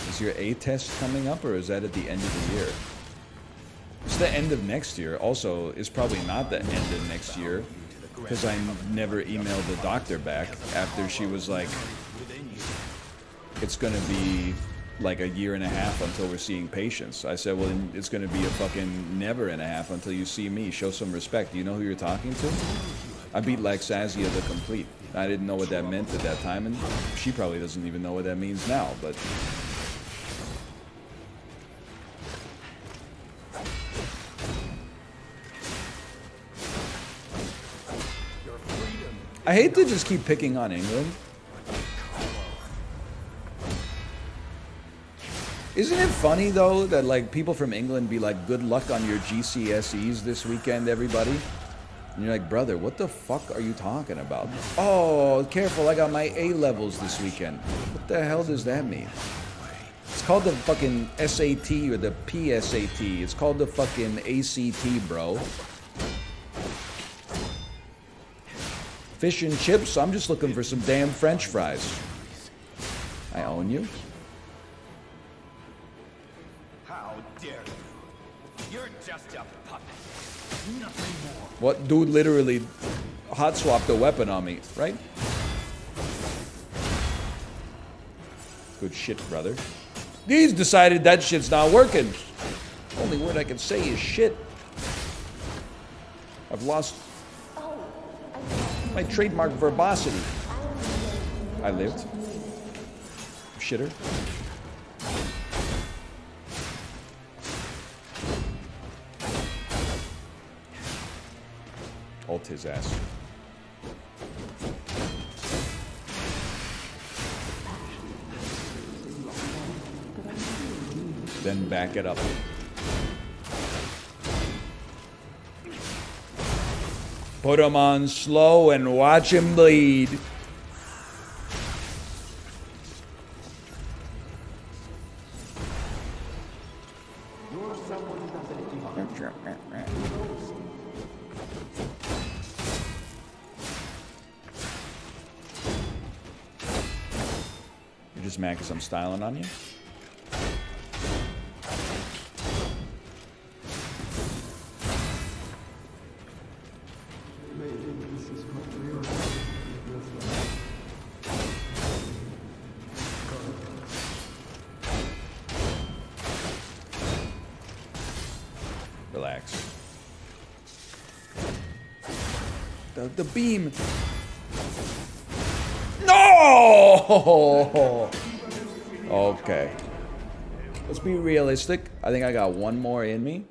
Is your A test coming up, or is that at the end of the year? It's the end of next year. Also, it's probably not the end of next year, because I never emailed the doctor back after she was like, it's going to be like a year and a half until we're seeing patients. I said, well, then it's going to be a fucking never and a half until you see me. Show some respect. Do you know who you're talking to? I beat Laxasia the Complete. I didn't know what that meant at that time, and she probably doesn't even know what that means now, but... I hate to just keep picking on England. Isn't it funny, though, that, like, people from England be like, good luck on your GCSEs this weekend, everybody? And you're like, brother, what the fuck are you talking about? Oh, careful, I got my A-levels this weekend. What the hell does that mean? It's called the fucking SAT or the PSAT. It's called the fucking ACT, bro. Fish and chips? I'm just looking for some damn French fries. I own you. How dare you? You're just a puppet. Nothing more. What? Dude literally hot swapped a weapon on me, right? Good shit, brother. He's decided that shit's not working. Only word I can say is shit. I've lost my trademark verbosity. I lived. Shitter. Ult his ass. Then back it up. Put him on slow and watch him bleed. You're just mad because I'm styling on you? Relax. The beam. No! Okay. Let's be realistic. I think I got one more in me.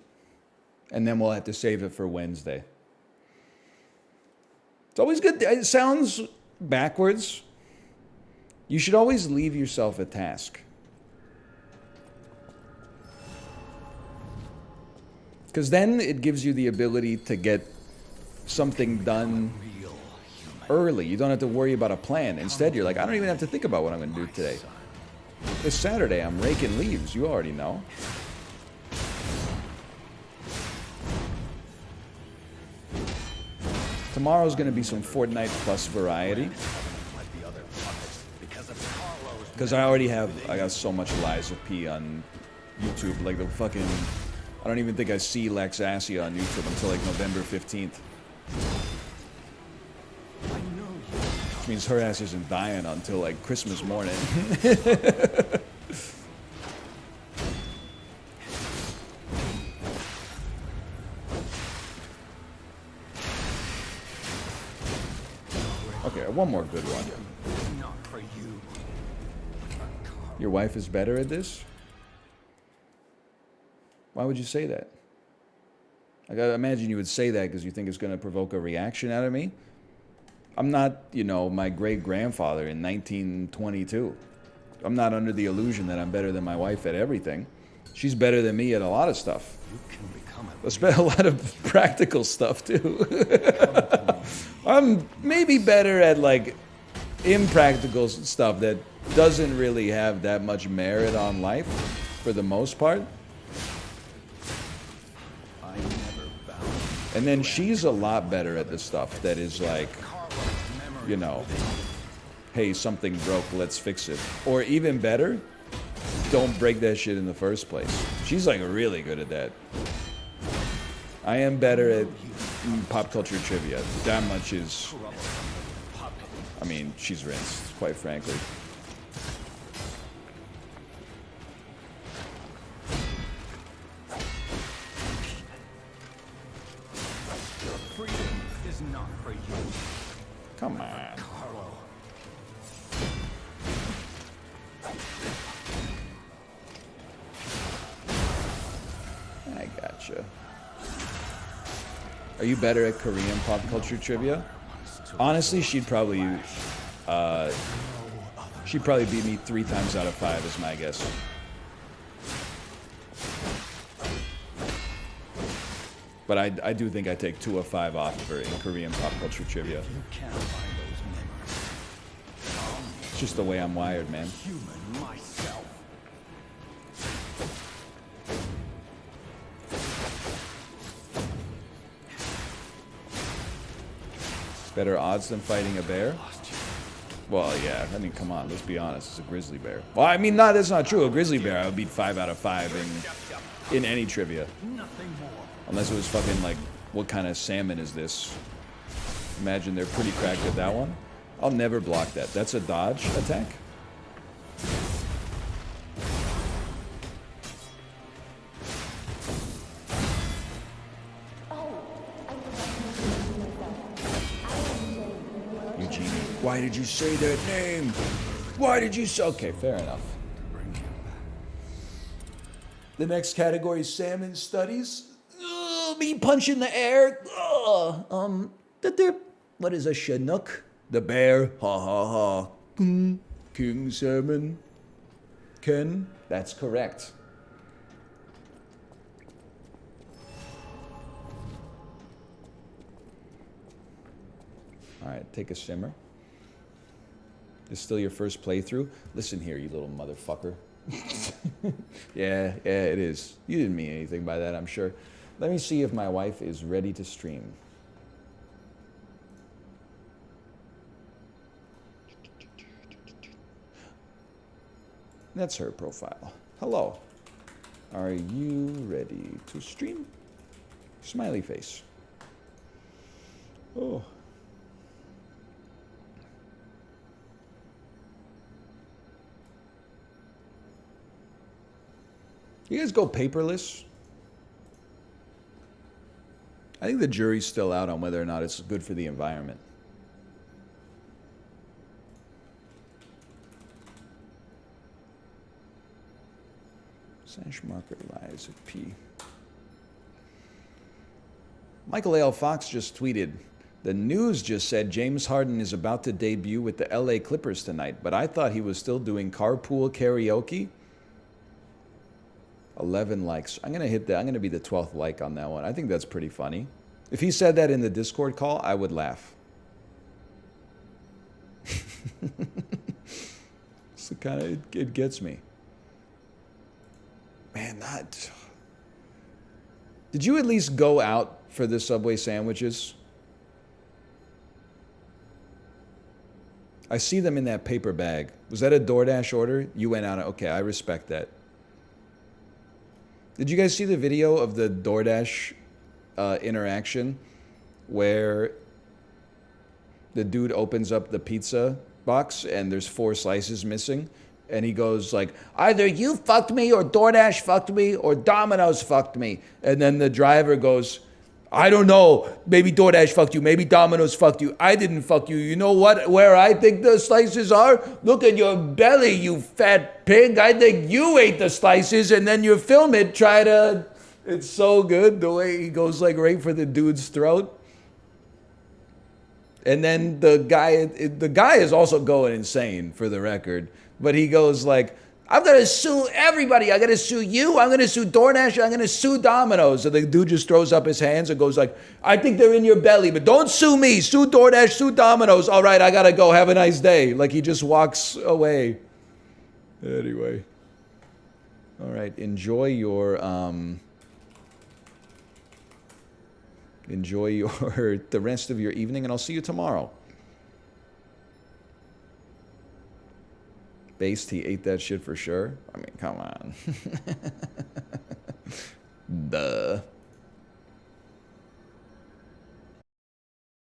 And then we'll have to save it for Wednesday. It's always good. It sounds backwards. You should always leave yourself a task. Because then it gives you the ability to get something done early. You don't have to worry about a plan. Instead, you're like, I don't even have to think about what I'm going to do today. This Saturday, I'm raking leaves. You already know. Tomorrow's going to be some Fortnite Plus variety. Because I got so much Liza P on YouTube. Like the fucking... I don't even think I see Laxasia on YouTube until like November 15th. Which means her ass isn't dying until like Christmas morning. Okay, one more good one. Not for you. Your wife is better at this? Why would you say that? I gotta imagine you would say that because you think it's going to provoke a reaction out of me. I'm not, you know, my great-grandfather in 1922. I'm not under the illusion that I'm better than my wife at everything. She's better than me at a lot of stuff. You can become A lot of practical stuff, too. I'm maybe better at like impractical stuff that doesn't really have that much merit on life for the most part. I never vowed. And then she's a lot better at the stuff that is like, you know, hey, something broke, let's fix it. Or even better, don't break that shit in the first place. She's like really good at that. I am better at pop culture trivia. That much is, I mean, she's rinsed, quite frankly. Freedom is not for you, Come on. Carlo. I gotcha. Are you better at Korean pop culture trivia? Honestly, she'd probably beat me 3 times out of 5 is my guess. But I do think I take 2 of 5 off of her in Korean pop culture trivia. You can't find those memories. It's just the way I'm wired, man. Human myself. Better odds than fighting a bear? Well, yeah. I mean, come on. Let's be honest. It's a grizzly bear. Well, I mean, that's not true. A grizzly bear, I would beat 5 out of 5 in any trivia. Nothing more. Unless it was fucking like, what kind of salmon is this? Imagine they're pretty cracked at that one. I'll never block that. That's a dodge attack. Eugenie. Why did you say that name? Why did you say? Okay, fair enough. The next category is salmon studies. Ugh, me punch in the air. Ugh. What is a Chinook? The bear. Ha ha ha. King salmon. Ken. That's correct. All right, take a simmer. This is still your first playthrough? Listen here, you little motherfucker. Yeah, it is. You didn't mean anything by that, I'm sure. Let me see if my wife is ready to stream. That's her profile. Hello. Are you ready to stream? Smiley face. Oh. You guys go paperless? I think the jury's still out on whether or not it's good for the environment. Sash marker lies at P. Michael A.L. Fox just tweeted, the news just said James Harden is about to debut with the LA Clippers tonight, but I thought he was still doing carpool karaoke. 11 likes. I'm going to hit that. I'm going to be the 12th like on that one. I think that's pretty funny. If he said that in the Discord call, I would laugh. It's the kind of, it gets me. Man, not. Did you at least go out for the Subway sandwiches? I see them in that paper bag. Was that a DoorDash order? You went out. Okay, I respect that. Did you guys see the video of the DoorDash interaction where the dude opens up the pizza box and there's 4 slices missing? And he goes like, either you fucked me or DoorDash fucked me or Domino's fucked me. And then the driver goes, I don't know. Maybe DoorDash fucked you. Maybe Domino's fucked you. I didn't fuck you. You know what? Where I think the slices are? Look at your belly, you fat pig. I think you ate the slices and then you film it. Try to... It's so good the way he goes like right for the dude's throat. And then the guy is also going insane for the record. But he goes like, I'm going to sue everybody. I'm going to sue you. I'm going to sue DoorDash. I'm going to sue Domino's. And the dude just throws up his hands and goes like, I think they're in your belly, but don't sue me. Sue DoorDash, sue Domino's. All right, I got to go. Have a nice day. Like he just walks away. Anyway. All right, enjoy your the rest of your evening, and I'll see you tomorrow. Based, he ate that shit for sure. I mean, come on. Duh.